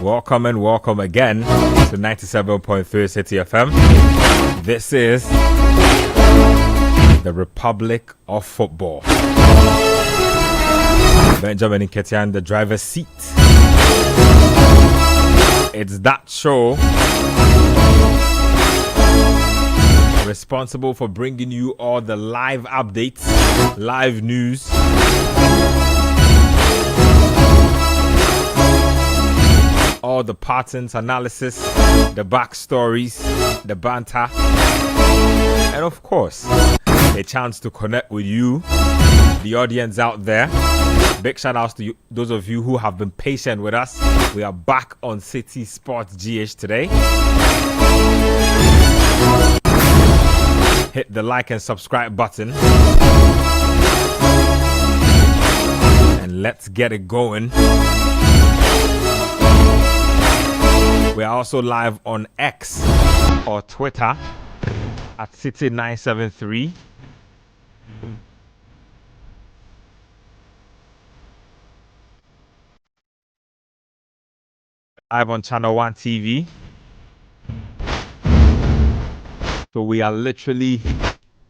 Welcome and welcome again to 97.3 City FM. This is the Republic of Football. Benjamin Nketiah, the driver's seat. It's that show responsible for bringing you all the live updates, live news, all the patterns, analysis, the backstories, the banter, and of course, a chance to connect with you, the audience out there. Big shout outs to you, those of you who have been patient with us. We are back on City Sports GH today. Hit the like and subscribe button. And let's get it going. We are also live on X or Twitter at City973. Live on Channel 1 TV. So we are literally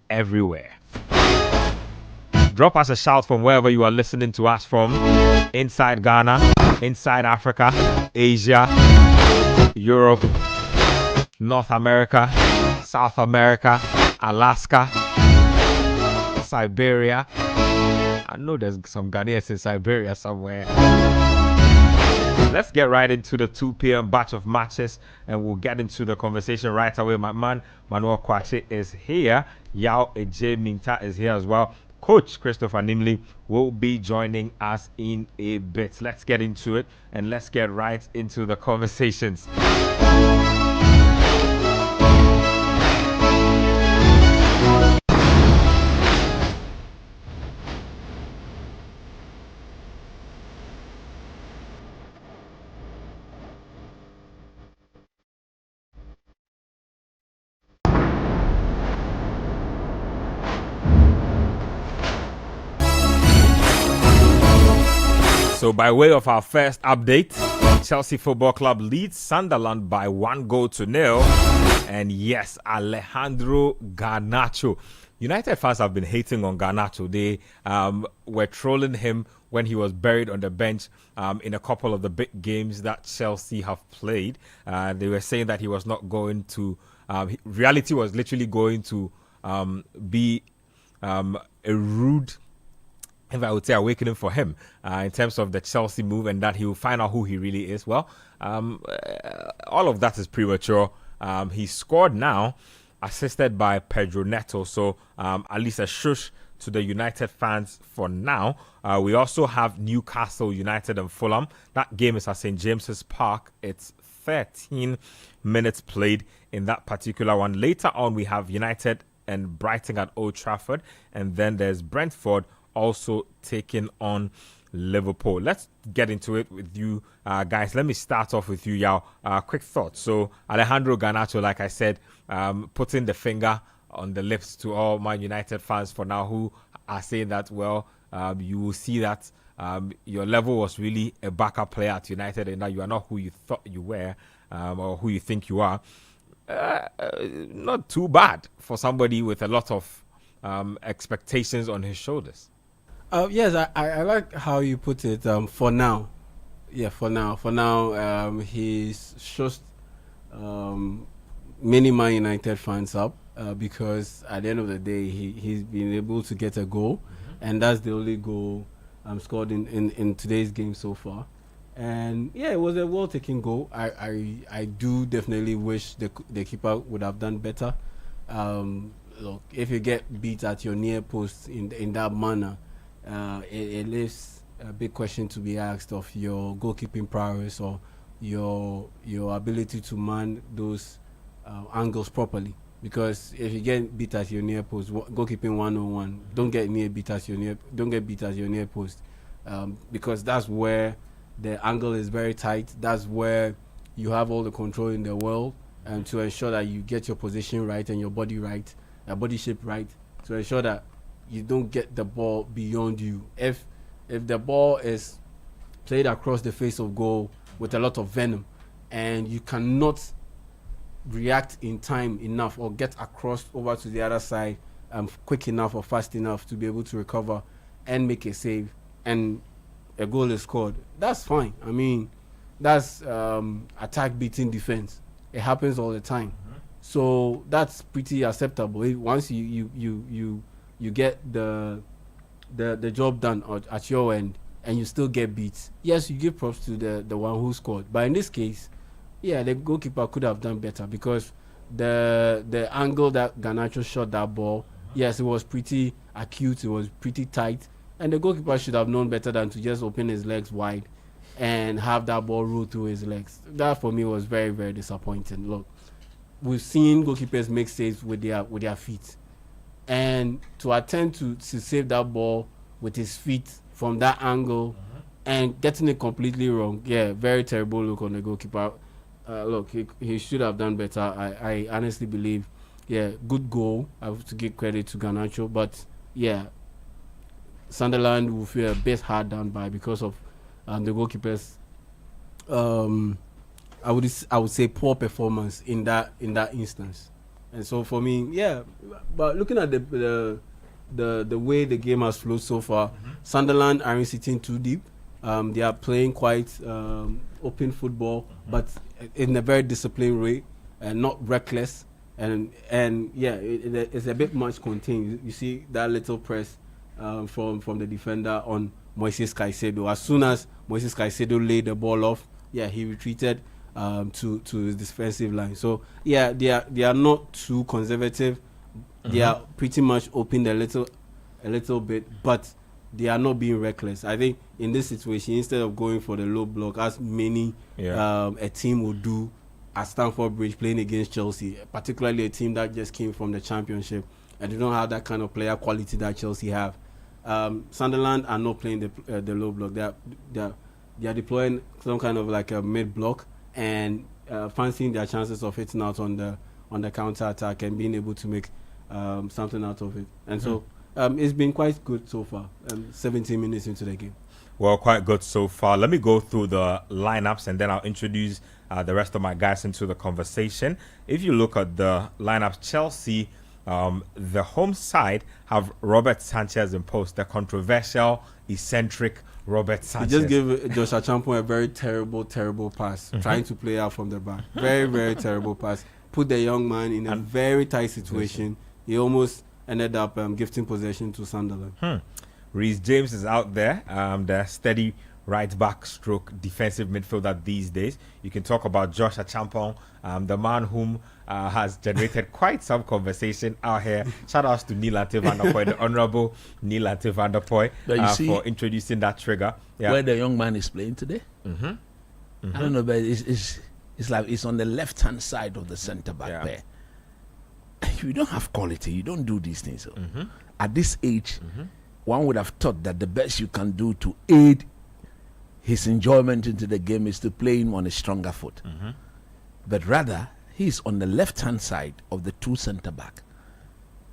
everywhere. Drop us a shout from wherever you are listening to us from. Inside Ghana, inside Africa, Asia, Europe, North America, South America, Alaska, Siberia. I know there's some Ghanaians in Siberia somewhere. Let's get right into the 2 p.m. batch of matches and we'll get into the conversation right away. My man, Manuel Kwache is here. Yao Eje Minta is here as well. Coach Christopher Nimley will be joining us in a bit. Let's get into it and let's get right into the conversations. So by way of our first update, Chelsea Football Club leads Sunderland by 1-0. And yes, Alejandro Garnacho. United fans have been hating on Garnacho. They were trolling him when he was buried on the bench in a couple of the big games that Chelsea have played. They were saying that he was not going to... reality was literally going to be a rude... if I would say awakening for him in terms of the Chelsea move and that he will find out who he really is. Well, all of that is premature. He scored now, assisted by Pedro Neto. So at least a shush to the United fans for now. We also have Newcastle United and Fulham. That game is at St. James's Park. It's 13 minutes played in that particular one. Later on, we have United and Brighton at Old Trafford. And then there's Brentford also taking on Liverpool. Let's get into it with you guys. Let me start off with you, Yao. Quick thoughts. So Alejandro Garnacho, like I said, putting the finger on the lips to all Man United fans for now who are saying that, well, you will see that your level was really a backup player at United and now you are not who you thought you were or who you think you are. Not too bad for somebody with a lot of expectations on his shoulders. Yes, I like how you put it. For now, he's just many Man United fans up because at the end of the day, he's been able to get a goal, and that's the only goal scored in today's game so far. And yeah, it was a well-taken goal. I do definitely wish the keeper would have done better. Look, if you get beat at your near post in that manner, it leaves a big question to be asked of your goalkeeping prowess or your ability to man those angles properly. Because if you get beat at your near post, goalkeeping 101, don't get beat at your near post, because that's where the angle is very tight. That's where you have all the control in the world, and to ensure that you get your position right and your body right, body shape right, to ensure that you don't get the ball beyond you. If the ball is played across the face of goal with a lot of venom, and you cannot react in time enough or get across over to the other side quick enough or fast enough to be able to recover and make a save, and a goal is scored, that's fine. I mean, that's attack beating defense. It happens all the time. So that's pretty acceptable. Once you get the job done at your end and you still get beat, yes, you give props to the one who scored. But in this case, yeah, the goalkeeper could have done better, because the angle that Garnacho shot that ball, yes, it was pretty acute, it was pretty tight, and the goalkeeper should have known better than to just open his legs wide and have that ball roll through his legs. That for me was very, very disappointing. Look, we've seen goalkeepers make saves with their feet, and to attempt to save that ball with his feet from that angle and getting it completely wrong, yeah, very terrible look on the goalkeeper. Look, he should have done better. I honestly believe, yeah, good goal. I have to give credit to Garnacho, but yeah, Sunderland will feel a bit hard done by because of the goalkeeper's I would say poor performance in that instance. And so for me, yeah, but looking at the way the game has flowed so far, Sunderland aren't sitting too deep. They are playing quite open football, but in a very disciplined way and not reckless. And yeah, it's a bit much contained. You see that little press from the defender on Moises Caicedo. As soon as Moises Caicedo laid the ball off, yeah, he retreated to his defensive line. So yeah, they are not too conservative. They are pretty much opened a little bit, but they are not being reckless. I think in this situation, instead of going for the low block, as many a team would do at Stamford Bridge playing against Chelsea, particularly a team that just came from the Championship and they don't have that kind of player quality that Chelsea have. Sunderland are not playing the low block. They are deploying some kind of like a mid block and fancying their chances of hitting out on the counter attack and being able to make something out of it. And so it's been quite good so far. 17 minutes into the game. Well, quite good so far. Let me go through the lineups and then I'll introduce the rest of my guys into the conversation. If you look at the lineups, Chelsea, the home side have Robert Sanchez in post, the controversial, eccentric Robert Sanchez. He just gave Josh Achampong a very terrible pass, trying to play out from the back. Very, very terrible pass. Put the young man in a very tight situation. He almost ended up gifting possession to Sunderland. Reece James is out there, the steady right back stroke defensive midfielder these days. You can talk about Josh Achampong, the man whom has generated quite some conversation out here. Shout outs to Nilante van der Poy, the honourable Nilante van der Poy, for introducing that trigger. Yeah. Where the young man is playing today, I don't know, but it's like it's on the left hand side of the centre back there. You don't have quality. You don't do these things. So. At this age, one would have thought that the best you can do to aid his enjoyment into the game is to play him on a stronger foot. But rather, he's on the left-hand side of the two centre-back.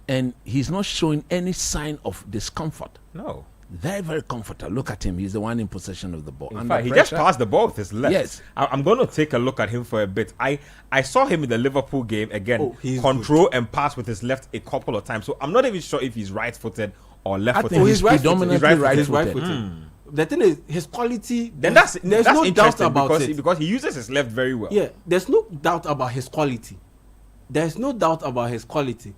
And he's not showing any sign of discomfort. No. Very, very comfortable. Look at him. He's the one in possession of the ball. In fact, he just passed the ball with his left. Yes. I'm going to take a look at him for a bit. I saw him in the Liverpool game again. Control and pass with his left a couple of times. So I'm not even sure if he's right-footed or left-footed. I think he's predominantly right-footed. The thing is, his quality. Then there's no doubt about it because he uses his left very well. Yeah, there's no doubt about his quality. There's no doubt about his quality,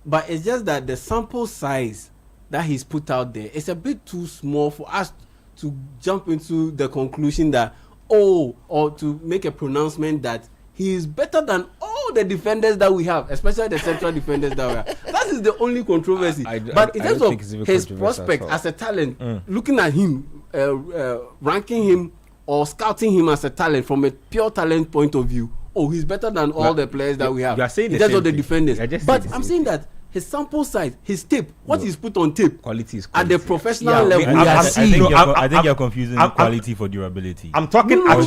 but it's just that the sample size that he's put out there is a bit too small for us to jump into the conclusion that or to make a pronouncement that he is better than all the defenders that we have, especially the central defenders that we have. That is the only controversy. But in terms of his prospect as a talent, looking at him, ranking him or scouting him as a talent from a pure talent point of view, he's better than all the players that we have. You are saying in terms of the defenders. But I'm saying that his sample size, his tape, what he's put on tape, quality is at the professional level. I think you're confusing quality for durability. I'm talking. No.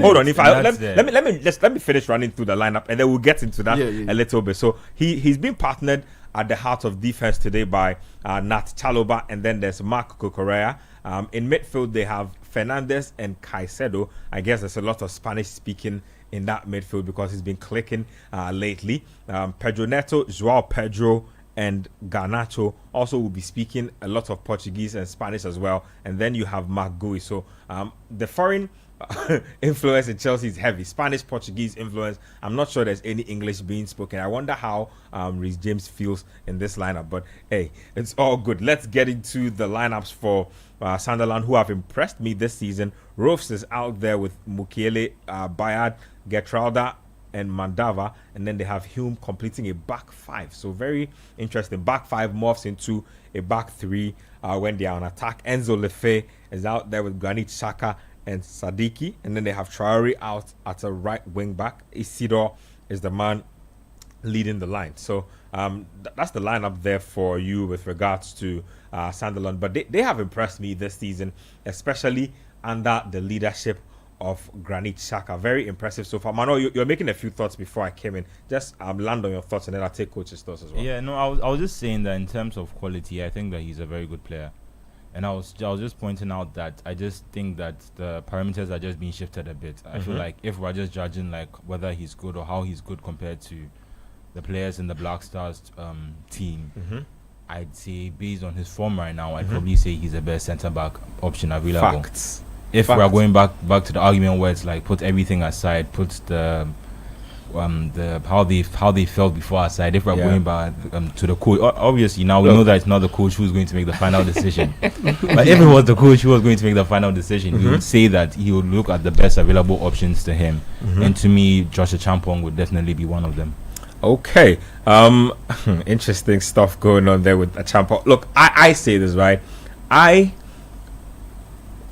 Hold on. Let me finish running through the lineup, and then we'll get into that a little bit. So he's been partnered at the heart of defense today by Nat Chaloba, and then there's Mark Kukurea. In midfield, they have Fernandes and Caicedo. I guess there's a lot of Spanish speaking in that midfield because he's been clicking lately. Pedro Neto, Joao Pedro, and Garnacho also will be speaking a lot of Portuguese and Spanish as well. And then you have Marc Gui. So the foreign influence in Chelsea is heavy. Spanish, Portuguese influence. I'm not sure there's any English being spoken. I wonder how Reece James feels in this lineup. But hey, it's all good. Let's get into the lineups for Sunderland, who have impressed me this season. Rolfs is out there with Mukiele, Bayard, Getralda, and Mandava, and then they have Hume completing a back five. So very interesting. Back five morphs into a back three when they are on attack. Enzo Lefebvre is out there with Granit Xhaka and Sadiki, and then they have Traore out at a right wing back. Isidore is the man leading the line. So that's the lineup there for you with regards to Sunderland. But they have impressed me this season, especially under the leadership of Granit Xhaka. Very impressive so far. Mano, you're making a few thoughts before I came in. Just land on your thoughts, and then I'll take coach's thoughts as well. Yeah, no, I was just saying that in terms of quality, I think that he's a very good player. And I was just pointing out that I just think that the parameters are just being shifted a bit. I feel like if we're just judging like whether he's good or how he's good compared to the players in the Black Stars team, I'd say based on his form right now, I'd probably say he's the best centre-back option available. Facts. If we're going back to the argument where it's like put everything aside, put the how they felt before aside. If we're going back to the coach, obviously now we know that it's not the coach who's going to make the final decision. But if it was the coach who was going to make the final decision, he would say that he would look at the best available options to him. And to me, Joshua Champong would definitely be one of them. Okay, interesting stuff going on there with Champong. Look, I say this right. I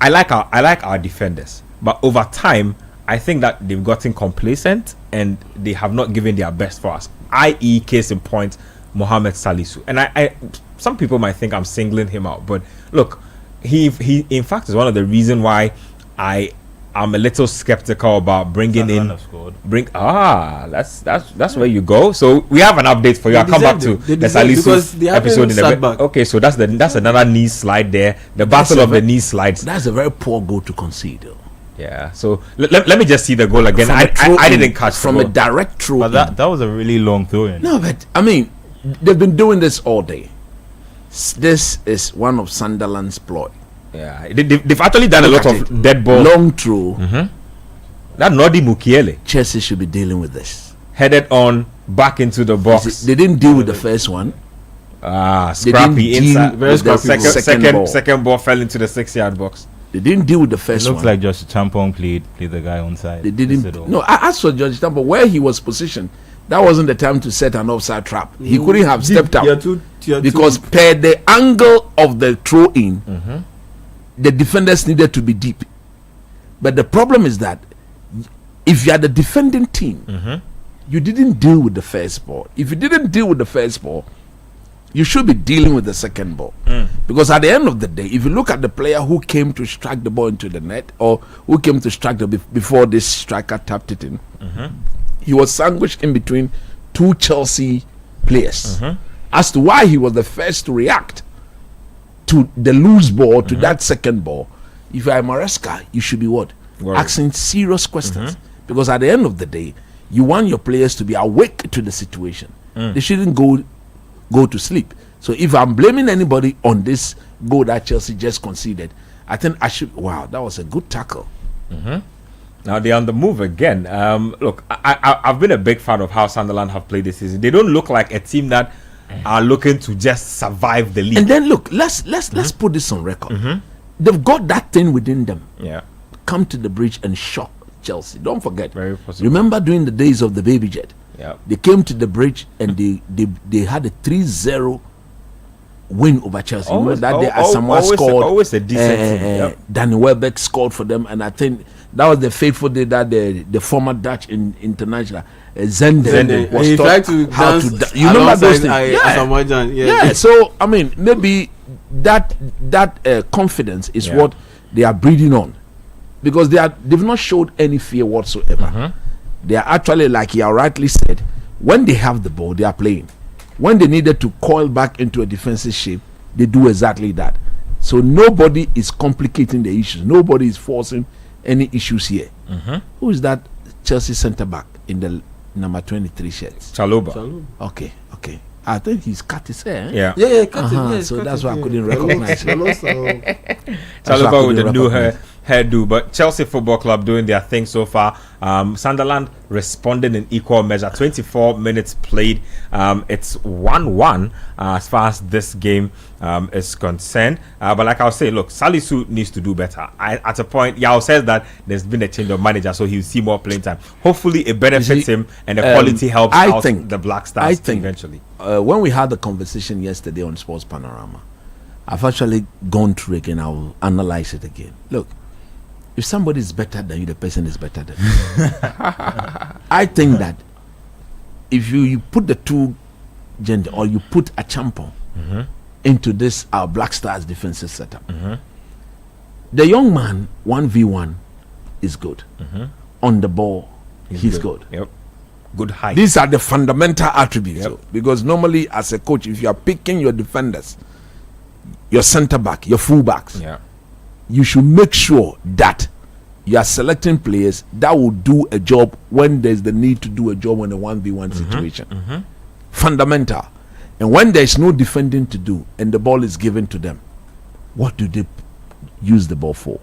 like our defenders, but over time, I think that they've gotten complacent and they have not given their best for us. I.e., case in point, Mohamed Salisu. And I some people might think I'm singling him out, but look, he in fact is one of the reasons why I'm a little skeptical about bringing in. That's where you go. So we have an update for you. I'll come back to the Salisu episode in a bit. Okay, so that's another knee slide there. The battle of the knee slides. That's a very poor goal to concede, though. Yeah. So let me just see the goal again. I didn't catch from a direct throw. But that was a really long throw in. No, but I mean, they've been doing this all day. This is one of Sunderland's ploy. Yeah, they've actually done a lot of dead ball. Long throw. That Nodi Mukiele. Chelsea should be dealing with this. Headed on back into the box. They didn't deal with the first one. Scrappy inside. Very scrappy. Second ball fell into the 6-yard box. They didn't deal with the first one. It looks like Josh Champong played the guy on side. They didn't. No, I asked for George Champong where he was positioned. That wasn't the time to set an offside trap. He couldn't have stepped out because per the angle of the throw in, the defenders needed to be deep. But the problem is that if you are the defending team, you didn't deal with the first ball. If you didn't deal with the first ball, you should be dealing with the second ball. Because at the end of the day, if you look at the player who came to strike the ball into the net, or who came to strike before this striker tapped it in, he was sandwiched in between two Chelsea players. As to why he was the first to react to the loose ball, to that second ball, if you are Maresca, you should be what? Asking serious questions. Because at the end of the day, you want your players to be awake to the situation. They shouldn't go to sleep. So if I'm blaming anybody on this goal that Chelsea just conceded, I think I should. Wow, that was a good tackle. Now they're on the move again. Look, I've been a big fan of how Sunderland have played this season. They don't look like a team that are looking to just survive the league. And then look, let's put this on record. They've got that thing within them. Yeah, come to the bridge and shock Chelsea. Don't forget. Very possible. Remember during the days of the baby jet. Yeah, they came to the bridge and they had a 3-0 win over Chelsea. Always, that day Asamoah scored. Always a decent team. Danny Welbeck scored for them, and I think that was the fateful day that the former Dutch international Zenden was taught how to dance. You remember those things? Yeah. So I mean, maybe that confidence is what they are breeding on, because they've not showed any fear whatsoever. They are actually, like you rightly said, when they have the ball, they are playing. When they needed to coil back into a defensive shape, they do exactly that. So nobody is complicating the issues. Nobody is forcing any issues here. Who is that Chelsea centre back in the number 23 shirts? Chaloba. Okay. I think he's cut his hair. Yeah. So that's why I couldn't recognize him. Chaloba with the new hairdo. But Chelsea Football Club doing their thing so far. Sunderland responding in equal measure. 24 minutes played. It's 1-1 as far as this game is concerned. But like I'll say, look, Salisu needs to do better. At a point, Yao says that there's been a change of manager, so he'll see more playing time. Hopefully, it benefits him and the quality helps out the Black Stars eventually. When we had the conversation yesterday on Sports Panorama, I've actually gone through it and I'll analyze it again. Look, if somebody is better than you, the person is better than you. I think that if you put the two gender, or you put a champion into this our Black Stars defensive setup, the young man 1v1 is good. On the ball, he's good. Yep. Good height. These are the fundamental attributes. Because normally, as a coach, if you are picking your defenders, your centre back, your full backs, you should make sure that you are selecting players that will do a job when there's the need to do a job in a 1v1 situation. Fundamental. And when there's no defending to do and the ball is given to them, what do they use the ball for?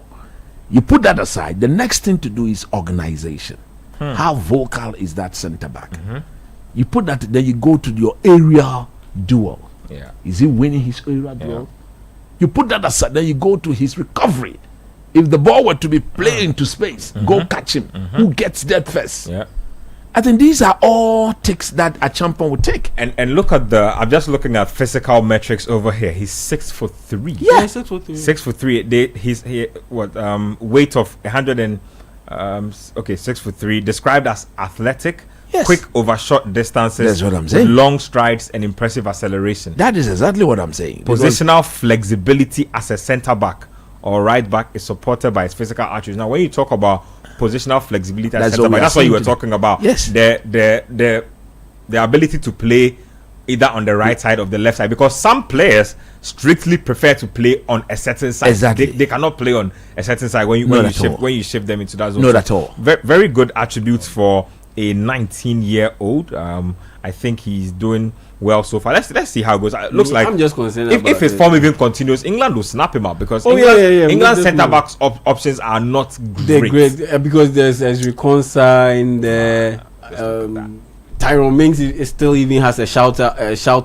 You put that aside. The next thing to do is organization. How vocal is that centre back? You put that, then you go to your area duel. Is he winning his area duel? You put that aside, then you go to his recovery. If the ball were to be played into space, go catch him. Who gets that first? I think these are all ticks that a champion would take. And look at I'm just looking at physical metrics over here. He's 6'3". Yeah, 6'3". 6'3". Weight of 100 and 6'3", described as athletic, quick over short distances, that's what I'm saying, with long strides and impressive acceleration. That is exactly what I'm saying. Positional flexibility as a centre back or right back is supported by his physical attributes. Now, when you talk about positional flexibility as centre back, that's what you were talking about. Yes, the ability to play either on the right side or the left side, because some players strictly prefer to play on a certain side. Exactly. They cannot play on a certain side when you shift them into that zone. Not at all. Very good attributes for a 19-year-old. I think he's doing well so far. Let's see how it goes. It looks like I'm just concerned if his form even continues, England will snap him up, because England centre backs options are not great. They're great because there's Ezri Konsa in there. Tyrone Mings is still even has a shout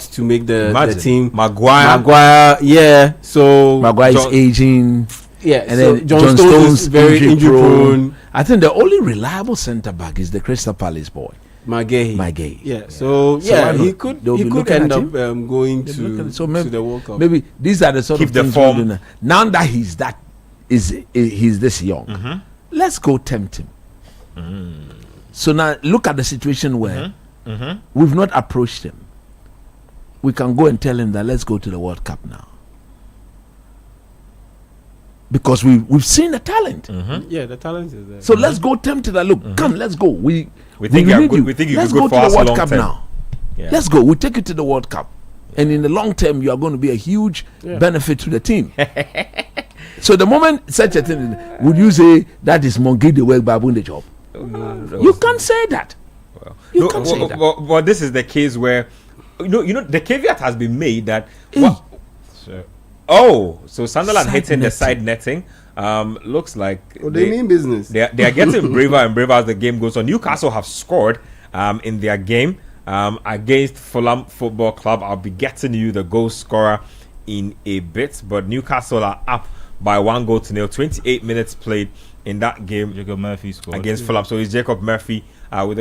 to make the team. Maguire, So Maguire is aging. And so then John Stones is very injury prone. I think the only reliable centre back is the Crystal Palace boy, Maguire. He could end up going to the World Cup. Maybe these are the sort Keep of the things form. Now that he's this young, let's go tempt him. So now look at the situation where we've not approached him. We can go and tell him that let's go to the World Cup now, because we've seen the talent. The talent is there. So let's go tempt it. Look, come, let's go. We think need you. We think let's go go to for the World Cup term. now. Let's go. We take you to the World Cup, and in the long term, you are going to be a huge benefit to the team. So the moment such a thing, would you say that is monkey the work baboon the job? No, you can't say that. You can't say that. But this is the case where the caveat has been made that so Sunderland hitting the side netting looks like they mean business. They are getting braver and braver as the game goes on. Newcastle have scored in their game against Fulham Football Club. I'll be getting you the goal scorer in a bit, but Newcastle are up by 1-0. 28 minutes played in that game. Jacob Murphy scored against Fulham. So it's Jacob Murphy.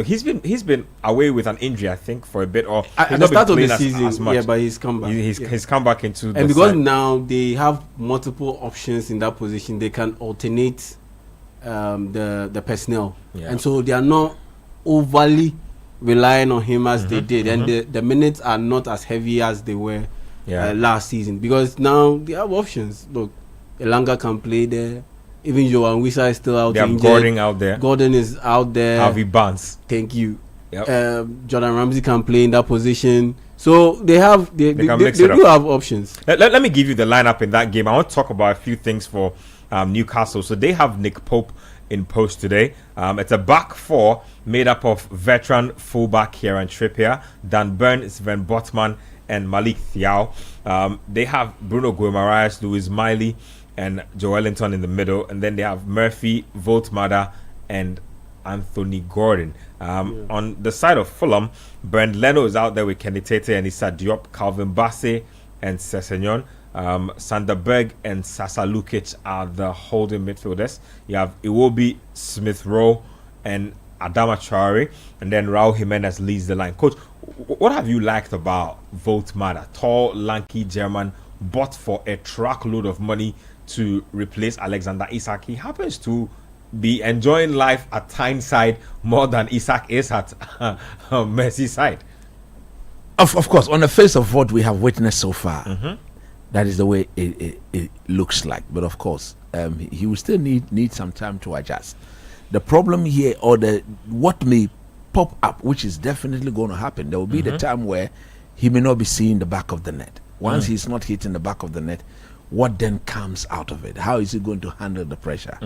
He's been away with an injury, I think, for a bit, or at the start of the season. As much. But he's come back. He's come back into and because side. Now they have multiple options in that position, they can alternate the personnel, and so they are not overly relying on him as they did, and the minutes are not as heavy as they were last season, because now they have options. Look, Elanga can play there. Even Joan Wissa is still out. They have Gordon out there. Gordon is out there. Harvey Barnes. Thank you. Yep. Jordan Ramsey can play in that position. So they do have options. Let me give you the lineup in that game. I want to talk about a few things for Newcastle. So they have Nick Pope in post today. It's a back four made up of veteran fullback Kieran Trippier, Dan Burn, Sven Botman, and Malik Thiaw. They have Bruno Guimaraes, Louis Miley, and Joe Wellington in the middle, and then they have Murphy, Voltmada, and Anthony Gordon. On the side of Fulham, Bernd Leno is out there with Kenny Tete and Issa Diop, Calvin Bassey and Sessegnon. Sander Berg and Sasa Lukic are the holding midfielders. You have Iwobi, Smith Rowe, and Adama Traore, and then Raul Jimenez leads the line. Coach, what have you liked about Voltmada? Tall, lanky German, bought for a truckload of money to replace Alexander Isak. He happens to be enjoying life at Tyneside more than Isak is at Merseyside. Of course, on the face of what we have witnessed so far, that is the way it looks like. But of course, he will still need some time to adjust. The problem here, or what may pop up, which is definitely going to happen, there will be the time where he may not be seeing the back of the net. Once he's not hitting the back of the net, what then comes out of it? How is he going to handle the pressure?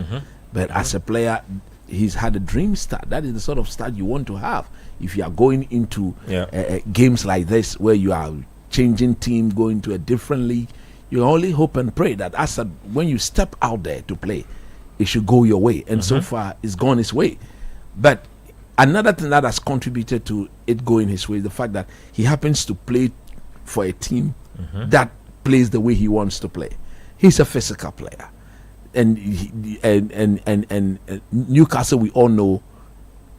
But as a player, he's had a dream start. That is the sort of start you want to have if you are going into games like this, where you are changing team, going to a different league. You only hope and pray that when you step out there to play, it should go your way. And so far, it's gone his way. But another thing that has contributed to it going his way is the fact that he happens to play for a team that plays the way he wants to play. He's a physical player. And Newcastle, we all know,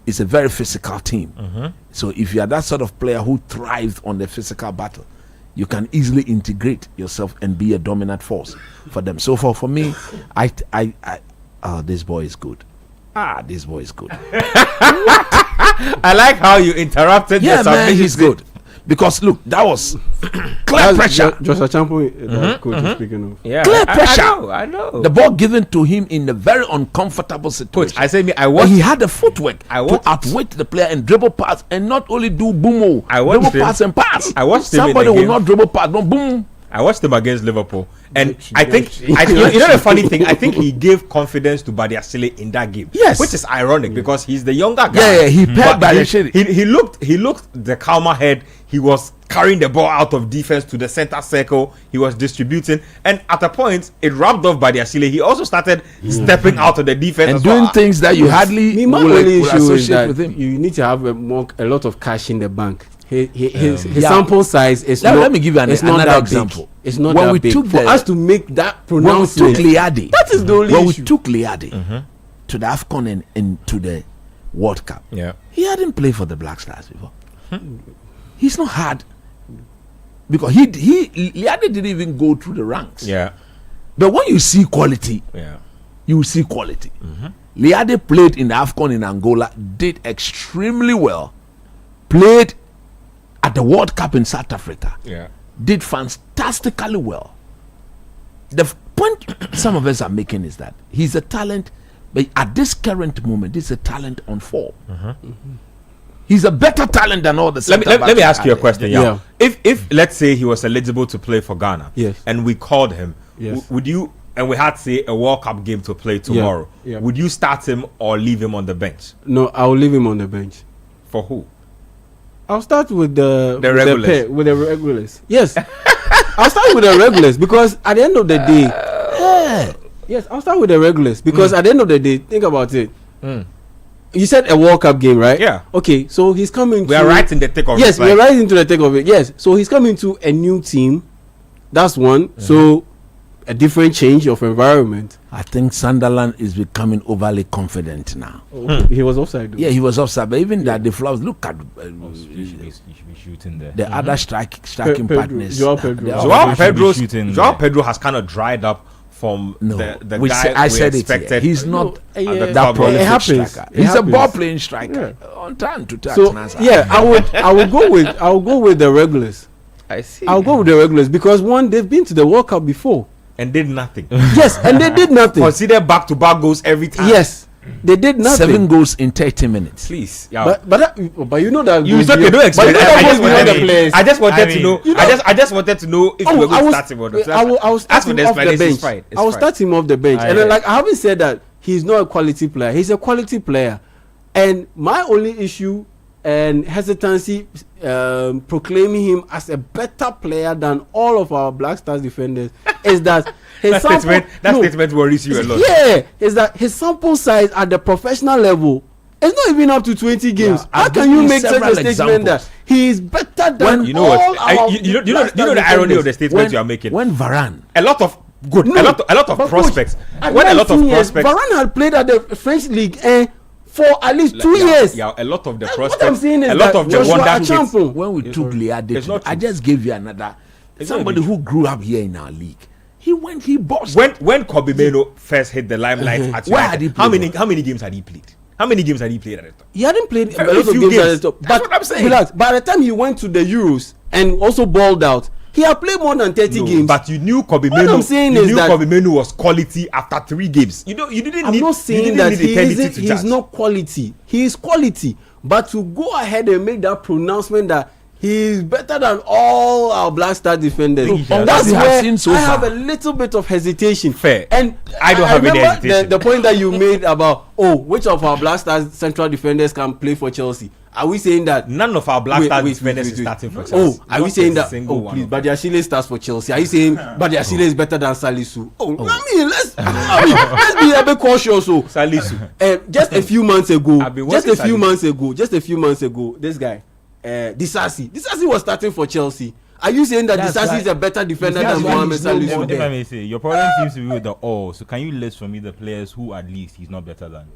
is a very physical team. So if you are that sort of player who thrives on the physical battle, you can easily integrate yourself and be a dominant force for them. So for me, this boy is good. This boy is good. I like how you interrupted. Yeah, man, he's good. Because look, that was clear pressure. Joshua Champo, coach is speaking of. Yeah, clear pressure. I know. The ball given to him in a very uncomfortable situation. Coach, I watched. He had the footwork to outwit the player and dribble pass, and not only do boom, dribble pass and pass. I watched somebody will not dribble pass, no boom. I watched him against Liverpool, and I think you know the funny thing. I think he gave confidence to Badiashile in that game. Yes, which is ironic because he's the younger guy. Yeah, he paired Badiashile. He looked the calmer head. He was carrying the ball out of defense to the center circle. He was distributing, and at a point, it rubbed off Badiashile. He also started stepping out of the defense and doing things that you hardly will associate with him. You need to have a lot of cash in the bank. His sample size is let me give you another example. It's not when that big. For us to make that pronouncement, when we took Liadi, that is the only issue. When we took Liadi to the AFCON and to the World Cup, he hadn't played for the Black Stars before. He's not hard because Liadi didn't even go through the ranks. Yeah, but when you see quality, you see quality. Liadi played in the AFCON in Angola, did extremely well, played at the World Cup in South Africa, did fantastically well. The point some of us are making is that he's a talent, but at this current moment, he's a talent on form. He's a better talent than all the. Let me ask you a question. Yeah. If let's say he was eligible to play for Ghana, and we called him, would you? And we had say a World Cup game to play tomorrow. Would you start him or leave him on the bench? No, I'll leave him on the bench. For who? I'll start with the regulars. With the regulars. Yes. I'll start with the regulars because at the end of the day, yes, I'll start with the regulars because at the end of the day, think about it. You said a World Cup game, right? Yeah. Okay, so he's coming. We are right in the thick of it. Yes, we are right into the thick of it. Yes, so he's coming to a new team. That's one. So a different change of environment. I think Sunderland is becoming overly confident now. He was offside. Yeah, he was offside. But even that, the flaws. Look at you should be shooting there. The other striking partners. Joao Pedro has kind of dried up from the guy I said expected. It he's not that prolific striker. He's a ball playing striker on time to time. So I would go with the regulars. I see. I'll go with the regulars because one, they've been to the World Cup before and did nothing. Yes, and they did nothing. Consider back-to-back goals every time. Yes, They did nothing. 7 goals in 30 minutes. Please, yeah. But you know that You goes said they beyond- don't expect. but you know that I goes just beyond wanted the to- players. I just wanted I to mean, know. you know- I just wanted to know if you were going to start him or not. I will start As for him the off the explanation, bench. it's fine. It's I will fine. start him off the bench. And then, like, I haven't said that he's not a quality player. He's a quality player. And my only issue and hesitancy proclaiming him as a better player than all of our Black Stars defenders is that his statement worries you a lot. Yeah, is that his sample size at the professional level is not even up to 20 games. Yeah, How I've can given you you make such several a statement that examples. he is better than You know all what? our You know Black Stars the irony of the defenders? statement you are making. When Varane, A lot of good, No, a lot of but prospects. Coach, When at a lot of 19 years, prospects. Varane had played at the French league for at least 2 Yeah, years. Yeah, a lot of the That's what prospects. I'm saying is a lot that of the Joshua wonder kids. Achampong- when we took Liade, It's not I true. just gave you another. It's not Somebody true. who grew up here in our league. He bossed. When Kobe Meno first hit the limelight at Where United, had he how played? many games had he played? How many games had he played at the top? He hadn't played a Very lot of few games at games. the top. That's But what I'm saying. relax, by the time he went to the Euros and also balled out, he had played more than 30 No, games. but you knew Kobe What Meno. I'm saying You is knew that- Kobe Meno was quality after 3 games. You didn't I'm need. not you saying didn't that need he eternity isn't. to He's judge. not quality. He is quality. But to go ahead and make that pronouncement that he's better than all our Black Star defenders, Look, on that's what we have where seen so I have far. a little bit of hesitation. Fair. And I don't have any remember hesitation. The point that you made about which of our Black Stars central defenders can play for Chelsea. Are we saying that? None of our Black Wait, Star wait, defenders wait, is wait. starting for Chelsea. Are we Not saying a that? single Oh, one please, of them. Badiashile starts for Chelsea. Are you saying Badiashile is better than Salisu? Let's be a bit cautious. So, Salisu. just a few months ago, I've been watching just a few months ago, this guy, Disasi was starting for Chelsea. Are you saying that That's Disasi right. is a better defender That's than why Mohamed he's no more Salisu? If I may say, your problem seems to be with the all. So can you list for me the players who at least he's not better than?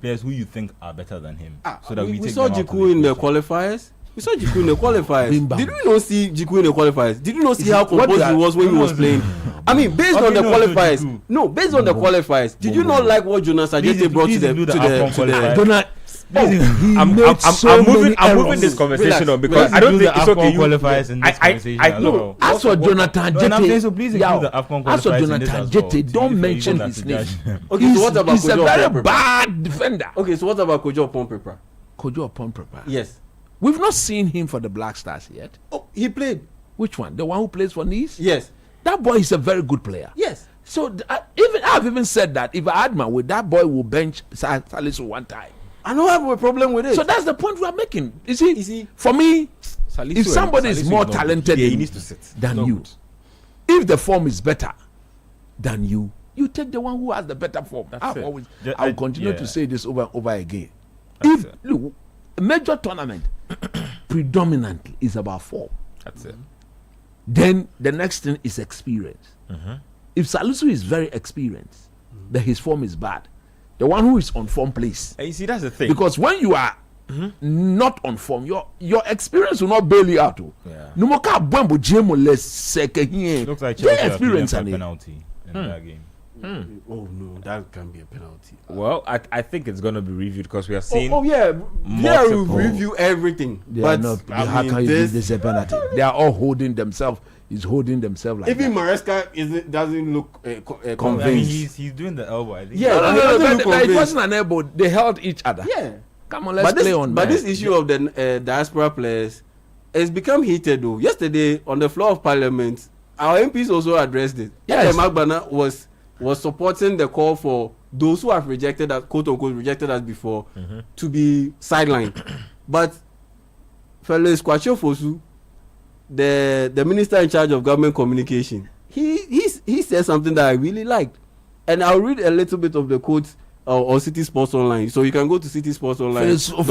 Players who you think are better than him, so that we We take saw them out Jiku in the conversation. qualifiers. We saw Jiku in the qualifiers. Bimba. Did we not see Jiku in the qualifiers? Did you not see how what composed they he are- was when he was playing? I mean, based Okay, on the no, so qualifiers. Jiku. No, based on the qualifiers. Did you not like what Jonas Ajete brought to the qualifiers. Donald, I'm moving this conversation on because Please I don't include think the it's okay. AFCON qualifiers in this conversation as well. as for Jonathan No, and I'm saying so Jete, please include the AFCON as for qualifiers in this Jonathan as well. Jete, don't For mention people his that name. judge them. Okay, so what about He's a Kojo very Pompepa? bad defender. Okay, so what about Kojo Pompepa? Kojo Pompepa. Yes. We've not seen him for the Black Stars yet. Oh, he played. Which one? The one who plays for Nice? Yes. That boy is a very good player. Yes. So I've even said that if I had my way, that boy will bench Salisu one time. I don't have a problem with it. So that's the point we are making. You see, for me, Salisu if somebody is Salisu more not good. talented Yeah, he needs to sit. than Not you, good. if the form is better than you take the one who has the better form. That's it. I will continue to say this over and over again. That's If it. look, a major tournament predominantly is about form. That's it. Then the next thing is experience. Mm-hmm. If Salisu is very experienced, then his form is bad. The one who is on form plays. And you see, that's the thing. Because when you are not on form, your experience will not bail you out. Yeah. No more car bwembo jemo les seke here. Looks like Their Chelsea have given experience a and it. penalty in that game. Oh no, that can be a penalty. Well, I think it's going to be reviewed because we are seeing. Oh yeah, yeah. We multiple- review everything, They but are not, I how mean, can you this, give this a penalty? They are all holding themselves. He's holding themselves like even that. Maresca doesn't look I mean, convinced. he's doing the elbow. I think. Yeah, No, he doesn't look it convinced. wasn't an elbow. They held each other. Yeah, Come on, let's play on but that. this issue of the diaspora players has become heated though. Yesterday on the floor of Parliament, our MPs also addressed it. Yes. Magbana was supporting the call for those who have rejected us, quote unquote, rejected us before, to be sidelined. But fellow Kwacho Fosu, the minister in charge of government communication, he said something that I really liked, and I'll read a little bit of the quote on City Sports Online. So you can go to City Sports Online. for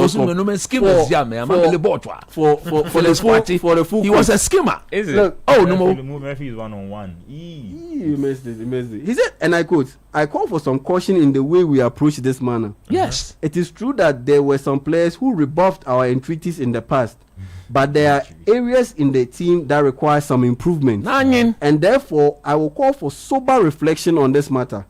the full He quote. was a skimmer. Is it? Look, Oh no more. Murphy is 1-on-1. he missed it. He said, and I quote, "I call for some caution in the way we approach this manner. Yes. It is true that there were some players who rebuffed our entreaties in the past, but there are areas in the team that require some improvement. Nanyin. And therefore, I will call for sober reflection on this matter.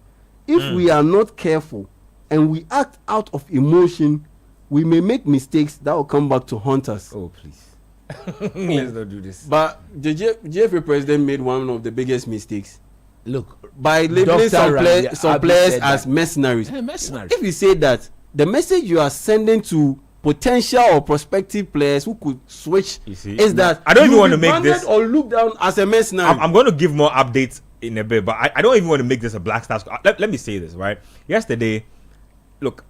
If we are not careful and we act out of emotion, we may make mistakes that will come back to haunt us." Oh, please. Let's not do this. But the JFA president made one of the biggest mistakes. Look, by labeling some players as mercenaries. Yeah, mercenaries. If you say that, the message you are sending to potential or prospective players who could switch is that I don't even want to make this or look down as a mercenary. I'm going to give more updates in a bit, but I don't even want to make this a Black Stars. Let me say this, right? Yesterday, look,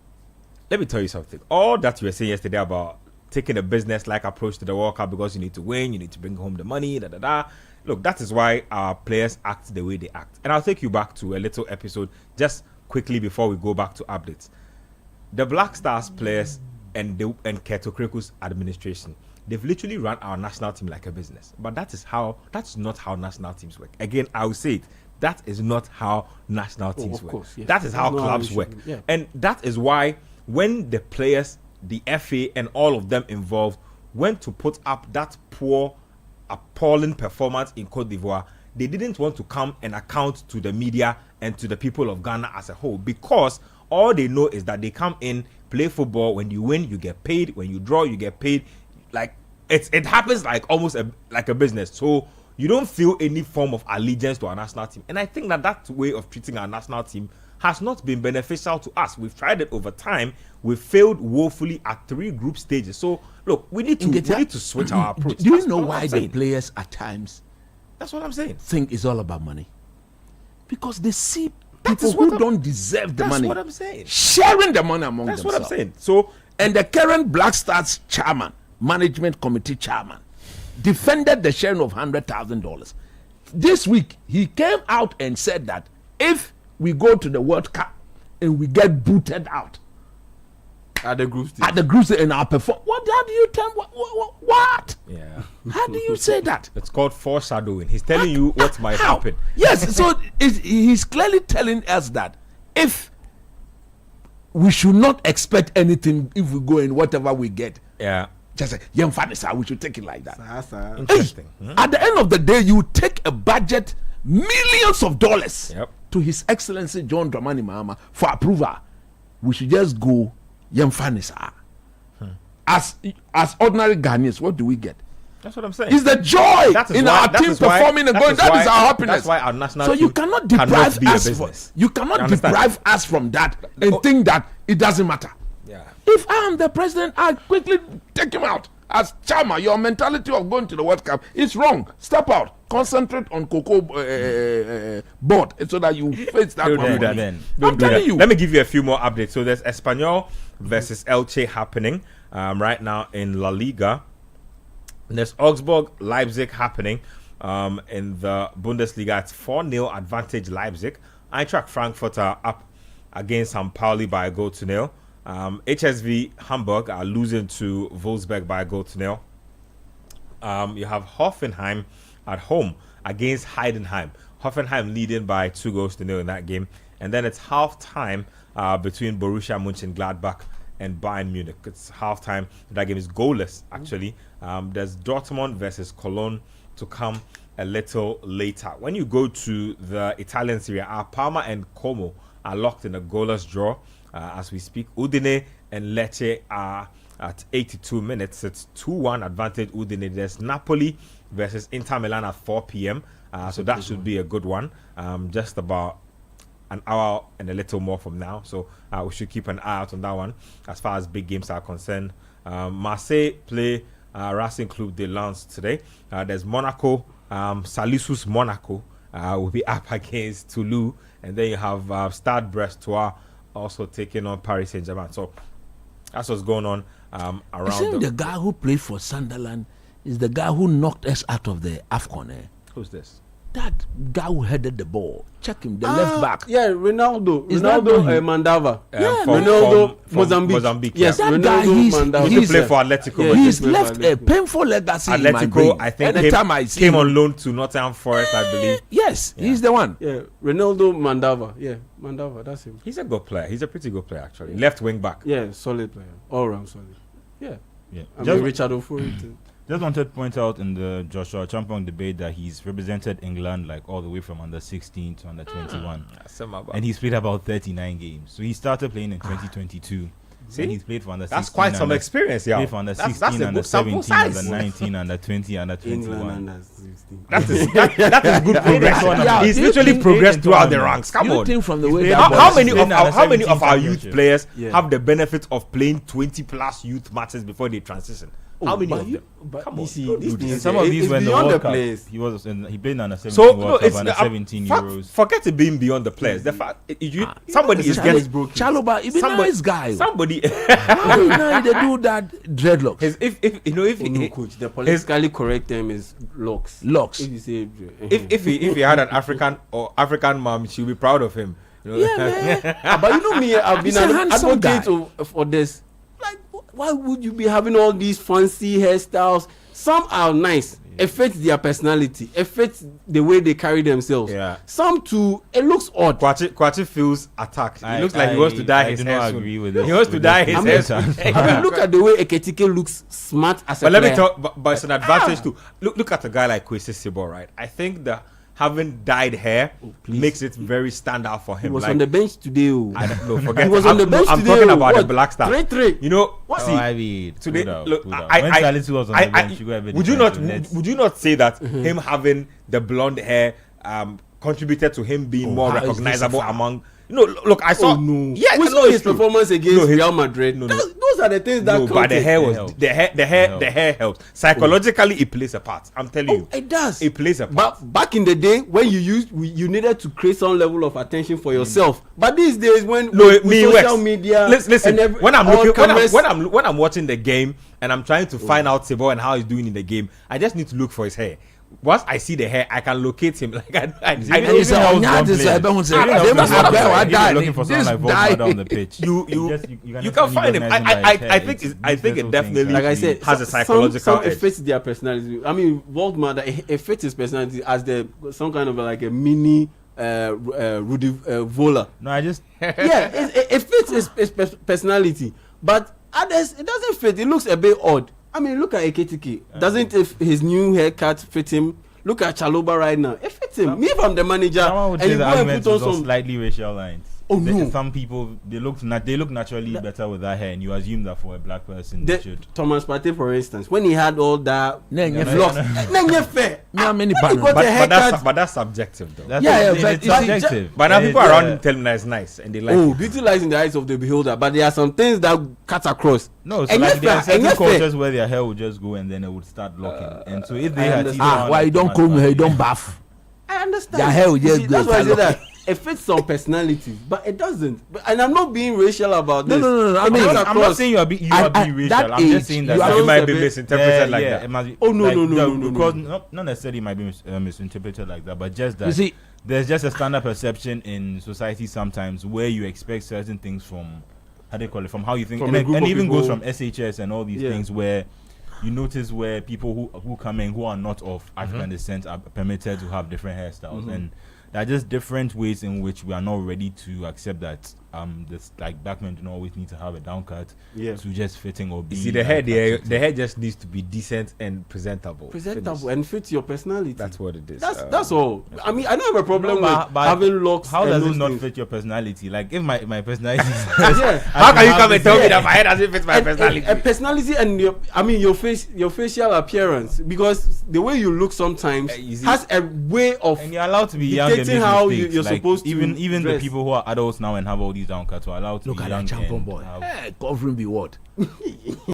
let me tell you something. All that you were saying yesterday about taking a business-like approach to the World Cup because you need to win, you need to bring home the money, Look, that is why our players act the way they act. And I'll take you back to a little episode just quickly before we go back to updates. The Black Stars players and Kotoko administration, they've literally run our national team like a business. But that's not how national teams work. Again, I will say it. That is not how national teams work. Course, yes. That is how clubs work. Yeah. And that is why when the players, the FA and all of them involved went to put up that poor, appalling performance in Cote d'Ivoire, they didn't want to come and account to the media and to the people of Ghana as a whole, because all they know is that they come in, play football. When you win, you get paid. When you draw, you get paid. Like it happens like almost like a business. So you don't feel any form of allegiance to our national team. And I think that way of treating our national team has not been beneficial to us. We've tried it over time. We've failed woefully at 3 group stages. So look, we need to switch our approach. Do you know why the players at times? That's what I'm saying. Think it's all about money, because they see people who don't deserve the money. That's what I'm saying. Sharing the money among themselves. That's what I'm saying. So, and the current Black Stars chairman, management committee chairman, defended the sharing of $100,000. This week, he came out and said that if we go to the World Cup and we get booted out at the group stage, and our perform, how do you tell what? Yeah. How do you say that? It's called foreshadowing. He's telling you what might happen. Yes, so he's clearly telling us that if we should not expect anything if we go in whatever we get. Yeah. Just say, we should take it like that. Interesting. At the end of the day, you take a budget, millions of dollars, to His Excellency John Dramani Mahama for approval. We should just go As ordinary Ghanaians, what do we get? That's what I'm saying. It's the joy in our team performing and going. That is our happiness. That's why our national team. So you cannot deprive us from that and think that it doesn't matter. Yeah. If I am the president, I quickly take him out. As chairman, your mentality of going to the World Cup is wrong. Step out. Concentrate on Cocoa board so that you face that. Don't do that then. I'm telling you. Let me give you a few more updates. So there's Espanyol versus Elche happening right now in La Liga. There's Augsburg Leipzig happening in the Bundesliga. It's 4-0 advantage Leipzig. Eintracht Frankfurt are up against St. Pauli by a 0-0. HSV Hamburg are losing to Wolfsburg by a 0-0. You have Hoffenheim at home against Heidenheim. Hoffenheim leading by 2-0 in that game. And then it's half-time between Borussia Mönchengladbach and Bayern Munich. It's half-time. That game is goalless, actually. There's Dortmund versus Cologne to come a little later. When you go to the Italian Serie A, Parma and Como are locked in a goalless draw as we speak. Udine and Lecce are at 82 minutes. It's 2-1 advantage Udine. There's Napoli versus Inter Milan at 4 p.m. So that should be a good one. Just about an hour and a little more from now. So we should keep an eye out on that one as far as big games are concerned. Marseille play Racing Club de Lens today. There's Monaco. Salissus Monaco will be up against Toulouse. And then you have Stade Brestois also taking on Paris Saint-Germain. So that's what's going on around. The guy who played for Sunderland is the guy who knocked us out of the AFCON. Who's this? That guy who headed the ball. Check him, the left back. Yeah, Ronaldo Mandava. Ronaldo Mozambique. Yes, that Ronaldo guy, Mandava. He played for Atletico. He's left a painful legacy in my brain. I think came on loan to Nottingham Forest, I believe. Yes, he's the one. Yeah, Ronaldo Mandava. Yeah, Mandava, that's him. He's a good player. He's a pretty good player, actually. Left wing back. Yeah, solid player. All round solid. Yeah. I Just mean, Richard Ofori. Just wanted to point out in the Joshua Champong debate that he's represented England like all the way from under 16 to under 21. And he's played about 39 games. So he started playing in 2022 See? And he's played for under 16. That's quite some experience, yeah. Played for under That's 16, a under good sample 17, size. under 19, under 20, under England 21. under 16. That is good progress. Yeah, He's do you literally think- progressed throughout the tournament. ranks. Come You on. think from the way played that for- How boy- many of played our under how many of 17 our youth championship. players Yeah. have the benefit of playing 20 plus youth matches before they transition? How many of them? Come on, see, don't these do this. things, Some of these it's were in the beyond World the Cup. players. He played under 17 So World no, Cup, it's under 17 Euros. Forget it being beyond the players. The fact somebody is Challenge getting broken. Chaloba, even somebody- nice guy. somebody. How you know they do that dreadlocks? if you know if Oh, no, coach. The politically correct term is locks. Locks. If you say if he had an African mom, she'll be proud of him. You know? Yeah, man. but you know me, I've been He's a an handsome advocate for this. Like, why would you be having all these fancy hairstyles? Some are nice. It fits their personality. It fits the way they carry themselves. Yeah. Some too, it looks odd. Kwachi feels attacked. It looks like he wants to dye his I do hair not soon. agree with He this. wants to with dye this his hair statement. soon. I mean, look at the way Eketike looks smart as a But let me player. talk. But it's an advantage too. Look at a guy like Kwesi Sibo, right? I think the having dyed hair makes it very stand out for He him. was like, on the bench today. Oh. I don't know. Forget. He was on the bench I'm today. talking about the What? Black Star. 3-3. You know, What? see, I mean, today, hold up, look, hold up. I, When Salisu was on the bench, you got a bit would you not? different, so let's- Would you not say that him having the blonde hair contributed to him being more how is this recognizable a foul? among? No, look, I saw. Oh no! Yeah, we no, saw it's his true. performance against No, his- Real Madrid. no. Those are the things that No, but the hair It was helped. the hair helps. Psychologically, it plays a part. I'm telling you, it does. it plays a part. But back in the day, when you needed to create some level of attention for yourself. But these days, when No, with me social works. media, Listen. and When I'm all looking, cameras- when I'm watching the game and I'm trying to find out Sibo and how he's doing in the game, I just need to look for his hair. Once I see the hair, I can locate him. Like I Even And know he said, helps "Oh, one yeah, this player. I don't say. Even helps They one must player. have been If you're died. looking for someone This like guy- Volkmar on the pitch. you You can find him. I think it definitely like I said, has a some psychological it edge. fits their personality. I mean, Volkmar, it fits his personality as some kind of like a mini Rudy Vola. No, I just Yeah, it fits his personality, but others it doesn't fit. It looks a bit odd. I mean, look at Eketike. Doesn't if his new haircut fit him? Look at Chaloba right now. It fits him. Me, if I'm the manager, someone would and say you the go and argument put on is on some. slightly racial lines. Oh, no. Some people they look naturally better with that hair, and you assume that for a black person The, they should. Thomas Partey, for instance, when he had all that Nenye vlogs, fair. Nenye fair. Me how many When he banners? got a haircut, But that's subjective though. That's Yeah, it's but you see, subjective. But now It's, people around him tell him that it's nice and they like oh, it. beauty lies in the eyes of the beholder. But there are some things that cut across. No, so And like yes, there are fair, and certain yes, fair. cultures where their hair would just go and then it would start locking. And so if they I had understand. Why you don't comb hair? You don't bath. I understand. Their hair will You just see, go that's why I say start that it fits some personalities, but it doesn't. And I'm not being racial about No, this. no. I It mean, cuts I'm not across. saying you are being racial. that I'm just age, saying you that are- It sounds might a be bit- misinterpreted like it that. must be, Oh, no, like, no, the- no. Because not necessarily it might be misinterpreted like that, but just that You see, there's just a standard perception in society sometimes where you expect certain things from how they call it, from how you think, From a and group it of even goes people. from SHS and all these Yeah. things where you notice where people who come in who are not of African descent are permitted to have different hairstyles, and there are just different ways in which we are not ready to accept that this like black men do not always need to have a down cut Yeah. to just fitting or You being see, the hair, like, the hair accepted. just needs to be decent and presentable. Presentable Finish. and fits your personality. That's what it is. That's all. I mean, I don't have a problem No, with but having locks. How and does those it not things. fit your personality? Like if my personality is Yeah. How can you come and tell me Yeah. that my hair doesn't fit my personality? And personality and your facial appearance, because the way you look sometimes You see- has a way of and you're allowed to be young and dictating make how mistakes. you're Like, supposed to even the dress. people who are adults now and have all these down cuts are allowed to look be at young that champion and boy. have- Hey, covering be what?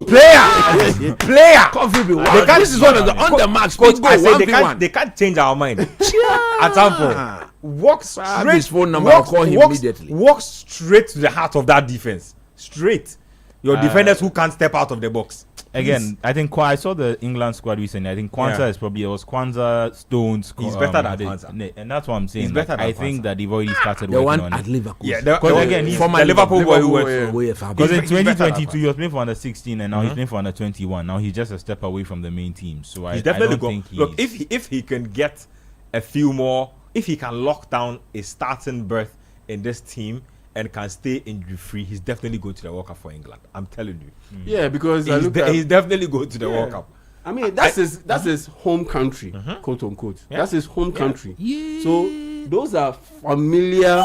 Player. Covering be They what? can't- This is one of the on the mark. Coach, Speed go I say 1v1. they can't change our mind. At some point, walk Have straight. his phone number, I'll call him immediately. Walk straight to the heart of that defense. Straight. Your defenders who can't step out of the box. Again, I think I saw the England squad recently. I think Kwanzaa Yeah. is probably it was Kwanzaa, Stones. He's better than I think- Kwanzaa. and that's what I'm saying. He's Like, better than I think Kwanzaa. that they've already started The one working on at it. Liverpool. Yeah, Because again, he's the Liverpool boy who went. Liverpool, Because in He's better than 2022 Kwanzaa. he was playing for under 16 and now he's playing for under 21. Now he's just a step away from the main team. So I He's definitely don't going. think Look, he's- if he can get a few more, if he can lock down a starting berth in this team and can stay injury free, he's definitely going to the World Cup for England. I'm telling you. Yeah, because I He's, look at, he's definitely going to the Yeah. World Cup. I mean, that's his home country, quote unquote. Yeah. That's his home country. Yeah. So those are familiar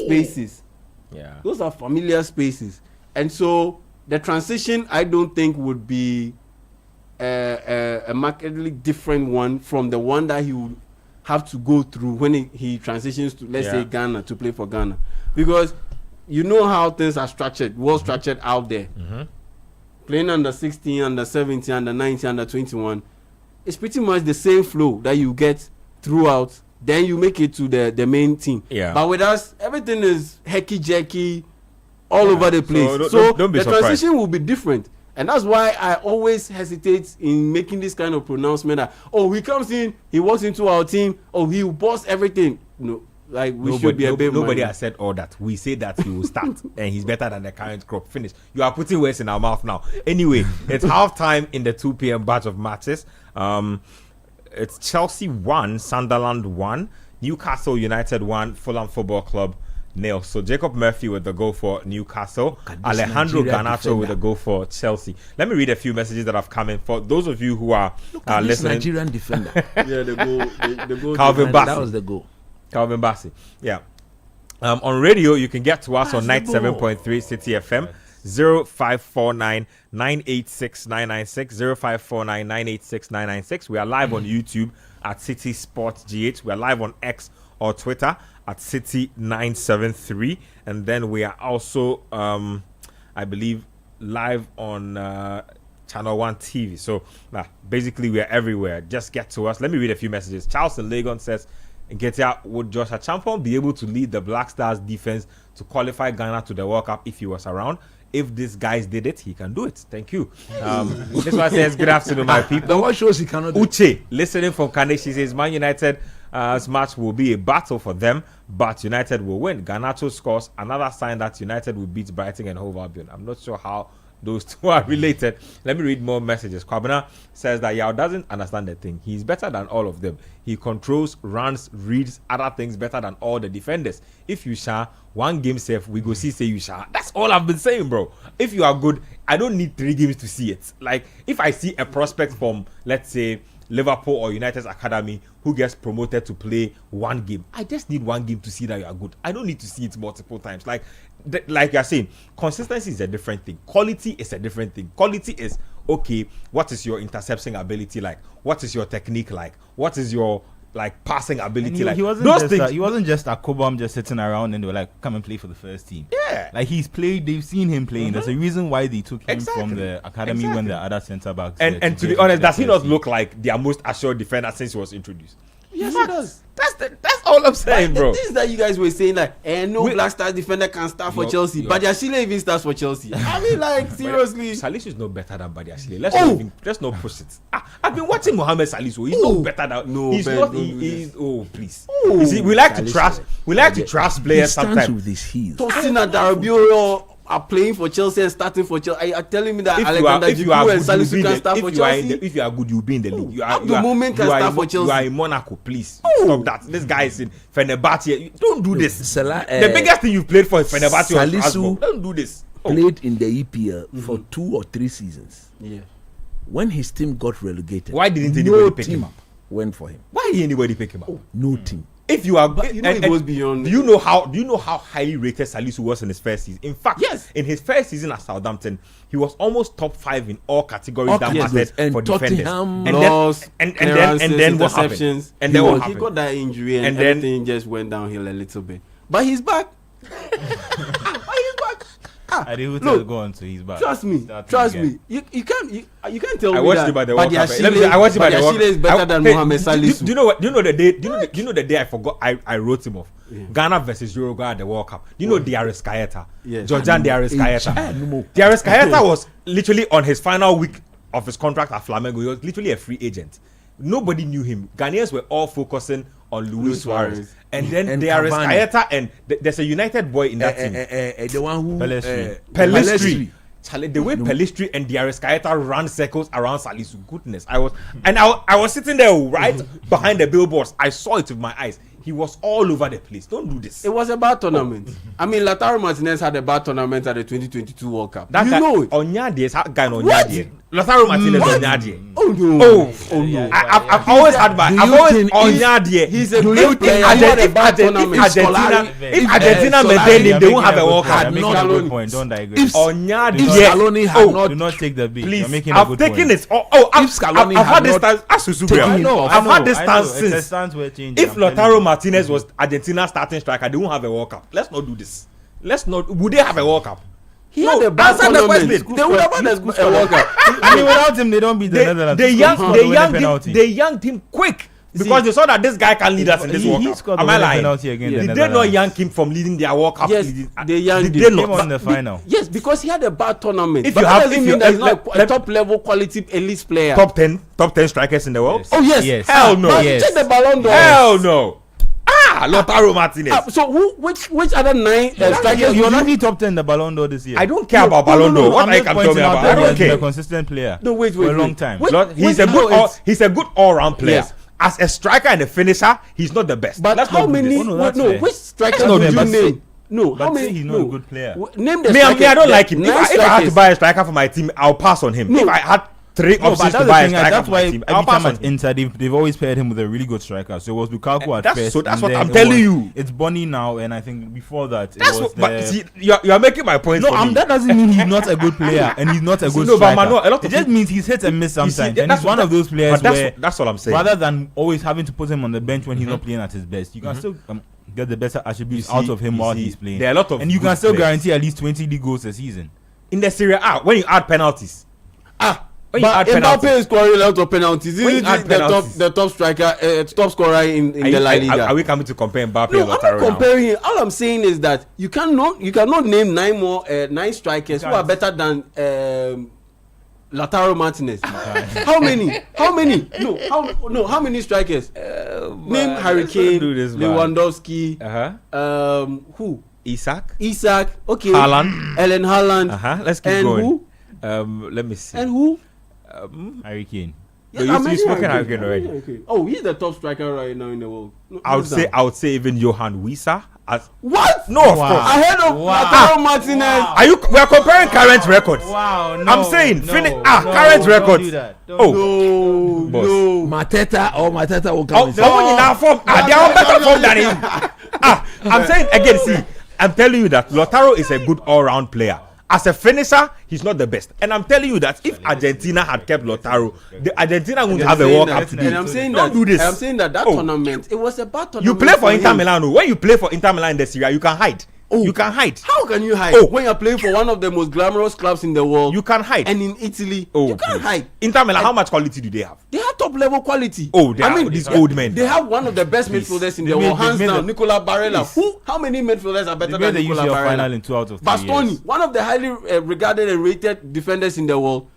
spaces. Yeah. Those are familiar spaces, and so the transition I don't think would be a markedly different one from the one that he would have to go through when he transitions to, let's say, Ghana, to play for Ghana. Because you know how things are structured, well structured out there. Playing under 16, under 17, under 19, under 21, it's pretty much the same flow that you get throughout. Then you make it to the main team. Yeah. But with us, everything is hecky-jecky, all over the place. So don't be the surprised. transition will be different. And that's why I always hesitate in making this kind of pronouncement that, he comes in, he walks into our team, he will boss everything. No, like should be a bit. Nobody has said all that. We say that he will start and he's better than the current crop. Finish. You are putting words in our mouth now. Anyway, it's halftime in the 2 p.m. batch of matches. It's Chelsea 1, Sunderland 1, Newcastle United 1, Fulham Football Club 0. So Jacob Murphy with the goal for Newcastle, Alejandro Garnacho with the goal for Chelsea. Let me read a few messages that have come in. For those of you who are listening, Nigerian defender. the goal. Calvin Bassey. That was the goal. Calvin Bassey. Yeah. On radio, you can get to us on 97.3 City FM. 0549 986 996 0549 986 996. We are live on YouTube at City Sports GH. We are live on X or Twitter at City 973, and then we are also I believe live on Channel 1 TV. So basically we are everywhere. Just get to us. Let me read a few messages. Charles in Legon says, Nketia, would Joshua Champon be able to lead the Black Stars defense to qualify Ghana to the World Cup if he was around? If these guys did it, he can do it. Thank you. This one says, good afternoon, my people. But what shows he cannot do? Uche, listening from Kane, she says, Man United match will be a battle for them, but United will win. Garnacho scores, another sign that United will beat Brighton and Hove Albion. I'm not sure how those two are related. Let me read more messages. Kwabena says that Yao doesn't understand the thing. He's better than all of them. He controls, runs, reads other things better than all the defenders. If you shall, one game safe, we go see say you shall. That's all I've been saying, bro. If you are good, I don't need 3 games to see it. Like, if I see a prospect from, let's say, Liverpool or United's academy who gets promoted to play 1 game, I just need 1 game to see that you are good. I don't need to see it multiple times. Like you're saying, consistency is a different thing. Quality is a different thing. Quality is, okay, what is your interception ability like? What is your technique like? What is your passing ability like? He wasn't just a Kobam just sitting around and they were like, come and play for the first team. Yeah. Like, he's played, they've seen him playing. There's a reason why they took him from the academy when the other centre backs. And to be honest, does he not look like their most assured defender since he was introduced? Yes, he does. That's all I'm saying, bro. The things that you guys were saying, like, no Black Star defender can start for Chelsea. Badiashile even starts for Chelsea. I mean, like, seriously. Salisu is no better than Badiashile. Let's not push it. I've been watching Mohamed Salisu. He's no better than. No, he's not. He's please. You see, we like to trash. We like to trash players sometimes. With his heels. Tosina Darabio are playing for Chelsea and starting for Chelsea. Are you telling me that Alexander Giroud and Salisu can start for Chelsea? If you are good, you'll be in the league. The moment can start for Chelsea. You are in Monaco, please. Stop that. This guy is in Fenerbahce. Don't do this. The biggest thing you've played for is Fenerbahce or Strasbourg. Don't do this. Played in the EPL for 2 or 3 seasons. Yeah. When his team got relegated, why didn't anybody pick him up? Went for him. Why didn't anybody pick him up? No team. If you are, it goes beyond. Do you know how highly rated Salisu was in his first season? In fact, yes, in his first season at Southampton, he was almost top 5 in all categories that mattered for defenders. And then what happened? And then what happened? He got that injury and everything just went downhill a little bit. But he's back. I didn't go on to his back. Trust me. You can't tell me I watched that him by the World Cup. I watched him by the World Cup. Is better than Mohamed Salisu. Do you know what? Do you know the day? Do you know the day I forgot? I wrote him off. Yeah. Ghana versus Uruguay at the World Cup. You know Diarra Scaeta. Yes. Georgian Diarra Scaeta. Diarra Scaeta was literally on his final week of his contract at Flamengo. He was literally a free agent. Nobody knew him. Ghanaians were all focusing on Luis Suarez. And then Diarra Scaeta and there's a United boy in that team. The one who Pellistri. The way Pellistri and Diarra Scaeta ran circles around Salisu, goodness. I was sitting there right behind the billboards. I saw it with my eyes. He was all over the place. Don't do this. It was a bad tournament. I mean, Lautaro Martinez had a bad tournament at the 2022 World Cup. That you guy, know it. Onyadies, that guy Onyadies. Lautaro Martinez on Nadia. Oh no. I've always had my. I've always on Nadia. He's a good player. If Argentina maintain him, they won't have a World Cup. Making a good point. Don't digress. If Onyadi, Scaloni had not Do not take the beat. please. You're making a I've good taken point. it. I've had this stance. I've had this stance It's a since. stance we're changing. If I'm telling Lautaro you. Martinez was Argentina's starting striker, they won't have a World Cup. Let's not do this. Let's not. Would they have a World Cup? He had a bad answer the tournament. question. They would have had a World Cup. I mean, without him, they don't beat the Netherlands. They yanked him quick because they saw that this guy can lead us in this World Cup. scored Am the I winning lying? penalty against the Did they not Netherlands. yank him from leading their World Cup? Yes, they yanked Did him. they Came on not? in the final. Yes, because he had a bad tournament. If But you that have- doesn't if mean you- that he's not a let- top level quality elite player. Top 10 strikers in the world? Yes. Oh yes. Yes. Hell no. But Yes. check the Ballon d'Or. Hell no. Lautaro Martinez. So which other 9 strikers? You're would not you- the top 10 in the Ballon d'Or this year. I don't care about Ballon d'Or. What I'm are you just can tell me pointing out about? that I don't he's been a care. consistent player. No, wait. For a long time. He's a good all-round player. Yes. As a striker and a finisher, he's not the best. But Let's how not do many? this. Oh, no, that's no, fair. which strikers That's not would fair, you but name? No, but how many? say he's not a good player. Name the Me, strikers. I don't like him. The If 9 I had to strikers. buy a striker for my team, I'll pass on him. No. If I had 3 No, but options that's to the buy a thing. striker That's for my why team, I'll every pass time on at him. Inter, they've always paired him with a really good striker. So it was Lukaku at That's- first. so that's and what then I'm it telling was- you. It's Bonny now, and I think before that, it That's was what, the... but see, you are making my point No, for me. that doesn't mean he's not a good player and he's not a good no, but striker. Manuel, a lot of It just people- means he's hit and miss You see, sometimes, and that's he's one what- of those players but where that's what I'm saying. rather than always having to put him on the bench when he's not playing at his best, you can still get the better attributes You see- out of him you while see, he's playing. there are a lot of and you good can still players. guarantee at least 20 league goals a season. In the Serie A, when you add penalties, when you But add penalties, Mbappe is scoring a lot of penalties. When you Isn't add he penalties. the top striker, top scorer in the La Liga? are we coming to compare Mbappe No, and I'm Lautaro not now? comparing. All I'm saying is that you cannot name 9 strikers who are better than Lautaro Martinez. How many? How many strikers? Name Harry Kane, do this, man. Lewandowski. Who? Isaac, Okay. Haaland. Ellen Haaland. Let's keep And going. who? Let me see. And who? Harry Kane. No, you mentioned spoken Harry Harry Kane already. Oh, he's the top striker right now in the world. No, I would who's that? say even Johan Wissa. What? No, of Wow. course. Ahead of Lautaro Martinez. Are you? We are comparing current records. Wow, I'm saying, current records. Oh, boss. No. Mateta will come Oh, and the say, one in our form. They are on better form than him. I'm saying again. See, I'm telling you that Lautaro is a good all-round player. As a finisher, he's not the best. And I'm telling you that if Argentina had kept Lautaro, the Argentina wouldn't have a World Cup today. And I'm saying Don't that. do this. I'm saying that Oh. tournament. It was a bad tournament. You play for Inter him. Milan. When you play for Inter Milan in the Serie A, you can hide. You can hide. How can you hide Oh. when you're playing for one of the most glamorous clubs in the world? You can hide. And in Italy, Oh, you can't please. hide. Inter Milan, how much quality do they have? They have top level quality. Oh, they are these old men. They have one of the best Please. midfielders in They the made- world, they hands made down. the- Nicola Barella. Please. How many midfielders are better They than made the Nicola UCL final Barella? in 2 out of 3 Bastoni, years. one of the highly regarded and rated defenders in the world.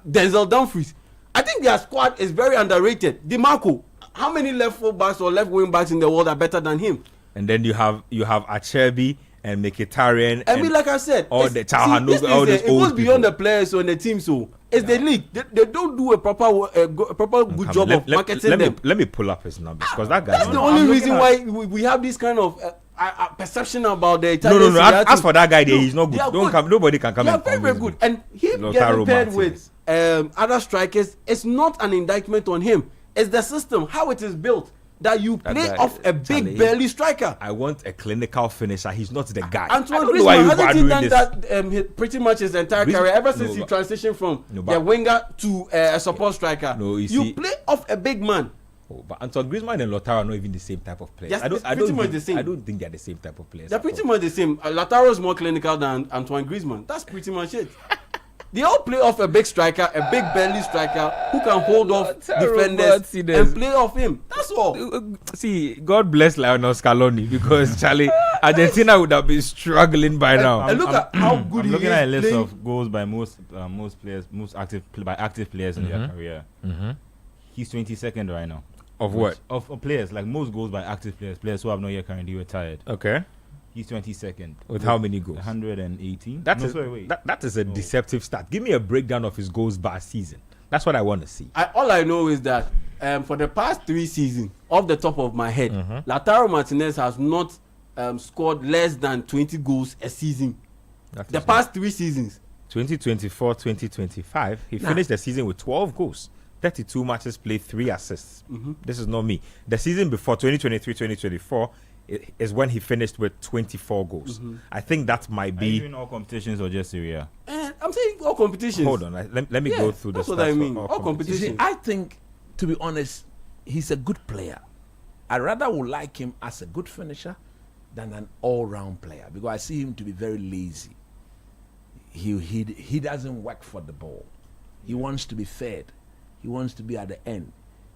Denzel Dumfries. I think their squad is very underrated. DiMarco. How many left full backs or left wing backs in the world are better than him? And then you have Acerbi and Mkhitaryan. I mean, like I said, all it's- the Taha, this all thing, those it old goes beyond people. the players on the team. So it's the league. They don't do a proper good job of marketing them. Let me pull up his numbers because that guy. That's the only reason why we have this kind of perception about the Italian. No. Serie A As team. for that guy, there, No, he's not they good. are Don't good. come. Nobody can come They are and very, very convince good. me. And him Lautaro getting paired Martinez. with other strikers, it's not an indictment on him. It's the system, how it is built, that you That play guy, off a big Charlie, burly striker. I want a clinical finisher. He's not the guy. Antoine I don't know why Griezmann you are hasn't he doing done this. that pretty much his entire Griezmann- career ever since no, he but- transitioned from no, the but- winger to a support striker? No, you see- play off a big man. Oh, but Antoine Griezmann and Lautaro are not even the same type of players. Yes, I don't. it's I pretty don't much think, the same. I don't think they're the same type of players. They're at pretty all. much the same. Lautaro is more clinical than Antoine Griezmann. That's pretty much it. They all play off a big striker, a big belly striker who can hold off Lautaro defenders Martinez. and play off him. That's all. See, God bless Lionel Scaloni because Charlie, Argentina would have been struggling by now. And look at how good I'm he looking is at a list playing. of goals by most players, most active players in their career. He's 22nd right now. Of what? Of players, like most goals by active players who have not yet currently retired. Okay. He's 22nd. With how many goals? 118. That no, is sorry, wait. that is a deceptive stat. Give me a breakdown of his goals by season. That's what I want to see. All I know is that for the past 3 seasons, off the top of my head, Lautaro Martinez has not scored less than 20 goals a season. That The is past 3 seasons. 2024-2025, he finished the season with 12 goals, 32 matches played, 3 assists. This is not me. The season before 2023-2024 is when he finished with 24 goals. I think that might Are be. you doing all competitions or just Serie A? I'm saying all competitions. Hold on, let me go through the that's stats. what I for mean. all All competitions. You competitions. see, I think, to be honest, he's a good player. I rather would like him as a good finisher than an all-round player because I see him to be very lazy. He doesn't work for the ball. He wants to be fed. He wants to be at the end.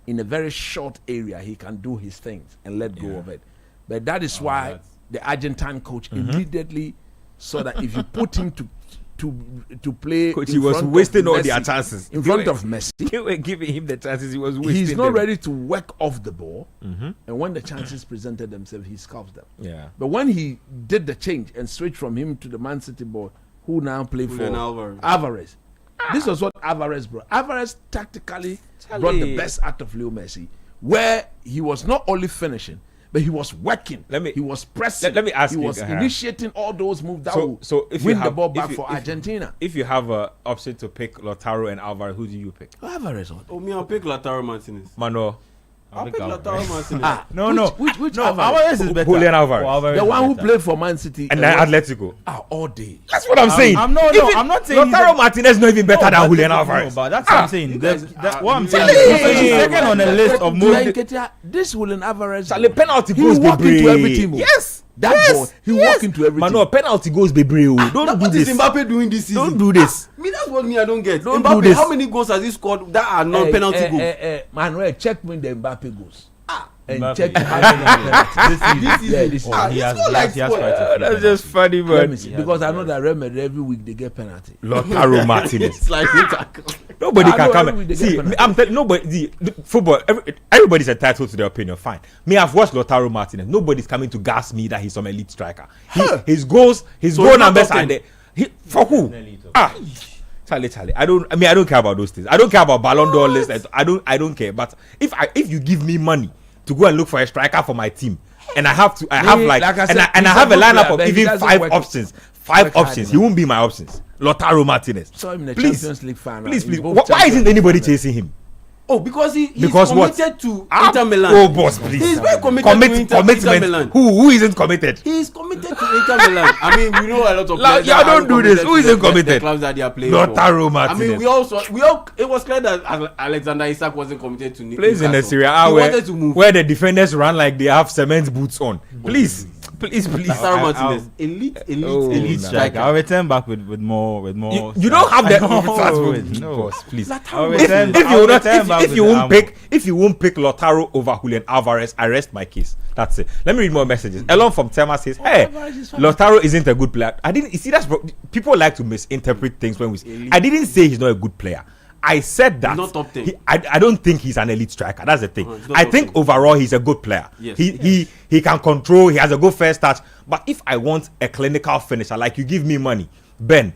In a very short area, he can do his things and let go of it. But that is why the Argentine coach immediately saw that if you put him to play, Coach, in he was front of wasting all Messi- their chances. in front of Messi. They were giving him the chances. He was wasting. He's not them. ready to work off the ball, and when the chances presented themselves, he scalps them. Yeah. But when he did the change and switched from him to the Man City ball, who now play for Julian Alvarez. This was what Alvarez brought. Alvarez tactically brought the best out of Leo Messi, where he was not only finishing, but he was working. He was pressing. let me ask he you, was initiating all those moves that would so if win you the have, ball back if for you, Argentina. If you have an option to pick Lautaro and Alvarez, who do you pick? Alvarez. Oh, me, I'll pick Lautaro Martinez. Manuel. I'll pick Alvarez. Lautaro Martinez. Which No, Alvarez? Alvarez is better. Julian Alvarez. Oh, Alvarez The is one who better. played for Man City And then Atletico. all day. That's what I'm saying. I'm not saying he's Lautaro a- Martinez is not even better than Julian No, Alvarez. but that's what I'm saying. What I'm saying Hey! is he's second on the list of most. This Julian Alvarez, Charlie, penalty he goes walk Bebre. into everything. Yes. That ball, he walk into everything. Manuel, penalty goes Bebre. Don't do What is this. Mbappe doing this season? Don't do this. Me, that's what me I don't get. Don't Mbappe, do this. how many goals has he scored that are not penalty goals? Manuel, check when the Mbappe goes. And Mbappe. check how many penalties. This is Yeah, this is Ah, He it's has not like quite a sport. few That's just funny, Let me man. see, because I know that Real Madrid every week they get penalty. Lautaro Martinez. It's like Nobody I can know come. every week they See, get penalty. I'm telling nobody. The football. Everybody's entitled to their opinion. Fine. Me, I've watched Lautaro Martinez. Nobody's coming to gas me that he's some elite striker. His goals, his So goal he's not numbers top are 10? there. For who? Charlie. I don't care about those things. I don't care about Ballon d'Or list. I don't care. But if you give me money to go and look for a striker for my team, and I have like I said, and I he's have a a good lineup player, of but he even doesn't 5 work- options. work hard Options. He enough. won't be my options. Lautaro Martinez. Saw him in the Please. Champions League final. Please. in both Why isn't Champions anybody League chasing him? Oh, because he's Because what? committed to Ah, Inter Milan. Oh, boss, please. He's very committed to Inter Commitment. Milan. Who isn't committed? He's committed to Inter Milan. I mean, we know a lot of players. Yeah, that don't are do this. committed Who to isn't the committed? clubs that they are playing Lautaro for. Martinez. I mean, it was clear that Alexander Isak wasn't committed to Plays in the Newcastle. Serie A He where, wanted to move. where the defenders run like they have cement boots on. Please. Lautaro Martinez, elite Elite striker. striker. I'll return back with more. You don't have that. No. Boss, please. I'll return- If I'll you not, return back if with you the won't ammo. pick, if you won't pick Lautaro over Julian Alvarez, I rest my case. That's it. Let me read more messages. Elon from Tema says, "Hey, Alvarez is fine. Lautaro isn't a good player." I didn't. You see, people like to misinterpret things when we. I didn't say he's not a good player. I said that He's not top 10. I don't think he's an elite striker. That's the thing. He's not I top think 10. overall he's a good player. Yes. He can control. He has a good first touch. But if I want a clinical finisher, like you give me money, Ben,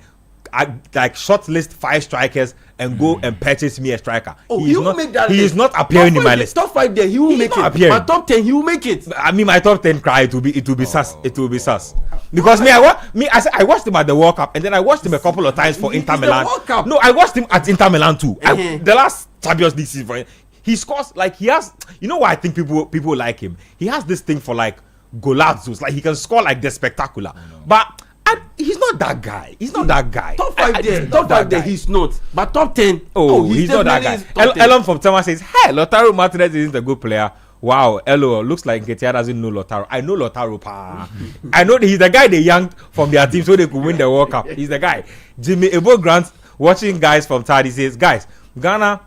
I like shortlist 5 strikers and go and purchase me a striker. Oh, He he is will not- make that He list. is not appearing in my list. Top 5 there, he will He's make not it. appearing. But top 10, he will make it. I mean, my top 10 cry. It will be sus. It will be sus. Because I watched him at the World Cup, and then I watched him a couple of times for It's Inter the Milan. World Cup. No, I watched him at Inter Milan too. Uh-huh. The last Champions League season, for him, he scores like he has. You know why I think people like him? He has this thing for like golazos. Like he can score like the spectacular. But he's not that guy. He's not that guy. Top 5 there, he's top not that 5 there, guy. he's not. But top 10, He's not that guy. definitely is top 10. Elon from Thomas says, "Hey, Lautaro Martinez isn't a good player." Wow, LOL, looks like Nketiah doesn't know Lautaro. I know Lautaro, pa. I know he's the guy they yanked from their team so they could win the World Cup. He's the guy. Jimmy Ebo Grant, watching guys from Tadi, says, "Guys, Ghana,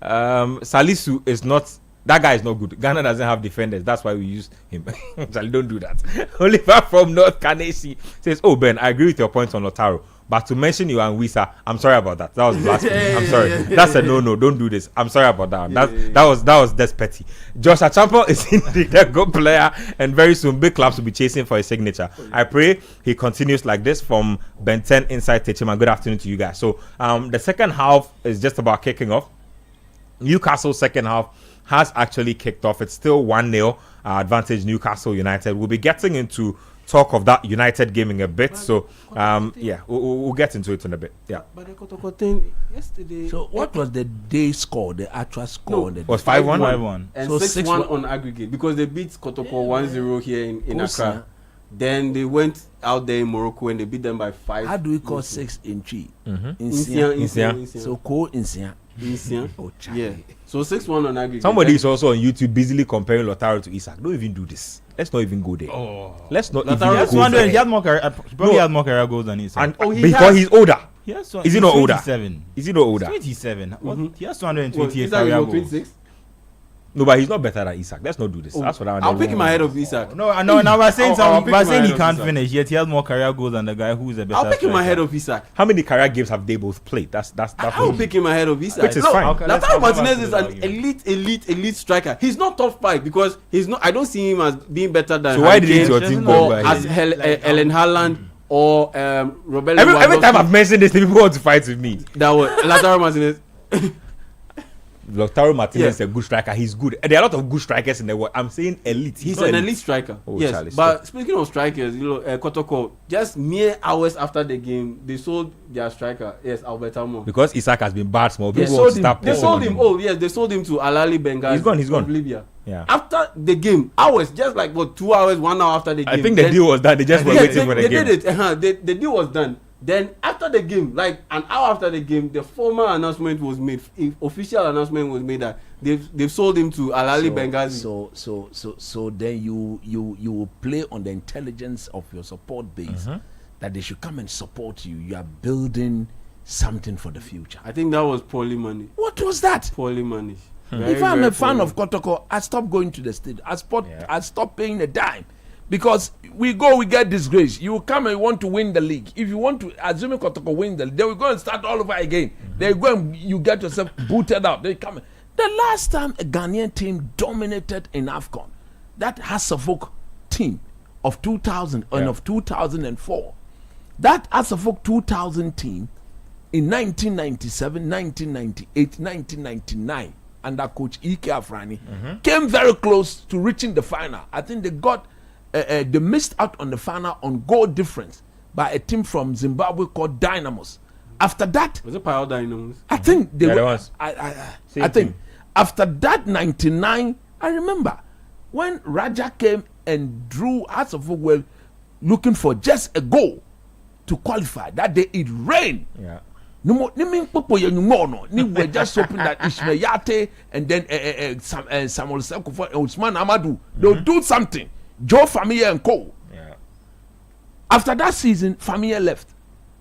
Salisu is not." That guy is not good. Ghana doesn't have defenders. That's why we use him. Charlie, don't do that. Oliver from North Kanesi says, "Oh, Ben, I agree with your point on Lautaro. But to mention you and Wisa, I'm sorry about that. That was blasphemy. I'm sorry. That's a no. Don't do this. I'm sorry about that. That was just petty. Josh Achampo is indeed a good player, and very soon big clubs will be chasing for his signature. I pray he continues like this." From Ben 10 inside Techima. Good afternoon to you guys. So the second half is just about kicking off. Newcastle's second half has actually kicked off. It's still 1-0 advantage Newcastle United. We'll be getting into talk of that United game in a bit. So, we'll get into it in a bit. Yeah. But the Kotoko thing yesterday. So what was the day score, the actual score? No, was 5-1? 5-1. And So 6-1 on aggregate because they beat Kotoko 1-0 here in Accra. Then they went out there in Morocco and they beat them by 5. How do we call 6 in Chi? Insia. So call Insia. Oh, Yeah. So 6-1 on aggregate. Somebody is also on YouTube busily comparing Lautaro to Isak. Don't even do this. Let's not even go there. Let's not Lautaro even has go there. He had more career. Probably had more career goals than Isak. And because he's older. Is Is he not older? 27. Is he not older? 27. He has Well, 228 Isak career is goals. 26. No, but he's not better than Isak. Let's not do this. That's what I want. I'll pick him ahead of Isak. No, now we're saying I'll pick him he ahead of can't Isak. finish, yet he has more career goals than the guy who's a better I'll pick him striker. ahead of Isak. How many career games have they both played? That's I'll pick him ahead of Isak. Which is No, fine. Okay, let's Lautaro go back Martinez to is the an argument. elite striker. He's not top 5 because he's not. I don't see him as being better than. So why didn't Harry your Kane team or go by as him? Ellen Haaland or Robert Every time I've mentioned this, people want to fight with me. that was Lautaro Martinez. Lautaro Martinez Yeah. is a good striker. He's good. There are a lot of good strikers in the world. I'm saying elite. He's not an elite striker. Oh, yes, Charlie, but stop. speaking of strikers, Kotoko, just mere hours after the game, they sold their striker. Yes, Albert Amo. Because Isak has been bad small. They People sold want to him. start They picking sold on him. Oh yes, they sold him to Alali Benghazi. He's gone. Of Libya. Yeah. After the game, hours, just like 2 hours, 1 hour after the game. I think the deal was done. They just were Yeah, waiting for the they game. did it. The deal was done. Then after the game, like an hour after the game, the formal announcement was made. Official announcement was made that they've sold him to Alali Benghazi. So then you will play on the intelligence of your support base that they should come and support you. You are building something for the future. I think that was poorly managed. What was that? Poorly managed. If I'm a fan of Kotoko, I stop going to the stadium. I stop paying a dime. Because we get disgrace. You come and you want to win the league. If you want to, assuming Kotoko win the league, they will go and start all over again. They go and you get yourself booted out. They come. The last time a Ghanaian team dominated in AFCON, that Hasselhoff team of 2000 and of 2004, that Hasselhoff 2000 team in 1997, 1998, 1999, under coach Ike Afrani, came very close to reaching the final. I think they got. They missed out on the final on goal difference by a team from Zimbabwe called Dynamos. After that, Was it Pile Dynamos? I think they Yeah, were. there was. I think after that 99, I remember when Raja came and drew Hearts of Oak were looking for just a goal to qualify. That day it rained. Yeah. No more. Ni were just hoping that Ishmael Yate and then Samuel Sekufo and Usman Amadou they'll do something. Joe Familia and Co. Yeah. After that season, Familia left.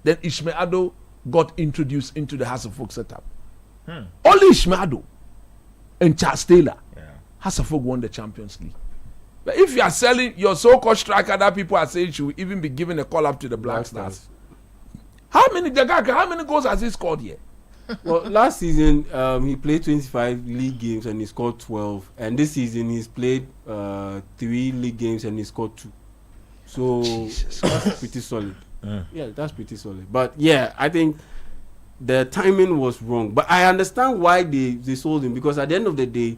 Then Ishmael Ado got introduced into the House of Folk setup. Only Ishmael Ado and Charles Taylor. House of Folk won the Champions League. But if you are selling your so-called striker that people are saying should even be given a call up to the Black Stars, how many goals has he scored here? Well, last season he played 25 league games and he scored 12, and this season he's played 3 league games and he scored 2. So that's pretty solid. Yeah, that's pretty solid. But yeah, I think the timing was wrong. But I understand why they sold him, because at the end of the day,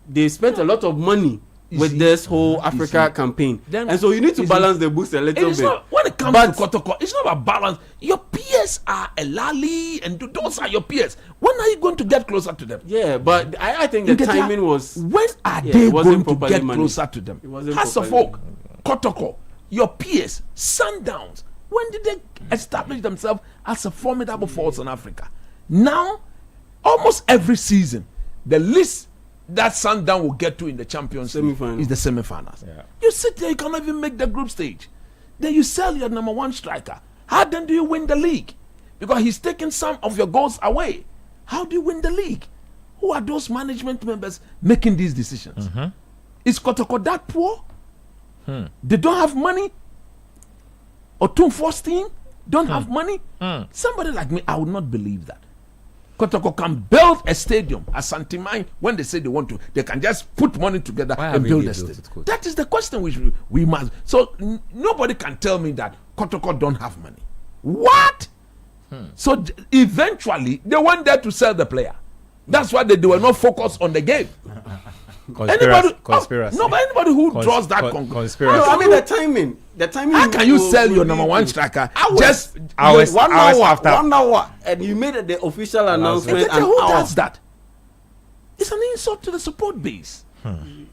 they spent a lot of money with this whole Africa campaign, and so you need to balance the books a little bit. Not, when it comes to Kotoko, it's not about balance. Your peers are Elali, and those are your peers. When are you going to get closer to them? Yeah, but I think the timing was. When are they going to get managed. closer to them? It wasn't House of properly Oak, Kotoko, your peers, Sundowns. When did they establish themselves as a formidable force in Africa? Now, almost every season, the list that Sundown will get to in the Champions League is the semi-finals. Yeah. You sit there, you cannot even make the group stage. Then you sell your number 1 striker. How then do you win the league? Because he's taking some of your goals away. How do you win the league? Who are those management members making these decisions? Is Kotoko that poor? They don't have money? Or Tumfor's team don't have money? Somebody like me, I would not believe that. Kotoko can build a stadium at Santimai when they say they want to. They can just put money together and build a stadium. That is the question which we must. So nobody can tell me that Kotoko don't have money. What? So eventually they went there to sell the player. That's why they were not focused on the game. Conspiracy. No, but anybody who draws that conspiracy. No, I mean the timing. How can you sell your number one striker just hours 1 hour after? 1 hour, and you made the official announcement. And who does that? It's an insult to the support base.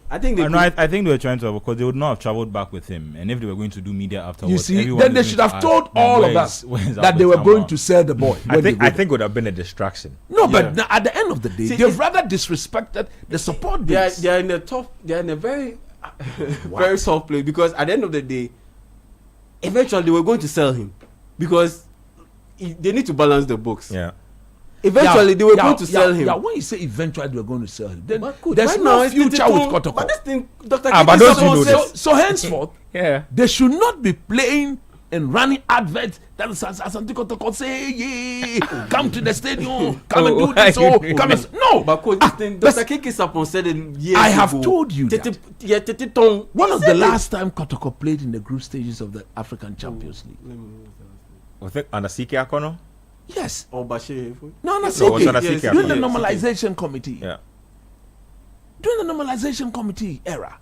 I think I think they were trying to, because they would not have traveled back with him, and if they were going to do media afterwards, You see, everyone then they is should going have to told ask, all "Where of is- us where is that they Albert were going Sama?" to sell the boy. I think it would have been a distraction. No, but Yeah. at the end of the day, See, they've it's- rather disrespected the support they are, base. they are in a tough. They are in a very, very soft place, because at the end of the day, eventually they were going to sell him, because they need to balance the books. Yeah. Eventually they were going to sell him. Yeah, when you say eventually they were going to sell him, then But coach, there's right no now it's future with Kotoko. But this thing, Dr. But don't you know says, So henceforth, Yeah. they should not be playing and running adverts that Asante Kotoko say, yeah, come to the stadium, come and do this, come and... No! But coach, this thing, Dr. Kiki Sapon said it years I have ago. told you that. One of the last time Kotoko played in the group stages of the African Champions League. I think Anasiki Akono. Yes. Or Bashir. No, it was Anasiki Yes, Akono. during the yes, normalization committee. Yeah. During the normalization committee era.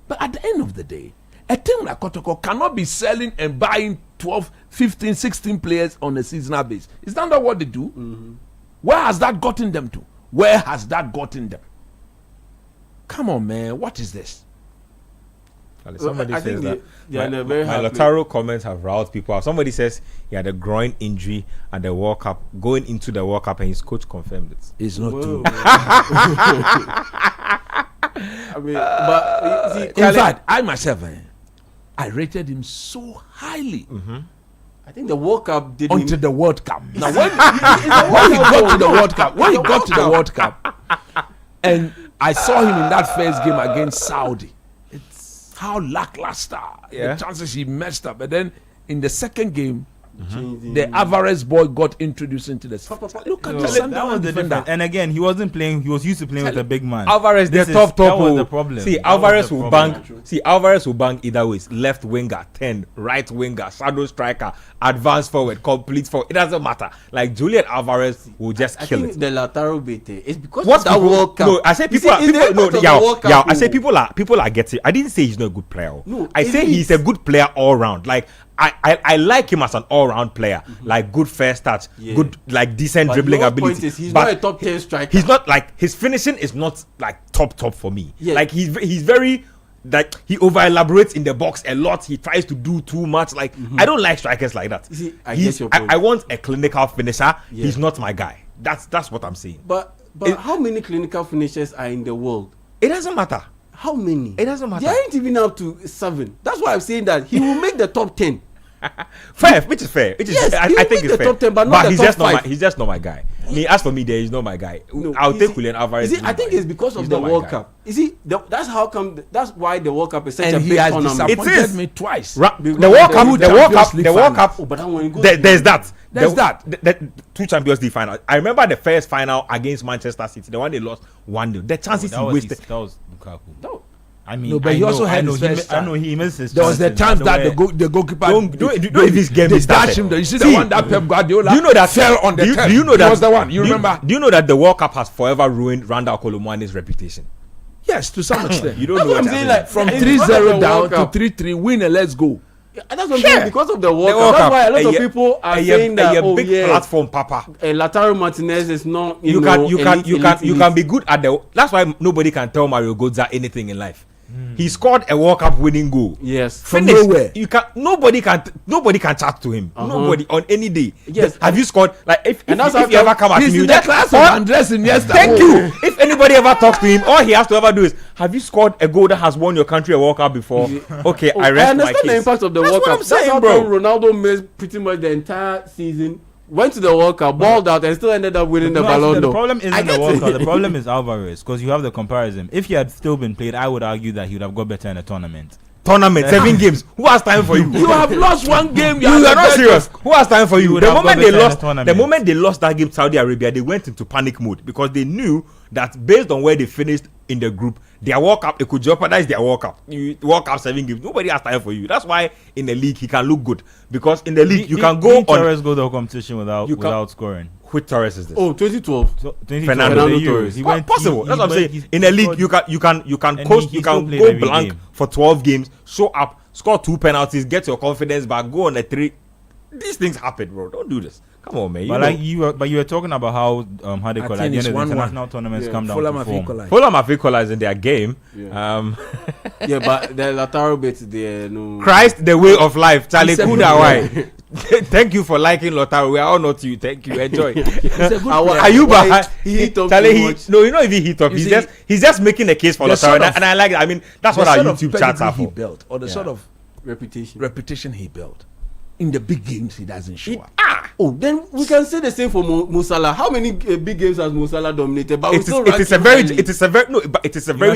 But at the end of the day, a team like Kotoko cannot be selling and buying 12, 15, 16 players on a seasonal basis. Is that not what they do? Mm-hmm. Where has that gotten them to? Where has that gotten them? Come on, man. What is this? Somebody I says think that they are in a very my hard Lautaro comments have riled people out. Somebody says he had a groin injury at the World Cup, going into the World Cup, and his coach confirmed it. It's not true. I mean, but see, In fact, I myself, I rated him so highly I think the World Cup did until him. the World Cup. Now, When when he got to the World Cup, and I saw him in that first game against Saudi, it's how lackluster. Yeah. The chances he messed up, but then in the second game, the Alvarez boy got introduced into the. Look at the That was Sunderland the defender. difference. And again, he wasn't playing. He was used to playing with a big man. Alvarez, This they're top. That was the problem. See, That was Alvarez the will problem. bang. See, Alvarez will bang either ways. Left winger, 10. Right winger, shadow striker, advanced forward, complete forward. It doesn't matter. Like Julian Alvarez will just I kill think it. the Lautaro Bete is because What of that people- World Cup. No, I say You people. see, in the People. No, impact of yeah, the World Cup, yeah. I say people are getting. I didn't say he's not a good player. No, I say it he's is. a good player all round. Like I like him as an all round player. Like good first touch, Yeah. good like decent But dribbling your ability. point is he's But not a top 10 striker. He's not like his finishing is not like top for me. Yeah. Like he's very like he over elaborates in the box a lot. He tries to do too much. Like I don't like strikers like that. You see, I He's- get your point. I want a clinical finisher. Yeah. He's not my guy. That's what I'm saying. But how many clinical finishers are in the world? It doesn't matter. How many? It doesn't matter. They aren't even up to 7. That's why I'm saying that he will make the top 10. Fair, which is fair. Which is Yes, I he will think make it's the fair. top 10, but not the he's top just not 5. he's just not my guy. Me, as for me, there is not my guy. No, I'll you take see- Julian Alvarez. You see, I think it's because of He's the not my World guy. Cup. You see, that's how come. That's why the World Cup is such a And he big has tournament. It disappointed is. me twice. The Because World of Cup, the the World Cup, Champions the League World final. Cup. Oh, but that one goes. There's that. There's that. The 2 Champions League final. I remember the first final against Manchester City, the one they lost 1-0. The chances That he was wasted. that was Lukaku. No. I mean, No, but I he know, also I had know his he first mi- I know he missed his. There was the chances. chance I that know the goalkeeper Don't if this game they is started. dashed him. You see the See, one that Pep Guardiola do you know that fell on the do turf. you know He that was the one. You remember? Do you know that the World Cup has forever ruined Randall Kolomwani's reputation? Yes, to some extent. You don't That's know what I'm what saying. saying. Like From it's because of 3-0 the down World to Cup. 3-3, win and let's go. Yeah, that's what I'm saying. Because of the World The Cup. World That's Cup, why a lot of a people are saying that. Oh big yeah, platform, Papa. Lautaro Martinez is not. You know, can elite. be good at the. That's why nobody can tell Mario Götze anything in life. He scored a World Cup winning goal. Yes. From Finished. nowhere. Nobody can chat to him. Nobody on any day. Yes. Have you scored? Like if And that's you ever come at He's him, you in the just class of all- Andres Iniesta. Thank you. If anybody ever talks to him, all he has to ever do is, have you scored a goal that has won your country a World Cup before? Okay, Oh, I rest my understand case. the impact of the That's World what Cup. I'm saying, That's how bro. come Ronaldo missed pretty much the entire season. Went to the World Cup, balled out, and still ended up winning the No, Ballon the d'Or. problem I isn't get the World it. Cup. The problem is Alvarez, because you have the comparison. If he had still been played, I would argue that he would have got better in a tournament. Tournament, 7 games. Who has time for you? You have lost one game. You are not better. serious. Who has time for you? would The have moment got they better in lost, the tournament. the moment they lost that game, Saudi Arabia, they went into panic mode because they knew that based on where they finished in the group, their World Cup, it could jeopardize their World Cup. World Cup 7 games. Nobody has time for you. That's why in the league he can look good because in the league you can go on. Torres go to the competition without You can- without scoring. Which Torres is this? Oh, 2012. Fernando Torres. Possible. That's what I'm saying. In a league, you can coast, you can go blank for 12 games, show up, score 2 penalties, get your confidence back, go on a 3. These things happen, bro. Don't do this. Come on, man. But you were talking about how they call at the end of the international tournaments come down to form. Fulham have equalized in their game. Yeah. Yeah, but the Lautaro bit there, no. Christ, the way of life. Charlie Kuda, why? Thank you for liking Lautaro. We are all not you. Thank you. Enjoy. Are you behind? Charlie, no, you know if he hit up. He's just making a case for Lautaro, and I like it. I mean, that's what our YouTube chats are for. He built, or the sort of reputation he built. In the big games, he doesn't show up. Then we can say the same for Mo Salah. How many big games has Mo Salah dominated? But it is a very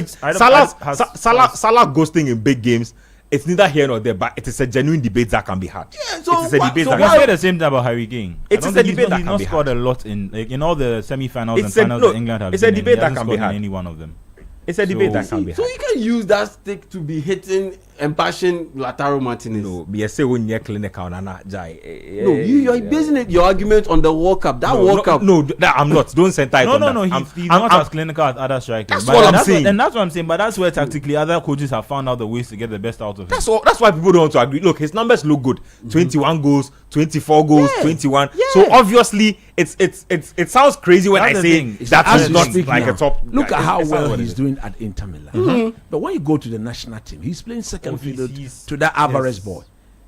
Salah ghosting in big games. It's neither here nor there, but it is a genuine debate that can be had. Yeah, so it is a debate so that say the same thing about Harry Kane. It's a debate that he's can not be scored had. a lot in all the semi-finals and finals that England have. It's a debate that can be had. Any one of them. It's a debate that can be so had. you can use that stick to be hitting and bashing Lautaro Martinez. No, clinical. No, you're basing your argument on the World Cup. World Cup. No, I'm not. Don't center it on that. No, he's not as clinical as other strikers. That's what I'm saying. And that's what I'm saying. But that's where tactically other coaches have found out the ways to get the best out of him. That's why people don't want to agree. Look, his numbers look good. 21 goals, 24 goals, 21. Yeah. So obviously, it sounds crazy when I say that he's not like a top. Look at how well he's doing at Inter Milan. But when you go to the national team, he's playing second fiddle to that Alvarez boy.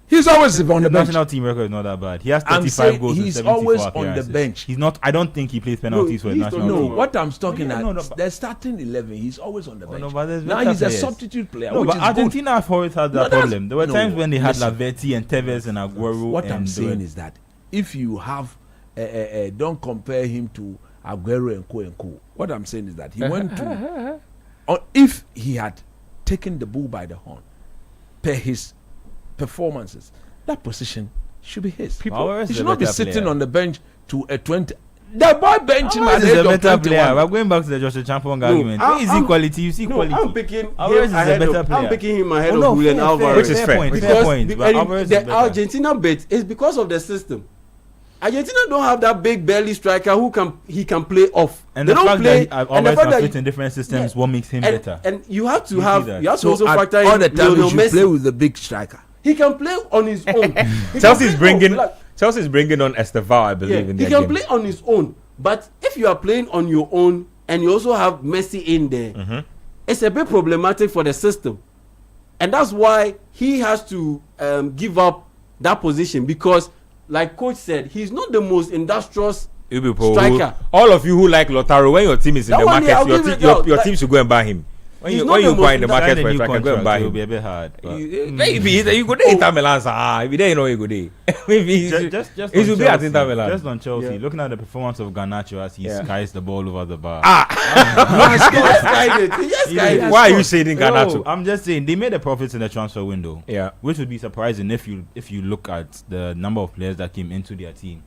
He's always on the bench. National team record is not that bad. He has 35 goals. He's always on the bench. He's not. I don't think he plays penalties for his national team. No, what I'm talking about, the starting 11. He's always on the bench. Now he's a substitute player. No, but Argentina have always had that problem. There were times when they had Lavetti and Tevez and Aguero. What I'm saying is that if you have, don't compare him to Aguero and Co. What I'm saying is that he went to, if he had taken the bull by the horn, per his performances, that position should be his. He should not be sitting on the bench to a 20. The boy bench him at the better player. We're going back to the Joshua Champong argument. Where is equality? You see quality. I'm picking him ahead of Julian Alvarez. Which is fair. Because the Argentina bet is because of the system. Argentina don't have that big belly striker who can play off. And they don't play. And the fact that in different systems, what makes him better? And you have to also factor in all the time Lionel you Messi. play with the big striker. He can play on his own. Chelsea's bringing on Estevao, I believe. He can play on his own. But if you are playing on your own and you also have Messi in there, it's a bit problematic for the system. And that's why he has to give up that position because, like coach said, he's not the most industrious striker. All of you who like Lautaro, when your team is in the market, your team should go and buy him. When you buy in the market for a striker, go and buy him. It will be a bit hard. Maybe you go to Inter Milan. If you don't know, you go there. Maybe he should be at Inter Milan. Just on Chelsea, looking at the performance of Garnacho as he skies the ball over the bar. Why are you shading Garnacho? I'm just saying they made a profit in the transfer window. Yeah, which would be surprising if you look at the number of players that came into their team.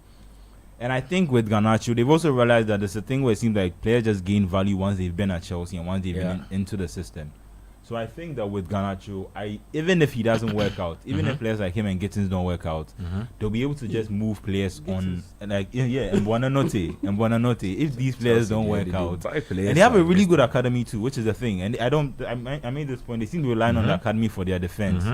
And I think with Garnacho, they've also realized that there's a thing where it seems like players just gain value once they've been at Chelsea and once they've been into the system. So I think that with Garnacho, even if he doesn't work out, even if players like him and Gittins don't work out, they'll be able to just move players on, and Buonanotte. If these players don't work out, and they have a really good academy too, which is the thing. And I made this point. They seem to rely on the academy for their defense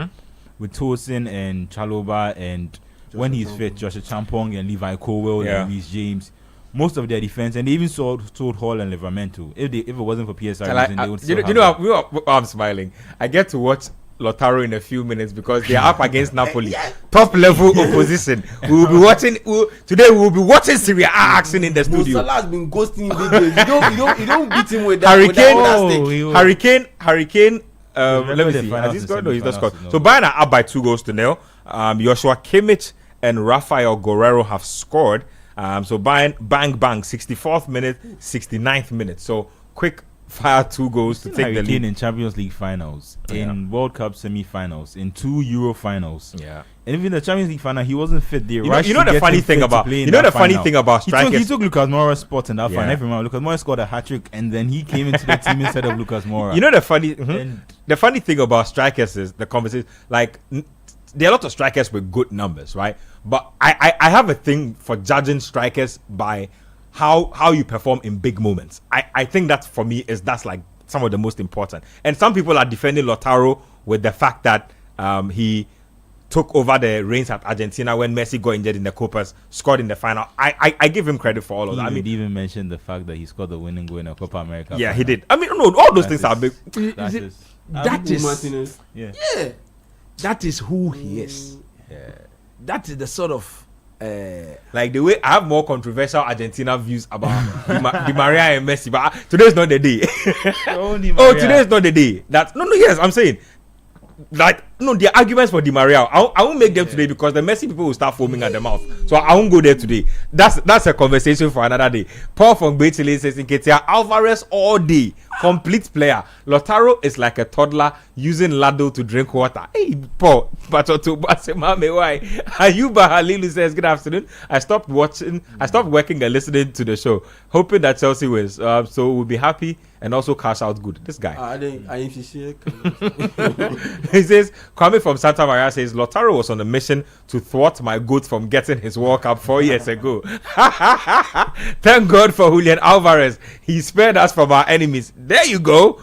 with Tosin and Chalobah and. When he's fit, Joshua Champong and Levi Colwell and Reece James, most of their defense, and they even sold Hall and Livramento. If it wasn't for PSR, they would still have I'm smiling. I get to watch Lautaro in a few minutes because they are up against Napoli, top level opposition. We will be watching today. We will be watching Serie A action in the studio. Salah has been ghosting big games. You don't beat him with that. Hurricane. Let me see. Has he scored? No, he's not scored. So Bayern are up by 2-0. Joshua Kimmich and Rafael Guerrero have scored. So Bayern, bang, 64th minute, 69th minute. So quick fire 2 goals to take the lead. In Champions League finals, in World Cup semi-finals, in 2 Euro finals. Yeah. And even in the Champions League final, he wasn't fit. You know the funny thing about strikers. He took Lucas Moura's spot in that final. Everyone, Lucas Moura scored a hat-trick, and then he came into the team instead of Lucas Moura. You know the funny thing about strikers is the conversation. Like there are a lot of strikers with good numbers, right? But I have a thing for judging strikers by how you perform in big moments. I think that for me that's like some of the most important. And some people are defending Lautaro with the fact that he took over the reins at Argentina when Messi got injured in the Copas, scored in the final. I give him credit for all of that. I mean, even mentioned the fact that he scored the winning goal in a Copa America. Yeah, he did. I mean, no, all those things are big. That is Martinez. yeah. That is who he is. Yeah. That is the sort of like the way I have more controversial Argentina views about Di Maria and Messi, but today's not the day. Oh, today's not the day. Yes, I'm saying. Like, no, the arguments for Di Maria, I won't make them today because the Messi people will start foaming at the mouth. So I won't go there today. That's a conversation for another day. Paul from Beitile says in Ketia, Alvarez all day, complete player. Lautaro is like a toddler using ladle to drink water. Hey, Paul, why? Ayuba Halilu says, good afternoon. I stopped working and listening to the show, hoping that Chelsea wins. So we'll be happy and also cash out good. This guy. He says, Kwame from Santa Maria says, Lautaro was on a mission to thwart my goat from getting his World Cup 4 years ago. Thank God for Julian Alvarez. He spared us from our enemies. There you go.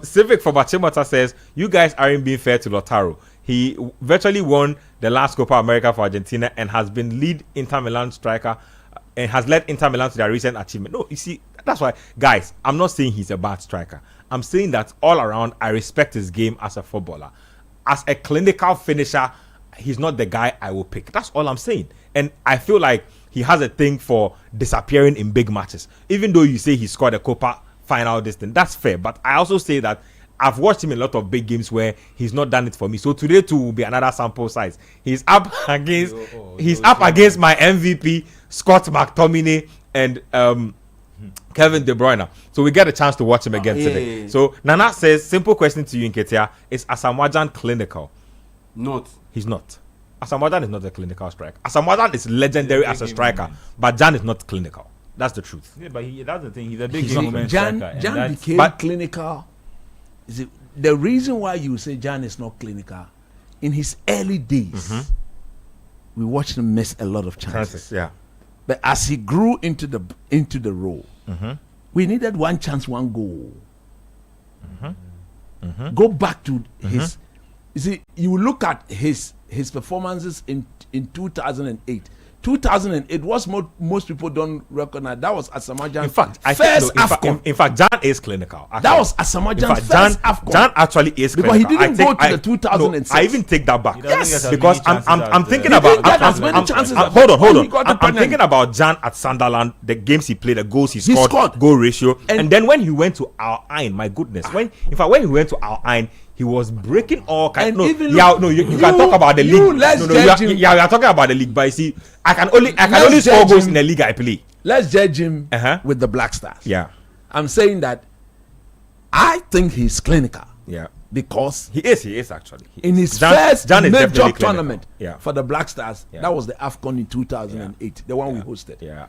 Civic from Achimota says, you guys aren't being fair to Lautaro. He virtually won the last Copa America for Argentina and has been lead Inter Milan striker and has led Inter Milan to their recent achievement. No, you see, that's why, guys, I'm not saying he's a bad striker. I'm saying that all around, I respect his game as a footballer. As a clinical finisher, he's not the guy I will pick. That's all I'm saying. And I feel like he has a thing for disappearing in big matches. Even though you say he scored a Copa final distance, that's fair. But I also say that I've watched him in a lot of big games where he's not done it for me. So today too will be another sample size. He's up against against my MVP, Scott McTominay, and Kevin De Bruyne. So we get a chance to watch him again today. So Nana says, simple question to you, Nketia, is Asamoah Gyan clinical? Not. He's not. Asamoah Gyan is not a clinical striker. Asamoah Gyan is legendary as a striker, but Gyan is not clinical. That's the truth. Yeah, but that's the thing. He's a big game striker. Gyan became clinical. Is it the reason why you say Gyan is not clinical? In his early days, we watched him miss a lot of chances. Yeah. But as he grew into the role, we needed one chance, one goal. Go back to his. You see, you look at his performances in 2008. 2008 was most people don't recognize. That was Asamoah Gyan. In fact, in fact, Gyan is clinical. Actually. That was Asamoah Gyan's first AFCON. Gyan actually is clinical. Because he didn't go to the 2006. I even take that back. Yes, because I'm thinking about. Hold on. I'm thinking about Gyan at Sunderland. The games he played, the goals he scored, goal ratio, and then when he went to Al Ain, my goodness, when he went to Al Ain, he was breaking all kinds. You can talk about the league. We are talking about the league, but you see, I can only score goals in the league I play. Let's judge him with the Black Stars. Yeah, I'm saying that I think he's clinical. Yeah, because he is actually. In his first major tournament for the Black Stars, that was the AFCON in 2008, the one we hosted. Yeah,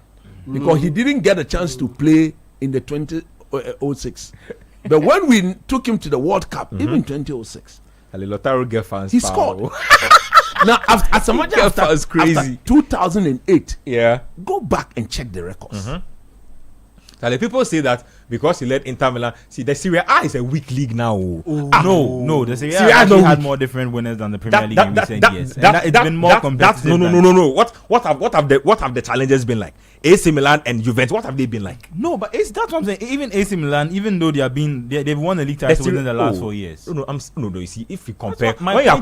because he didn't get a chance to play in the 2006. But when we took him to the World Cup, even 2006, he scored. Now, after crazy. 2008, go back and check the records. People say that because he led Inter Milan. See, the Serie A is a weak league now. No, the Serie A actually had more different winners than the Premier League in recent years. It's been more competitive. No. What have the challenges been like? AC Milan and Juventus. What have they been like? No, but that's what I'm saying. Even AC Milan, even though they've won the league title within the last 4 years. No. You see, if you compare, when you are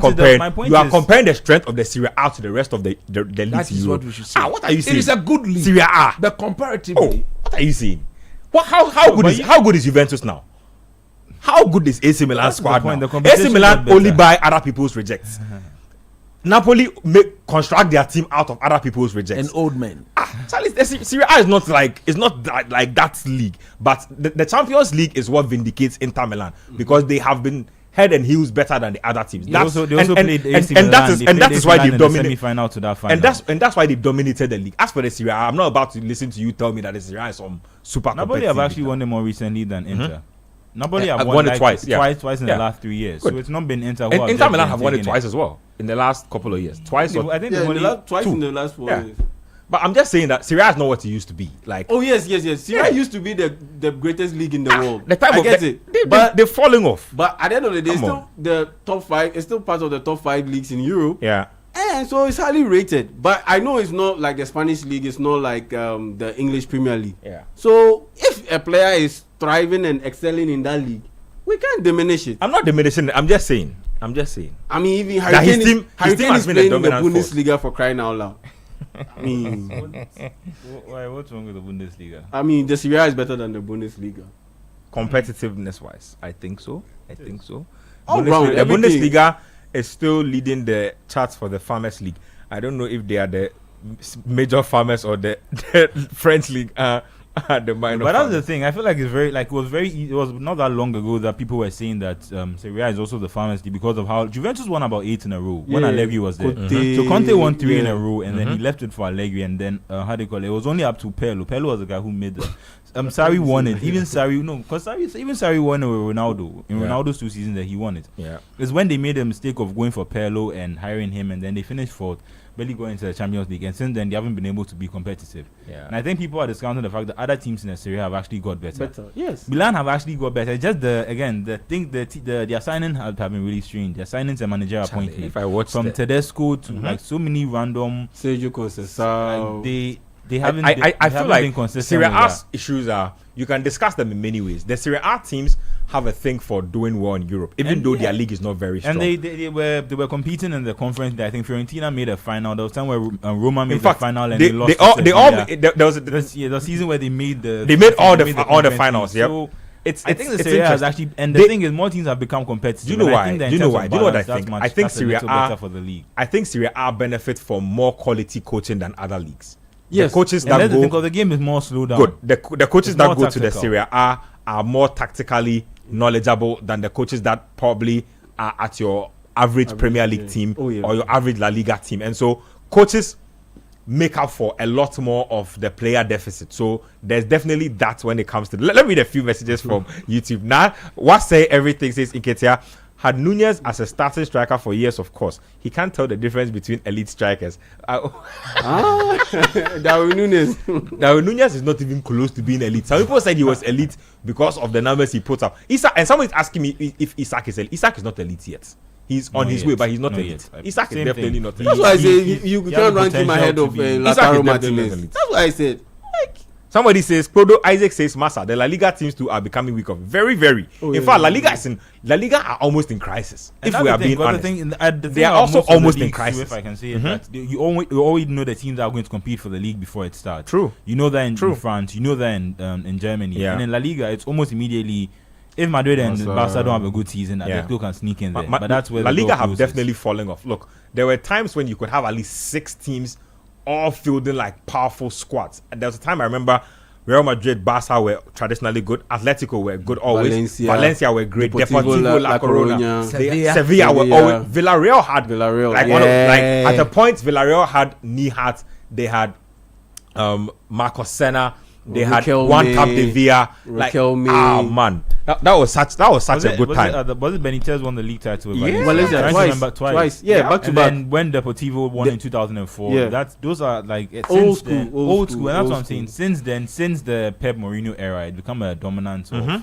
comparing the strength of the Serie A to the rest of the leagues. That is what we should say. What are you saying? It is a good league. Serie A. But comparatively, what are you saying? How good is Juventus now? How good is AC Milan squad now? AC Milan only buy other people's rejects. Napoli construct their team out of other people's rejects. And old men. Serie A is not like that league, but the Champions League is what vindicates Inter Milan because they have been head and heels better than the other teams. They also played AC Milan, and that is why they've dominated semi-final to that final. And that's why they've dominated the league. As for the Serie A, I'm not about to listen to you tell me that the Serie A is some super competitive. Napoli have actually won it more recently than Inter. Napoli have won it like twice. Yeah. Twice in Yeah. the last 3 years. Good. So it's not been Inter. And Inter Milan have won it twice as well in the last couple of years. Twice. I think Yeah, they only twice two. in the last 4 Yeah. years. But I'm just saying that Serie A is not what it used to be. Like Oh yes. Serie A Yeah. used to be the greatest league in the world. the time I of get the- it. but they're falling off. But at the end of the day, Come still on. the top 5. It's still part of the top 5 leagues in Europe. Yeah. And so it's highly rated. But I know it's not like the Spanish league. It's not like the English Premier League. Yeah. So if a player is thriving and excelling in that league, we can't diminish it. I'm not diminishing it. I'm just saying. I mean, even That his Hurricane team has is been a playing in the dominant force. Bundesliga for crying out loud. I mean, Why? What's wrong with the Bundesliga? the Serie A is better than the Bundesliga. Competitiveness wise, I think so. All round, the everything. Bundesliga is still leading the charts for the Farmers League. I don't know if they are the major farmers or the French league the minor. But that's the farmers. thing. I feel like it's very like it was not that long ago that people were saying that Serie A is also the Farmers League because of how Juventus won about 8 in a row when Yeah. Allegri was there. Conte, So Conte won 3 in yeah. a row, and then he left it for Allegri, and then how do you call it? It was only up to Pirlo. Pirlo was the guy who made the. Sarri won it. Even Sarri, no, because Sarri won it with Ronaldo. In Yeah. Ronaldo's 2 seasons that he won it. Yeah. It's when they made the mistake of going for Pirlo and hiring him, and then they finished fourth, barely going into the Champions League, and since then they haven't been able to be competitive. Yeah. And I think people are discounting the fact that other teams in the Serie A have actually got better. Yes. Milan have actually got better. It's just their signing have been really strange. Their signings and managerial Charlie, appointment if I watch from Tedesco to like so many random. Sergio Conceição. Like they haven't. I they feel haven't like been consistent Serie with A's that. issues are you can discuss them in many ways. The Serie A teams have a thing for doing well in Europe, even And though yeah. their league is not very strong. And they were competing in the conference. I think Fiorentina made a final. There was time where Roma made in fact, the final and they lost. all to they all Sevilla. there was The season where they made the They made all the conference finals, league. yep. So it's I think the it's Serie A has interesting. actually, and the thing is, more teams have become competitive. Do you know and I why? think that in Do you know terms why? of Do you know what I balance, that's think? much- I think that's a Serie little A better for the league. I think Serie A benefits from more quality coaching than other leagues. Yes. The coaches And that that's the thing, go because the game is more slowed down. good. The coaches It's that more go to the tactical. Serie A are more tactically knowledgeable than the coaches that probably are at your average Premier League yeah. team Oh, yeah. or your average La Liga team. And so coaches make up for a lot more of the player deficit. So there's definitely that when it comes to let me read a few messages from YouTube. Now, what say everything says Iketia had Nunez as a starting striker for years, of course. He can't tell the difference between elite strikers. Darwin Nunes. Now Nunez is not even close to being elite. Some people said he was elite because of the numbers he put up. Isak, and someone is asking me if Isak is elite. Isak is not elite yet. He's on Not his yet. way, but he's not Not elite. yet. Isak is Same definitely thing. not That's elite. why I say He- you he can't has rank him potential ahead to of be- Isak is Lautaro definitely Martinez. elite. That's what I said. Somebody says Clodo Isaac says Massa. The La Liga teams too are becoming weaker. Very, very. Oh, in yeah, fact, yeah, La Liga are almost in crisis. And If that's we the are thing, being but honest. the thing, the They thing are about also most of the almost in leagues, crisis. If I can say it, that you always know the teams that are going to compete for the league before it starts. True. You know that in True. France. You know that in Germany. Yeah. And in La Liga, it's almost immediately. If Madrid and Barca- Barca don't have a good season, Yeah. Atletico can sneak in there. Ma- but that's where La the Liga goalpost have is. definitely fallen off. Look, there were times when you could have at least 6 teams all fielding like powerful squads. And there was a time I remember Real Madrid, Barca were traditionally good. Atletico were good always. Valencia were great. Deportivo La Corona. Sevilla were Sevilla. always. Villarreal had Villarreal, like at a point Villarreal had Nihat. They had Marcos Senna. They had Riquelme, Juan Capdevila. Like Riquelme. man, that was such a good time. Was it Benitez won the league title with Yeah. Valencia? Valencia I'm trying to twice. remember Twice. Yeah, back to and back. then when Deportivo won in 2004, Yeah. those are like Old since then- school, old old school, school. And that's old what I'm saying. school. Since then, since the Pep Mourinho era, it become a dominant of.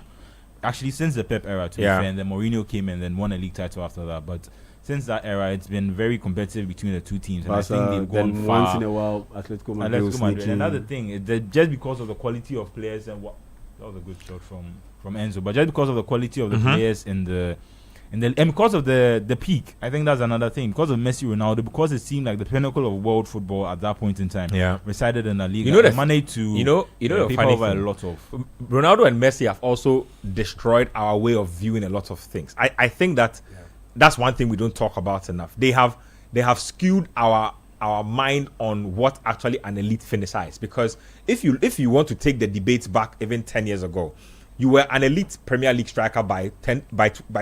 Actually, since the Pep era, to Yeah. be fair, and then Mourinho came and then won a league title after that. But since that era, it's been very competitive between the two teams, and I think Barca, they've gone then far. once in a while, Atletico Madrid. will Atletico Madrid. sneak in. Another thing is that just because of the quality of players and what that was a good shot from Enzo, but just because of the quality of the players and because of the peak, I think that's another thing. Because of Messi, Ronaldo, because it seemed like the pinnacle of world football at that point in time. Yeah. Resided in La Liga. You know They the- managed to the paper funny over a thing. lot of. Ronaldo and Messi have also destroyed our way of viewing a lot of things. I think that's one thing we don't talk about enough. They have skewed our mind on what actually an elite finisher is. Because if you want to take the debates back even 10 years ago, you were an elite Premier League striker by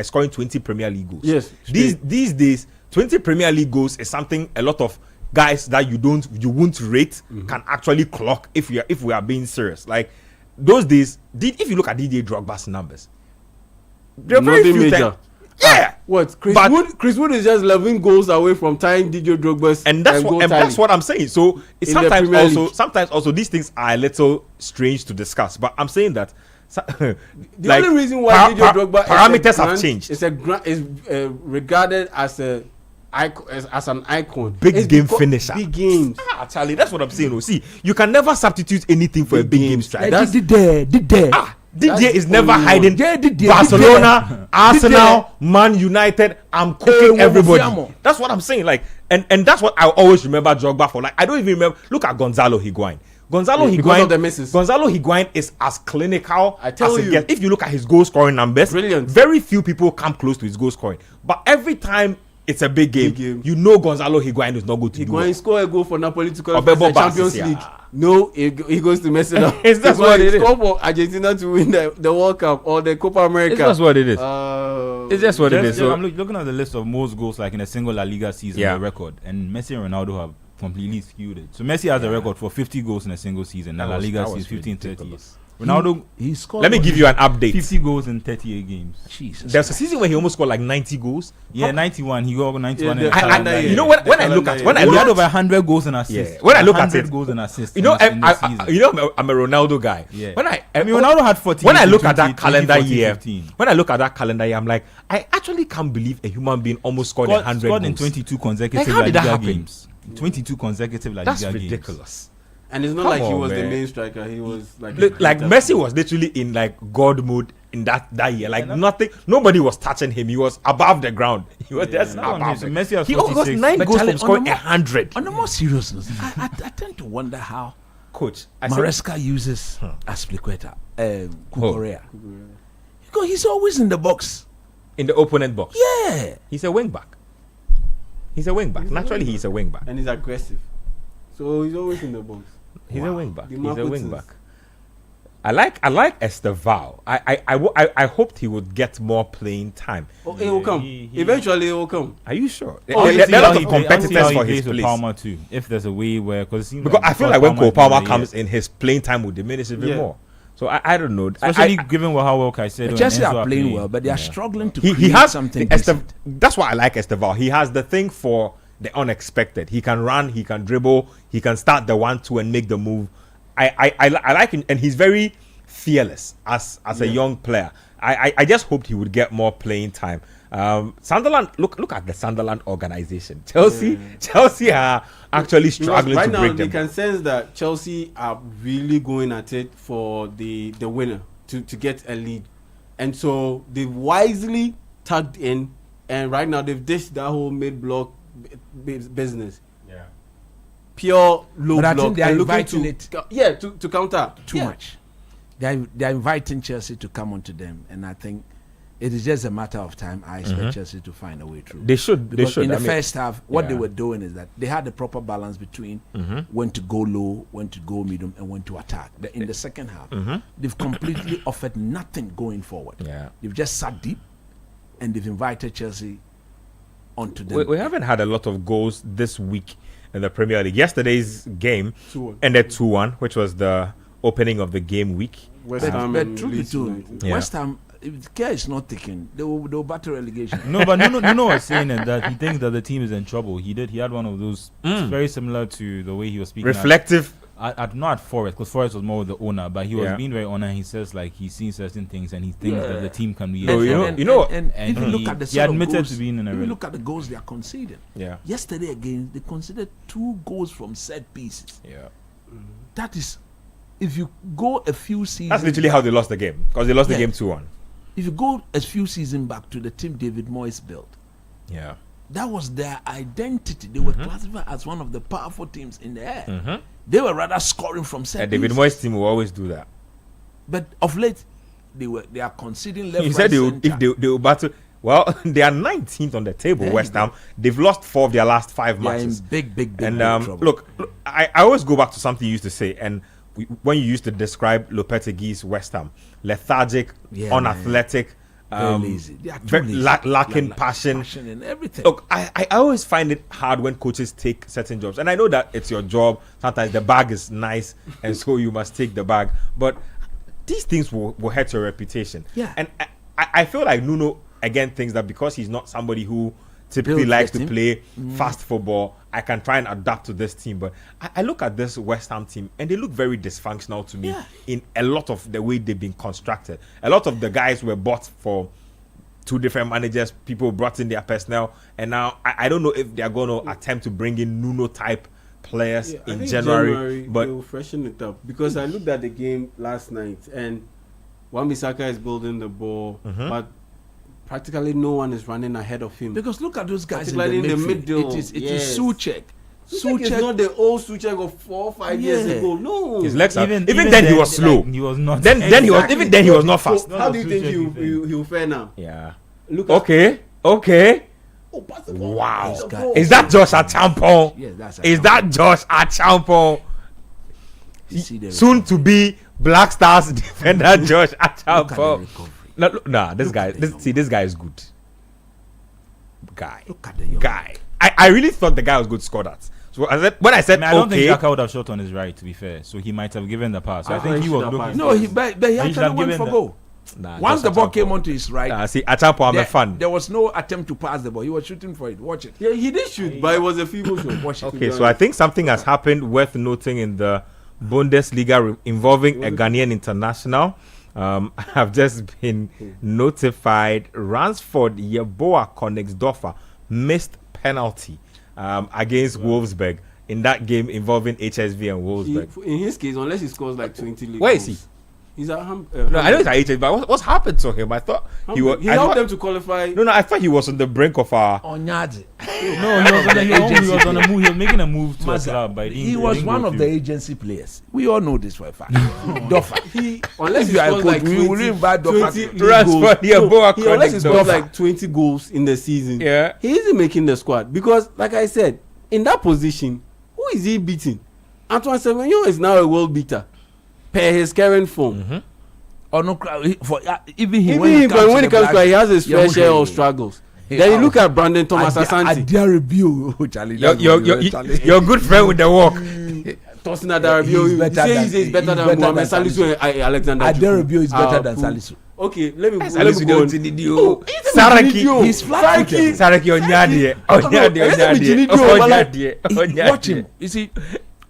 scoring 20 Premier League goals. Yes, These days, 20 Premier League goals is something a lot of guys that you won't rate can actually clock if we are being serious. Like those days, if you look at Didier Drogba's numbers, There are very Nothing few major. Yeah. What? But- Chris Wood is just 11 goals away from tying Didier Drogba's And that's goal what and tally. that's what I'm saying. So it's In the Premier sometimes also these things are a little strange to discuss. But I'm saying that The only reason why Didier Drogba parameters have changed. is regarded as a as an icon. Big It's game because- finisher. Big games. Charlie, that's what I'm saying. Oh, see, you can never substitute anything for a big game striker. That's- Didier. Didier That's is the never only hiding. one. Didier. Barcelona, Arsenal, Man United. I'm cooking everybody. Fiamo. That's what I'm saying. Like, and that's what I always remember Drogba for. Like, I don't even remember. Look at Gonzalo Higuain. Gonzalo Yeah, because Higuain. of the misses. Gonzalo Higuain is as clinical I tell as it you. gets. If you look at his goal scoring numbers, Brilliant. very few people come close to his goal scoring. But every time it's a big game, Big game. you know Gonzalo Higuain is not going to do Higuain well. score a goal for Napoli to qualify Obebo for the Champions Bassis, League. yeah. No, he goes to mess it up. Is that Higuain what it is? score for Argentina to win the World Cup or the Copa America. It's just what it is. It's It's just what it is. Just, So, I'm looking at the list of most goals like in a single La Liga season, Yeah. the record, and Messi and Ronaldo have completely skewed it. So Messi has the record for 50 goals in a single season. That La was- Liga that was season 15 30. ridiculous. Ronaldo He scored. let me give you an update. 50 goals in 38 games. Jesus. There's a season where he almost scored like 90 goals. Yeah, 91. He got 91 Yeah, in the a calendar calendar year. You know what? When I look at He when I He look had at over 100 goals and assists. Yeah, when I look at 100 it, goals and assists. you know, in the season. I'm a Ronaldo guy. Yeah. When I I mean, Ronaldo had 40. when I look at that calendar 2014, year, 15. when I look at that calendar year, I'm like, I actually can't believe a human being almost scored 100 scored in goals. 22 consecutive Like, how La did that Liga happen? games. 22 consecutive La That's Liga games. ridiculous. And it's not Come like he on, was the man. main striker. He was like Like Messi was literally in like God mode in that year. Like nothing, nobody was touching him. He was above the ground. He was just no, above. so the- Messi has he got 46. 9 But goals Charlie, from scoring on the mo- 100. On a more serious note, I tend to wonder how Coach, I said, Maresca uses Aspilicueta, Kukorea. Because he's always in the box. in the opponent box, Yeah. he's a wing back. He's a wing back. Naturally, he's a wing back. and he's aggressive. So he's always in the box. He's a wing back. The He's a Marcus wing is- back. I like Esteval. I hoped he would get more playing time. Oh, it will come. he- Eventually, it will come. Are you sure? Oh, There are a lot of competitors for his with place. Palmer too. If there's a way where, because Because I feel like when Cole Palmer comes in, his playing time will diminish even Yeah. more. So I don't know. especially given how well Caicedo and Chelsea Enzo are playing well, but they are struggling to he create has something something. decent. That's why I like Esteval. He has the thing for the unexpected. He can run, he can dribble, he can start the 1-2 and make the move. I like him, and he's very fearless as a young player. I just hoped he would get more playing time. Sunderland, look at the Sunderland organization. Chelsea are actually struggling right to now, break they them. can sense that Chelsea are really going at it for the winner to get a lead, and so they've wisely tucked in, and right now they've dished that whole mid-block business. Yeah. Pure low But I block think they are and looking inviting to it to counter too much. They are inviting Chelsea to come onto them, and I think it is just a matter of time. I expect Chelsea to find a way through. They should. They Because should. in the I mean, first half, what they yeah. were doing is that they had the proper balance between when to go low, when to go medium, and when to attack. But in the second half, they've completely offered nothing going forward. Yeah. They've just sat deep, and they've invited Chelsea onto them. we haven't had a lot of goals this week in the Premier League. Yesterday's game 2-1. ended 2-1, which was the opening of the game week. West Ham But and truly Leeds too, United. Yeah. West Ham, if care is not taken, they will battle relegation. No, but Nuno was saying that he thinks that the team is in trouble. He had one of those very similar to the way he was speaking. Reflective. Not at Forest, because Forest was more with the owner, but he was Yeah. being very honest. He says like he's seen certain things and he thinks that the team can be. No, in you trouble. know- and and if you look he- at the he sort of admitted goals, to being in a if you rel- look at the goals they are conceding. Yeah. Yesterday again, they conceded 2 goals from set pieces. Yeah. That is, if you go a few seasons, That's literally how they lost the game, because they lost the Yeah. game 2-1. if you go a few seasons back to the team David Moyes built, Yeah. that was their identity. They were classified as one of the powerful teams in the air. They were rather scoring from set And David pieces. Moyes' team will always do that. But of late, they are conceding left. He said right, if they will battle. Well, they are 19th on the table. There West you Ham. They've lost 4 of their last 5 they are in matches. big And trouble. look, I always go back to something you used to say, and when you used to describe Lopetegui's West Ham, lethargic, Yeah, unathletic, Very lazy. They are too very lazy. lacking Like passion. and everything. Look, I always find it hard when coaches take certain jobs, and I know that it's your job. Sometimes the bag is nice, and so you must take the bag. But these things will hurt your reputation. Yeah. And I feel like Nuno again thinks that because he's not somebody who typically Builds likes the to team. play fast football, I can try and adapt to this team. But I look at this West Ham team and they look very dysfunctional to me in a lot of the way they've been constructed. A lot of the guys were bought for 2 different managers. People brought in their personnel, and now I don't know if they're going to attempt to bring in Nuno type players I in think January. But they'll freshen it up, because I looked at the game last night and Wan-Bissaka is building the ball, but practically no one is running ahead of him. Because look at those guys in the Particularly in the midfield. middle, It is yes. Souček. Souček is not the old Souček of 4 or 5 years Yeah. ago. No, his legs are Even then he was slow. He was not. Then he was even then he was not fast. So how do you think Souček he'll fare now? Yeah. Look at Okay. Oh, pass the ball. Wow. Pass the ball. Is that Josh Achampong? Yes, that's Is that Josh Achampong? See the Soon to be Black Stars defender Josh Look at the Achampong. recovery. Nah, this Look guy. at the This guy is good. Guy. Look at the young Guy. I really thought the guy was good to score that. So when I said I don't think okay, Xhaka would have shot on his right, to be fair. So he might have given the pass. So I I think thought he he was should have looking. passed. No, he should actually have went given for the- goal. nah, Once Josh the ball Achampong. came onto his right, See, Achampong, I'm a there, fan. there was no attempt to pass the ball. He was shooting for it. Watch it. Yeah, he did shoot, but it was a feeble shot. Watch it. Okay, so I think something has happened worth noting in the Bundesliga involving a Ghanaian international. I've just been notified Ransford Yeboah Konigsdorfer missed penalty against Wolfsburg in that game involving HSV and Wolfsburg. In his case, unless he scores like 20 league Where is goals. he? He's at Ham. No, I know it's at HSV, but what's happened to him? I thought he was. He I helped thought- them to qualify. No, I thought he was on the brink of our. Onyadze. No, he was on a move. He was making a move to a Maza, club, but he was one of the agency players. We all know this for a fact. Doffer. Unless If he you are a scores coach, like we 20, will invite Doffer. 20 league Ransford goals. Yeboah He unless he scores Konigsdorfer. like 20 goals in the season. Yeah. He isn't making the squad because, like I said, in that position, who is he beating? Antoine Semenyo is now a world beater per his current form. Or no, for even he Even when it comes when it comes to it, he has his Yeah, fair share okay. of struggles. Then you look at Brandon Thomas Asante. Adarabio, Charlie. Your good friend with the walk. Tossing at Darabio. He's You better say than- he's better he's than better Mohamed than Salisu and Alexander Chukwu. Adarabio is better than Poo. Salisu. Okay, let me Salisu go on. Saraki. Saraki. He's flat-footed. Saraki Onyadie. Watch him. You see,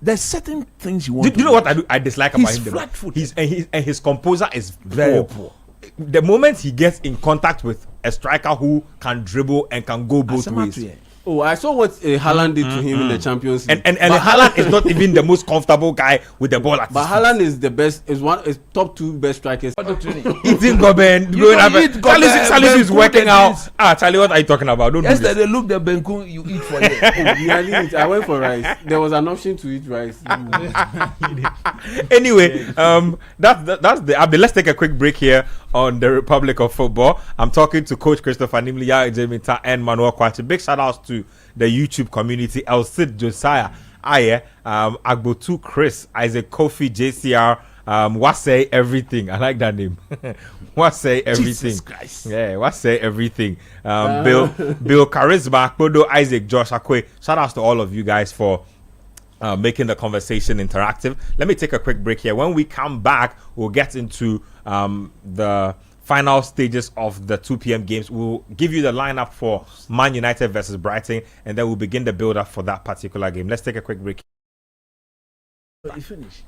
there's certain things you want. Do you know what I dislike about He's him? the most? flat-footed. His composure is Very poor. The moment he gets in contact with a striker who can dribble and can go both ways, Oh, I saw what Haaland did to him in the Champions League. and But Haaland is not even the most comfortable guy with the ball at But his feet. Haaland is the best. Is top 2 best strikers. Eating Goben, You going don't up. eat Goben, Salisu is Benku working and out. this. Charlie, what are you talking about? Don't do this. Yesterday, look the Benku you eat for here. I went for rice. There was an option to eat rice. Anyway, that's the update. Let's take a quick break here on the Republic of Football. I'm talking to Coach Christopher Nimliya Ejemita and Manuel Kwachi. Big shout outs to the YouTube community. El Cid Josiah Aye, Agbotu Chris, Isaac Kofi, JCR, Wasay Everything. I like that name. Wasay Everything. Jesus Christ. Yeah, Wasay Everything. Bill Charisma, Akpodo, Isaac, Josh Akwe. Shout outs to all of you guys for making the conversation interactive. Let me take a quick break here. When we come back, we'll get into the final stages of the 2 p.m. games. We'll give you the lineup for Man United versus Brighton, and then we'll begin the build-up for that particular game. Let's take a quick break. You finish.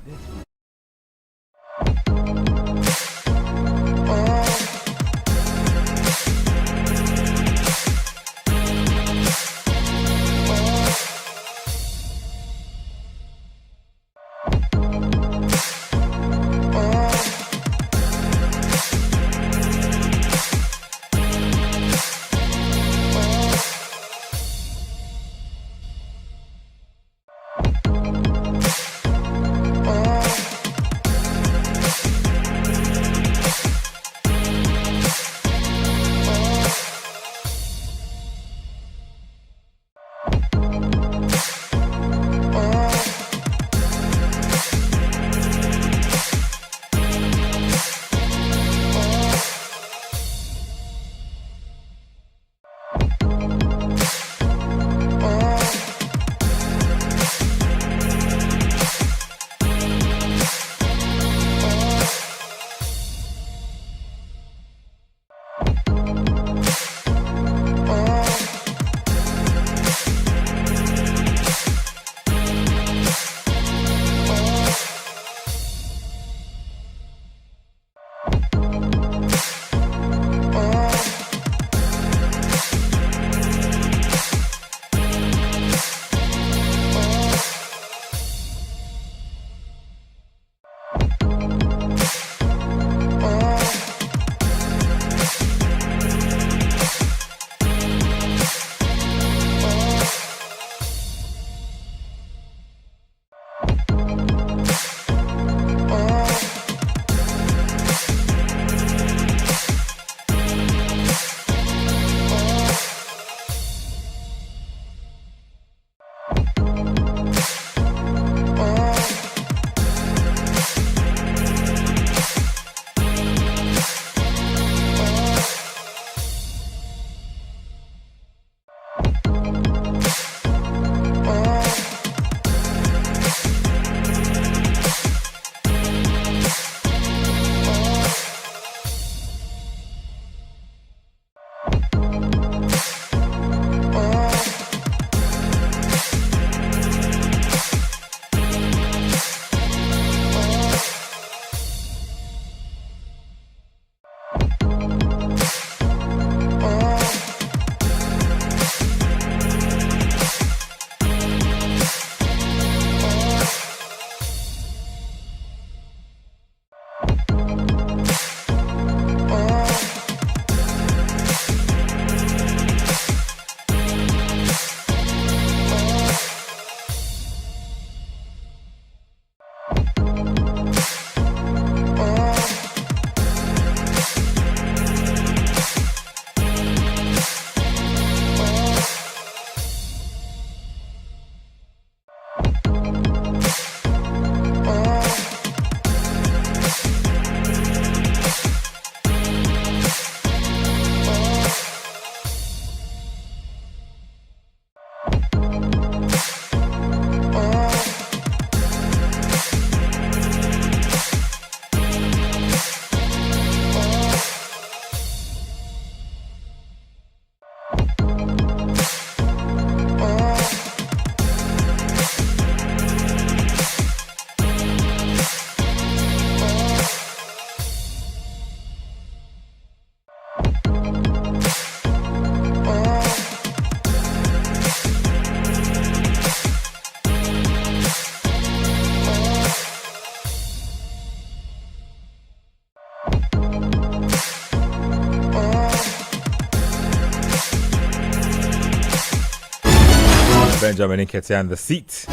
Benjamin Nketiah in the seat.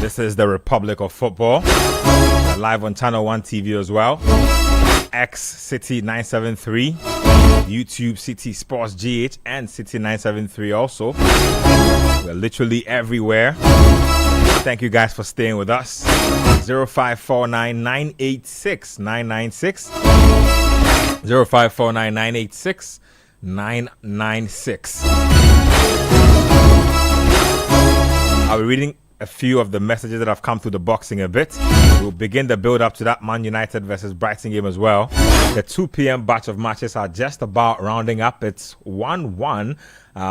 This is the Republic of Football. Live on Channel 1 TV as well. X City 973. YouTube City Sports GH and City 973 also. We're literally everywhere. Thank you guys for staying with us. 0549 986 996. 0549 986 996. I'll be reading a few of the messages that have come through the box in a bit. We'll begin the build up to that Man United versus Brighton game as well. The 2 p.m. batch of matches are just about rounding up. It's 1-1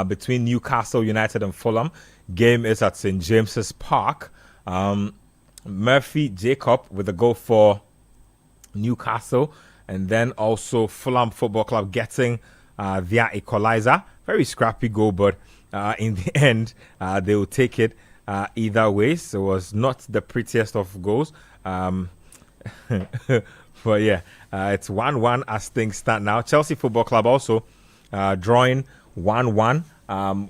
between Newcastle United and Fulham. Game is at St. James's Park. Murphy Jacob with a goal for Newcastle, and then also Fulham Football Club getting their equalizer. Very scrappy goal, but in the end, they will take it either way. So it was not the prettiest of goals. But yeah, it's 1-1 as things stand now. Chelsea Football Club also drawing 1-1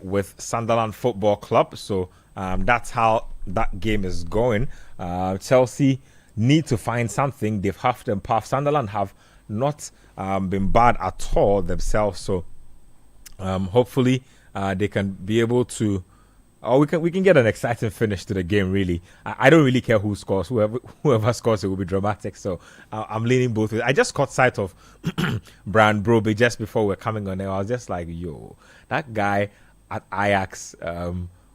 with Sunderland Football Club. So that's how that game is going. Chelsea need to find something. They've huffed and puffed. Sunderland have not been bad at all themselves. So hopefully they can be able to, or we can get an exciting finish to the game. Really, I don't really care who scores. Whoever scores, it will be dramatic. So I'm leaning both ways. I just caught sight of Brian Broby just before we're coming on there. I was just like, yo, that guy at Ajax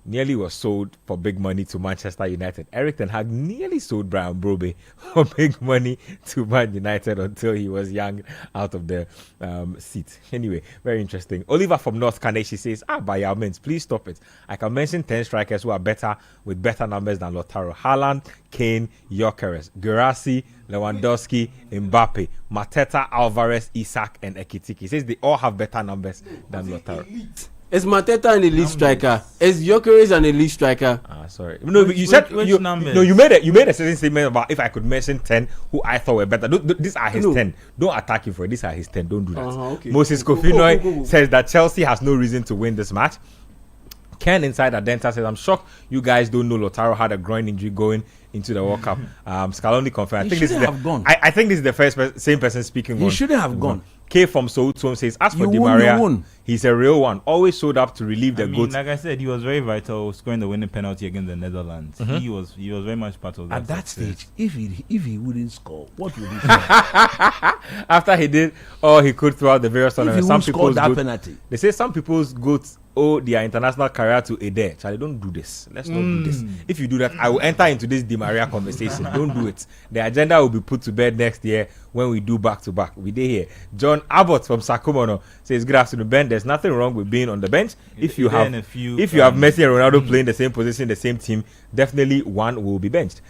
nearly was sold for big money to Manchester United. Eric Ten Hag nearly sold Brian Broby for big money to Man United until he was young out of the seat. Anyway, very interesting. Oliver from North Kaneshi says, by all means, please stop it. I can mention 10 strikers who are better with better numbers than Lautaro. Haaland, Kane, Gyökeres, Guirassy, Lewandowski, Mbappe, Mateta, Alvarez, Isak, and Ekitike. He says they all have better numbers than Lautaro. Is Mateta an elite striker? Is Gyökeres an elite striker? Sorry. No, but you said which numbers? No, you made a certain statement about if I could mention 10 who I thought were better. These are his 10. Don't attack him for it. These are his 10. Don't do that. Okay. Moses Kofinoi says that Chelsea has no reason to win this match. Ken inside Adenta says, I'm shocked you guys don't know Lautaro had a groin injury going into the World Cup. Scaloni confirmed. I think this is the same person speaking. He shouldn't have gone. K from Soutone says, as for Di Maria, he's a real one. Always showed up to relieve the goats. Like I said, he was very vital, scoring the winning penalty against the Netherlands. Mm-hmm. He was very much part of that. At that stage, if he wouldn't score, what would he do? After he did all he could throughout the various tournaments, some people's penalty. They say some people's goats owe their international career to Eder. Charlie, don't do this. Let's not do this. If you do that, I will enter into this Di Maria conversation. Don't do it. The agenda will be put to bed next year when we do back to back. We did here. John Abbott from Sakumono says, good afternoon, Ben. There's nothing wrong with being on the bench. If you have Messi and Ronaldo playing the same position, the same team, definitely one will be benched.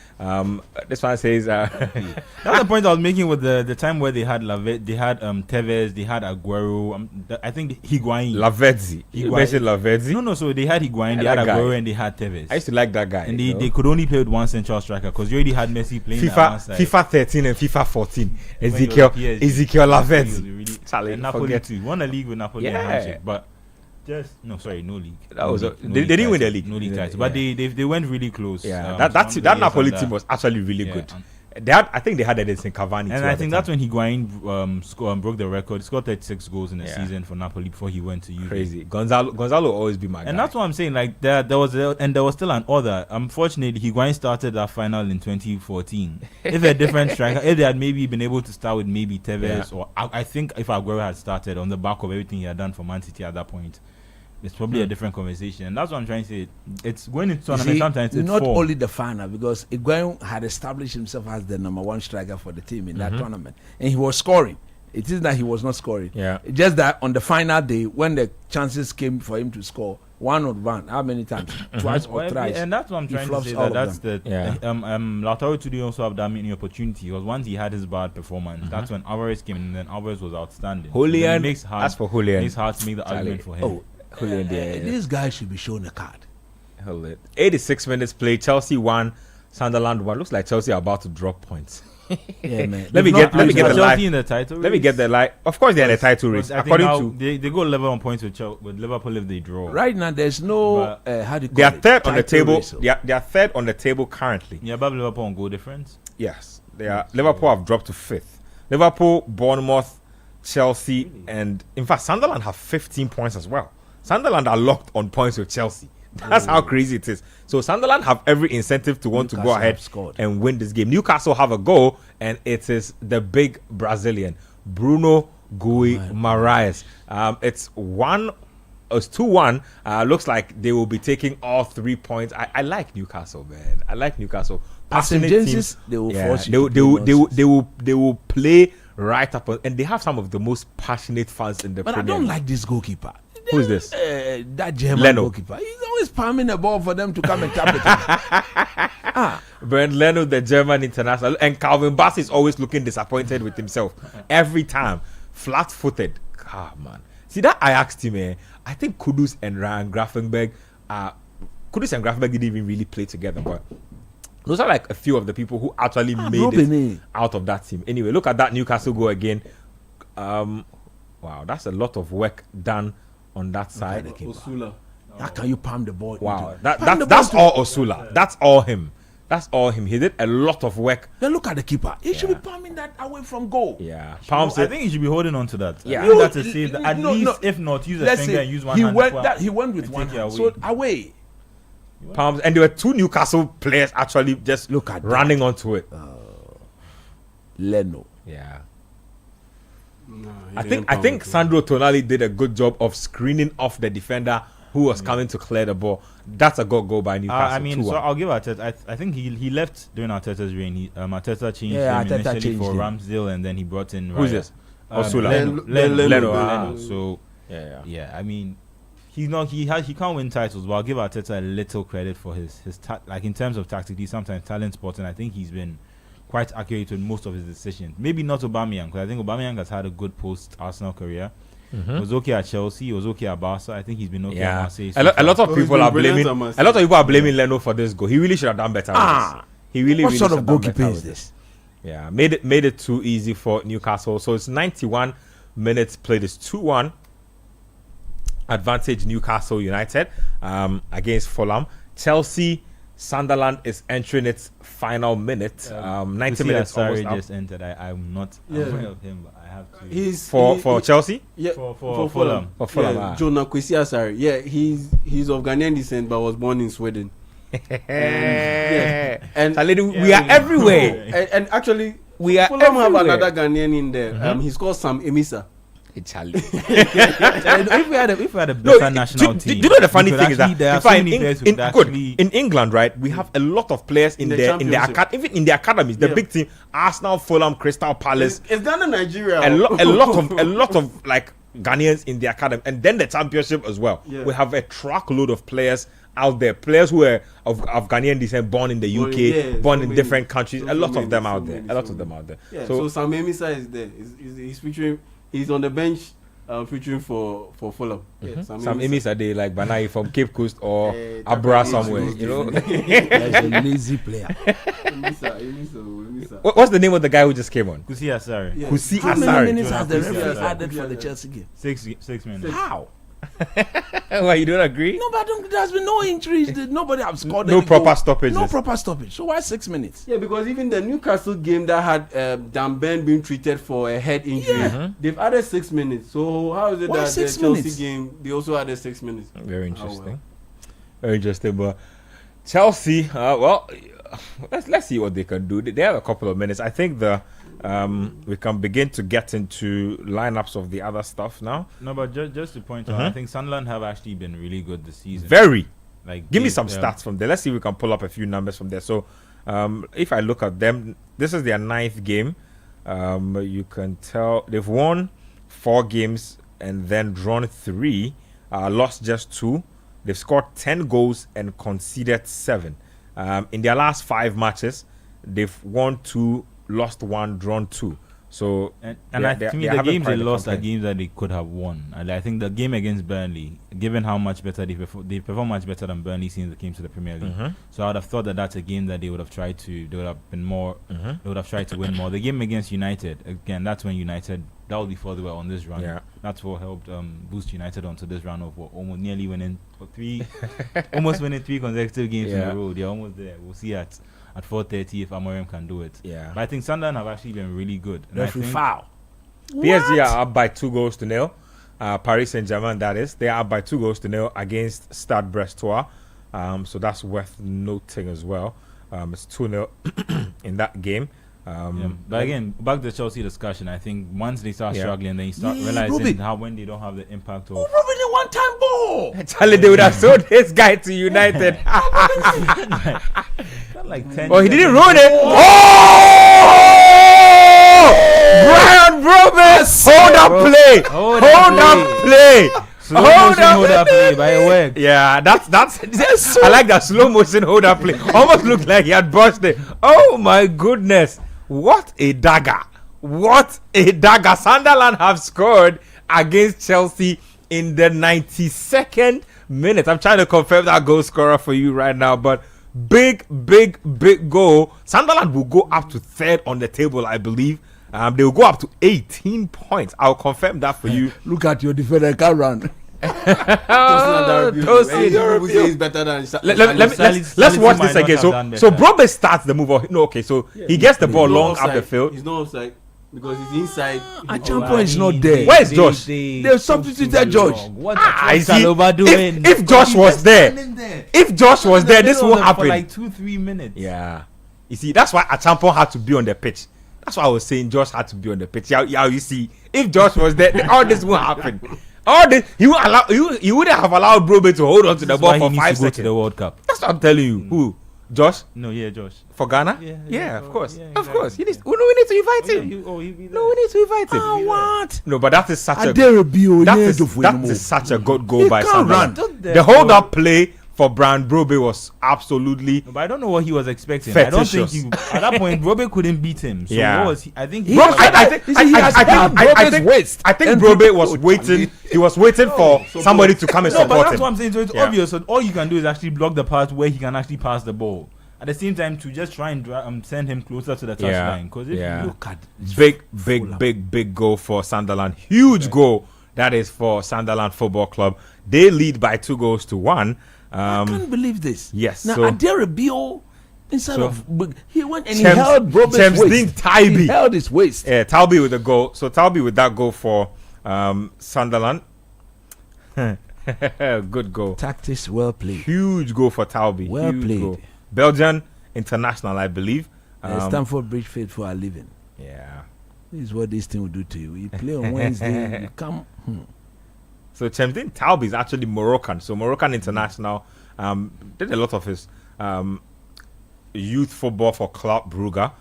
This one says that's the point I was making with the time where they had they had Tevez, they had Aguero, I think Higuain. Lavezzi. You mentioned Lavezzi? No, so they had Higuain, they had Aguero, and they had Tevez. I used to like that guy. And they could only play with one central striker because you already had Messi playing on one side. FIFA 13 and FIFA 14. Ezekiel Lavezzi. Really, Napoli too. Won a league with Napoli and handshake, but no league. That was they didn't win the league. No league title, but they went really close. Yeah, that Napoli team was actually really good. I think they had Edinson Cavani, and I think that's when Higuain broke the record. He scored 36 goals in a season for Napoli before he went to Juve. Crazy. Gonzalo will always be my guy. And that's what I'm saying. Like there was still an order. Unfortunately, Higuain started that final in 2014. If a different striker, if they had maybe been able to start with maybe Tevez, or I think if Aguero had started on the back of everything he had done for Man City at that point, it's probably a different conversation. And that's what I'm trying to say. It's going into tournament sometimes. It's not only the final, because Higuain had established himself as the number one striker for the team in that tournament, and he was scoring. It is that he was not scoring. Yeah. Just that on the final day, when the chances came for him to score, one or one, how many times? Twice or thrice. And that's what I'm trying to say. That's Lautaro today also have that many opportunity, because once he had his bad performance, that's when Alvarez came in, and then Alvarez was outstanding. Julian, as for Julian, it makes hard to make the argument for him. This guy should be shown a card. 86 minutes played. Chelsea won. Sunderland won. Looks like Chelsea are about to drop points. Yeah, man. Let me get the Chelsea lie. in the title. Let me get the lie. Of course, they're in the title race. I think According now to they go level on points with Liverpool if they draw. Right now, there's no how do you call they are it? third on the Title table. race. They are third on the table currently. Yeah, above Liverpool on goal difference. Yes, they are. Liverpool have dropped to fifth. Liverpool, Bournemouth, Chelsea, and in fact, Sunderland have 15 points as well. Sunderland are locked on points with Chelsea. That's how crazy it is. So Sunderland have every incentive to want to go Newcastle ahead have scored. and win this game. Newcastle have a goal, and it is the big Brazilian Bruno Guimarães. It's 2-1. Looks like they will be taking all 3 points. I like Newcastle, man. I like Newcastle. Passionate teams. They will Yeah, force you. they will play right up, and they have some of the most passionate fans in the But Premier I don't League. like this goalkeeper. Who is this? That German Leno. goalkeeper. He's always palming the ball for them to come and tap it. Bernd Leno, the German international, and Calvin Bass is always looking disappointed with himself every time, flat-footed. Ah, man. See that Ajax team, I think Kudus and Ryan Gravenberg, didn't even really play together, but those are like a few of the people who actually made it out of that team. Anyway, look at that Newcastle goal again. Wow, that's a lot of work done on that side. Osula. How can you palm the ball? Wow, Palm the that's ball all Osula. That's all him. That's all him. He did a lot of work. Then look at the keeper. He should be palming that away from goal. Yeah, No, palms I it. think you should be holding on to that. Yeah. I think that's a save. At No, least, no. if not, use a Let's finger say and use one he hand. went he went with and one take it hand. away. So away. Palms, and there were two Newcastle players actually just Look at running onto it. Leno. Yeah, No, he I didn't think palm it. Sandro Tonali did a good job of screening off the defender who was coming to clear the ball. That's a good goal by Newcastle. I mean, 2-1. so I'll give Arteta. I think he left during Arteta's reign. Arteta changed Yeah, him Arteta initially changed for him. Ramsdale, and then he brought in Who's Raya. this? Osula. Leno. So yeah. yeah, I mean, he's not. He can't win titles, but I'll give Arteta a little credit for his like in terms of tactically, sometimes talent spot, and I think he's been quite accurate with most of his decisions. Maybe not Aubameyang, because I think Aubameyang has had a good post-Arsenal career. He was okay at Chelsea. He was okay at Barca. I think he's been okay at Yeah, Marseille. a lot of Oh, he's people been are brilliant blaming. at A Marseille. lot of people are blaming Leno for this goal. He really should have done better. With this. He really. What really sort should of have done goalkeeping better is with this? Yeah, made it too easy for Newcastle. So it's 91 minutes played. It's 2-1 advantage Newcastle United against Fulham. Chelsea, Sunderland is entering its final minute. 90 minutes almost up. just entered. I'm not Yeah. aware of him, but I have to. He's For Chelsea. yeah, For Fulham. Fulham. For Fulham, Yeah, Jonah Kwesi Asare. Yeah, he's of Ghanaian descent but was born in Sweden. Yeah. And we are everywhere. and actually We are Fulham have everywhere. another Ghanaian in there. He's called Sam Emisa. Charlie. If we had a better national do team, you know the funny we could thing is that actually- there are in so fact, many players who could actually. in England, right, we have a lot of players in the their championship. even in the academies, the Yeah. big team, Arsenal, Fulham, Crystal Palace, It's done in Nigeria. a lot of like Ghanaians in the academy, and then the championship as well. Yeah. We have a truckload of players out there, players who are of Ghanaian descent, born in the UK, yeah, born so in many. different countries. So A lot many, of them so out there. many, A lot so of them many. out there. Yeah, So so Sam Emisa is there. He's featuring. He's on the bench, featuring for Fulham. Yeah, some Emis are they like Banai from Cape Coast or Eh, Abra Takagi somewhere, is you know. He's a lazy player. Emisa. What's the name of the guy who just came on? Kusi Asare. Yeah. Kusi How many Asare. minutes has the Jonah referee Kwesi added for the Asare. Chelsea game? 6 minutes. How? Why you don't agree? No, but there's been no injuries. Nobody have scored. No any proper goal. stoppages. No proper stoppage. So why 6 minutes? Yeah, because even the Newcastle game that had Dan Ben being treated for a head injury, Yeah. they've added 6 minutes. So how is it Why that the 6 Chelsea minutes? game they also added 6 minutes? Very interesting. well. Very interesting. But Chelsea, let's see what they can do. They have a couple of minutes. I think we can begin to get into lineups of the other stuff now. No, but just to point out, I think Sunderland have actually been really good this season. Very. Like, Give me they've, some stats from there. Let's see if we can pull up a few numbers from there. So, if I look at them, this is their 9th game. You can tell they've won 4 games and then drawn 3, lost just 2. They've scored 10 goals and conceded 7. In their last 5 matches, they've won 2, lost 1, drawn 2. So to me, the games they lost are games that they could have won. And I think the game against Burnley, given how much better they perform much better than Burnley since they came to the Premier League. So I would have thought that that's a game that they would have tried to. They would have been more. They would have tried to win more. The game against United, again, that's when United. That was before they were on this run. Yeah. That's what helped boost United onto this run of almost nearly winning almost winning 3 consecutive games in a row. They're almost there. We'll see at 4:30 if Amorim can do it. Yeah. But I think Sunderland have actually been really good. And Referee foul. PSG are up by 2-0. Paris Saint-Germain, that is. They are up by 2-0 against Stade Brestois. So that's worth noting as well. It's 2-0 in that game. But again, back to the Chelsea discussion, I think once they start struggling, then you start realizing how when they don't have the impact of... Robin, a one-time ball! Charlie, they would have sold this guy to United. like 10 he didn't ruin it. Oh! Brian Roberts! Hold up play! Hold up play! Hold up play by a word. Yeah, that's I like that slow motion hold up play. Almost looked like he had brushed it. Oh my goodness. What a dagger. What a dagger. Sunderland have scored against Chelsea in the 92nd minute. I'm trying to confirm that goal scorer for you right now, but big goal. Sunderland will go up to 3rd on the table, I believe. They will go up to 18 points. I'll confirm that for you. Look at your defender, can't run. Is better than let's watch this again. So Brobe starts the move. So he gets the ball long up the field. He's not offside because he's inside. Achampo is not there. Where is Josh? They substituted Josh. What doing? If Josh was there, this won't happen. For like 2-3 minutes. Yeah. You see, that's why Achampo had to be on the pitch. That's why I was saying Josh had to be on the pitch. Yeah, you see, if Josh was there, all this won't happen. All this, you wouldn't have allowed Brobe to hold on to the ball for 5 seconds. To the World Cup. That's what I'm telling you. Who? Josh? No, Josh. For Ghana? Yeah, of course. Yeah, of course. We need to invite him. We need to invite him. What? No, but that is such a that is such a good goal by Sunderland. The hold up play for Brian Brobe was absolutely. No, but I don't know what he was expecting. I don't think at that point Brobe couldn't beat him. So what was he? I think Brobe was waiting. He was waiting for somebody to come and support him. But that's what I'm saying. So it's obvious. So all you can do is actually block the path where he can actually pass the ball. At the same time, to just try and send him closer to the touchline. Because if you look at big goal for Sunderland, huge goal that is for Sunderland Football Club. They lead by 2-1. I can't believe this. Yes. Now, so Aderabio, he went and he held Brobe's waist. He held his waist. Yeah, Talby with the goal. So Talby with that goal for Sunderland. Good goal. Tactics well played. Huge goal for Talby. Well played. Goal. Belgian international, I believe. Stamford Bridge fit for a living. Yeah. This is what this thing will do to you. You play on Wednesday, you come. So Chemdin Talbi is actually Moroccan. So Moroccan international, did a lot of his youth football for Club Brugge.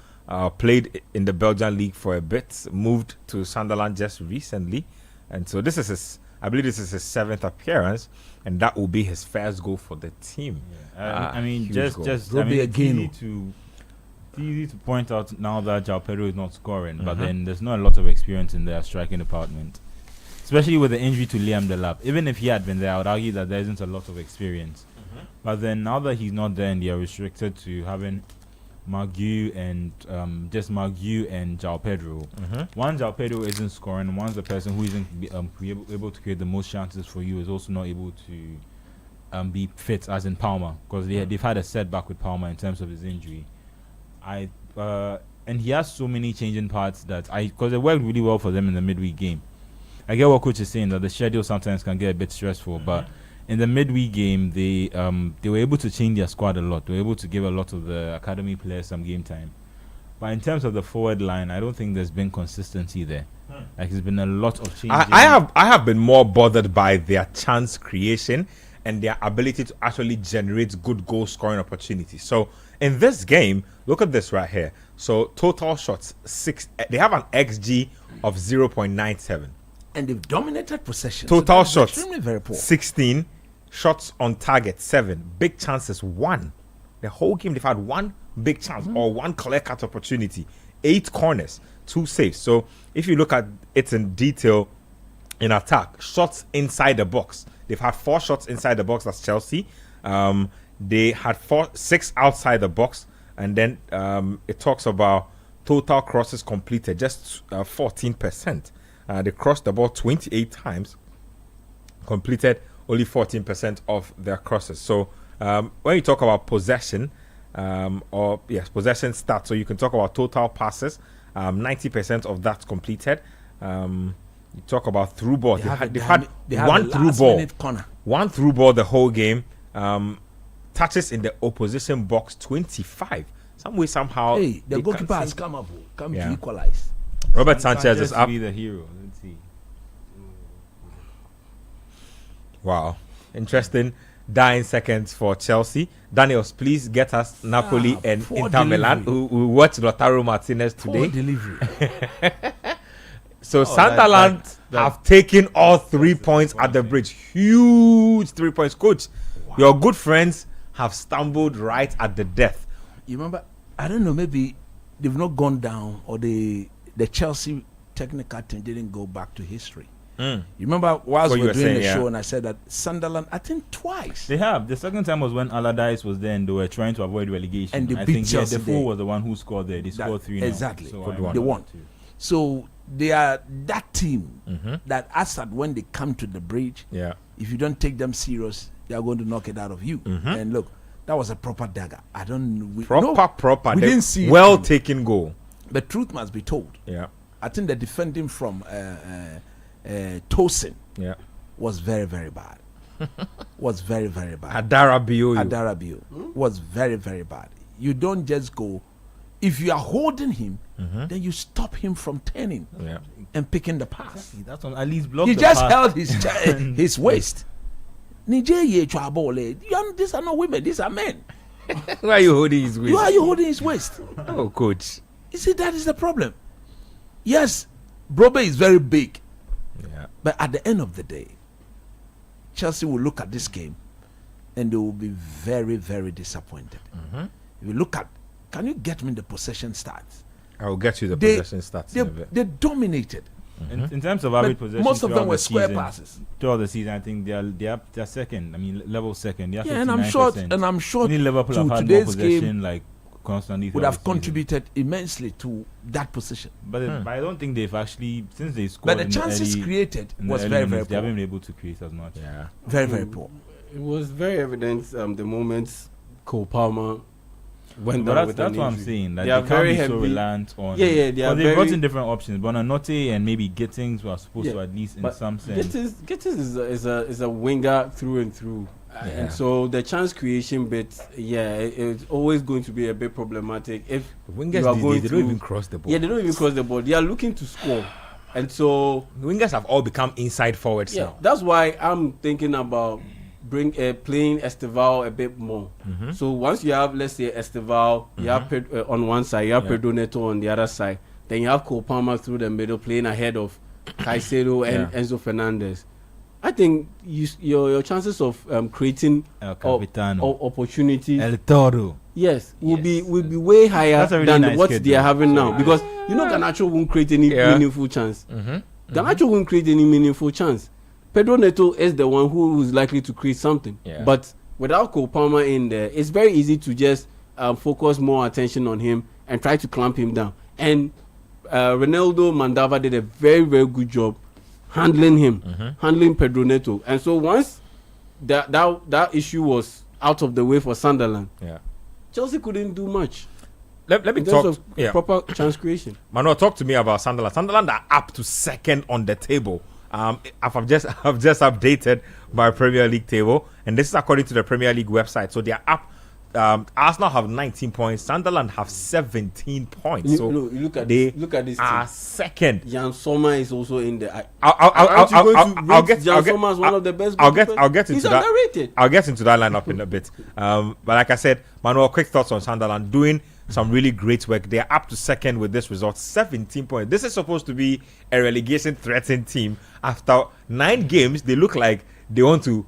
Played in the Belgian league for a bit. Moved to Sunderland just recently, and so this is I believe this is his 7th appearance, and that will be his first goal for the team. I mean, it's easy to point out now that João Pedro is not scoring, but then there's not a lot of experience in their striking department. Especially with the injury to Liam Delap. Even if he had been there, I would argue that there isn't a lot of experience. But then now that he's not there and they are restricted to having Maguire and João Pedro. Once João Pedro isn't scoring, once the person who isn't able to create the most chances for you is also not able to be fit, as in Palmer, because they've had a setback with Palmer in terms of his injury. And he has so many changing parts because it worked really well for them in the midweek game. I get what coach is saying, that the schedule sometimes can get a bit stressful, but in the midweek game, they were able to change their squad a lot. They were able to give a lot of the academy players some game time. But in terms of the forward line, I don't think there's been consistency there. Like, there's been a lot of change. I have been more bothered by their chance creation and their ability to actually generate good goal scoring opportunities. So in this game, look at this right here. So total shots 6. They have an XG of 0.97. And they've dominated possession. Total shots extremely very poor. 16. Shots on target 7. Big chances 1. The whole game they've had 1 big chance or 1 clear cut opportunity. 8 corners. 2 saves. So if you look at it in detail, in attack, shots inside the box, they've had 4 shots inside the box. That's Chelsea. They had 6 outside the box, and then it talks about total crosses completed, just 14%. They crossed the ball 28 times, completed only 14% of their crosses. So when you talk about possession, possession stats, so you can talk about total passes, 90% of that completed. You talk about through ball. They had one through ball. One through ball the whole game. Touches in the opposition box 25. Some way, somehow. Hey, the goalkeeper has come to equalize. Robert Sanchez is up. Be the hero. Let's see. Wow, interesting. Dying seconds for Chelsea. Daniels, please get us Napoli and Inter Milan. We watched Lautaro Martinez today. Delivery. So Sunderland have taken all 3 points at the bridge. Huge 3 points. Coach, your good friends have stumbled right at the death. You remember, I don't know, maybe they've not gone down, or the Chelsea technical team didn't go back to history. You remember whilst we were doing the show and I said that Sunderland, I think twice. They have. The second time was when Allardyce was there and they were trying to avoid relegation. And I think Defoe was the one who scored there. They scored 3-0. Exactly. So they won. So they are that team that Assad, when they come to the bridge, if you don't take them serious, they are going to knock it out of you. And look, that was a proper dagger. I don't proper. We didn't see well taken goal. The truth must be told. Yeah. I think the defending from Tosin was very, very bad. Was very, very bad. Adarabiu was very, very bad. You don't just go. If you are holding him, then you stop him from turning and picking the pass. Exactly. That's on at least block. He just held his waist. These are not women, these are men. Why are you holding his waist? Why are you holding his waist? Oh, coach. You see, that is the problem. Yes, Brobe is very big. But at the end of the day, Chelsea will look at this game and they will be very, very disappointed. If you look at, can you get me the possession stats? I will get you the possession stats. They dominated. In terms of average possession, most of them were square passes. Throughout the season, I think they're second. I mean, level second. They're 59%. and I'm sure Liverpool have had more possession, like constantly would have contributed immensely to that position. But I don't think they've actually, since they scored. But the chances created was very, very poor. They haven't been able to create as much. Very, very poor. It was very evident the moment Cole Palmer went down. But that's what I'm saying. Like they are very can't be so reliant on. They are. They brought in different options. Bonanotte and maybe Gittins were supposed to, at least in some sense. Gittins is a winger through and through. And so the chance creation bit, it's always going to be a bit problematic if wingers they don't even cross the ball. Yeah, they don't even cross the ball. They are looking to score, and so wingers have all become inside forwards now. That's why I'm thinking about playing Esteval a bit more. So once you have, let's say, Esteval, you have on one side, you have Pedro Neto on the other side, then you have Cole Palmer through the middle playing ahead of Caicedo and Enzo Fernandez. I think your chances of creating opportunities, El Toro, will be way higher than what they are having now, because Garnacho won't create any meaningful chance. Garnacho won't create any meaningful chance. Pedro Neto is the one who is likely to create something, but without Cole Palmer in there, it's very easy to just focus more attention on him and try to clamp him down. And Ronaldo Mandava did a very, very good job handling him, handling Pedro Neto. And so once that issue was out of the way for Sunderland, Chelsea couldn't do much. Let me talk of proper chance creation. Manuel, talk to me about Sunderland. Sunderland are up to second on the table. I've just updated my Premier League table, and this is according to the Premier League website. So they are up. Arsenal have 19 points. Sunderland have 17 points. So look at they this are team. second. Jan Sommer is also in there. I'll get Jan Sommer as one of the best. I'll get into He's that. underrated. I'll get into that lineup in a bit. But like I said, Manuel, quick thoughts on Sunderland doing some really great work. They are up to second with this result, 17 points. This is supposed to be a relegation threatened team. After 9 games, they look like they want to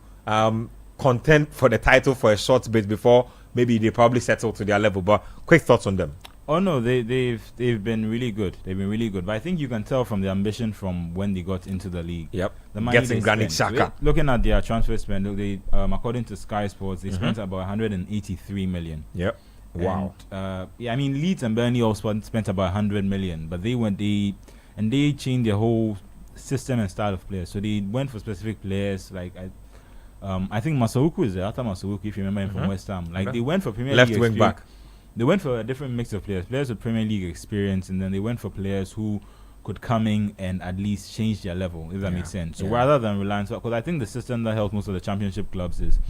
contend for the title for a short bit before maybe they probably settle to their level. But quick thoughts on them. Oh no, they've been really good. They've been really good. But I think you can tell from the ambition from when they got into the league. Yep. The money Getting Granit Xhaka. Looking at their transfer spend, they according to Sky Sports, they spent about 183 million. Yep. Wow. And, I mean Leeds and Burnley also spent about 100 million, but they changed their whole system and style of players. So they went for specific players like I think Masauku is there. After Masauku, if you remember him from West Ham, like they went for Premier left League wing back. They went for a different mix of players with Premier League experience, and then they went for players who could come in and at least change their level, if that makes sense. So rather than relying, because I think the system that helps most of the Championship clubs is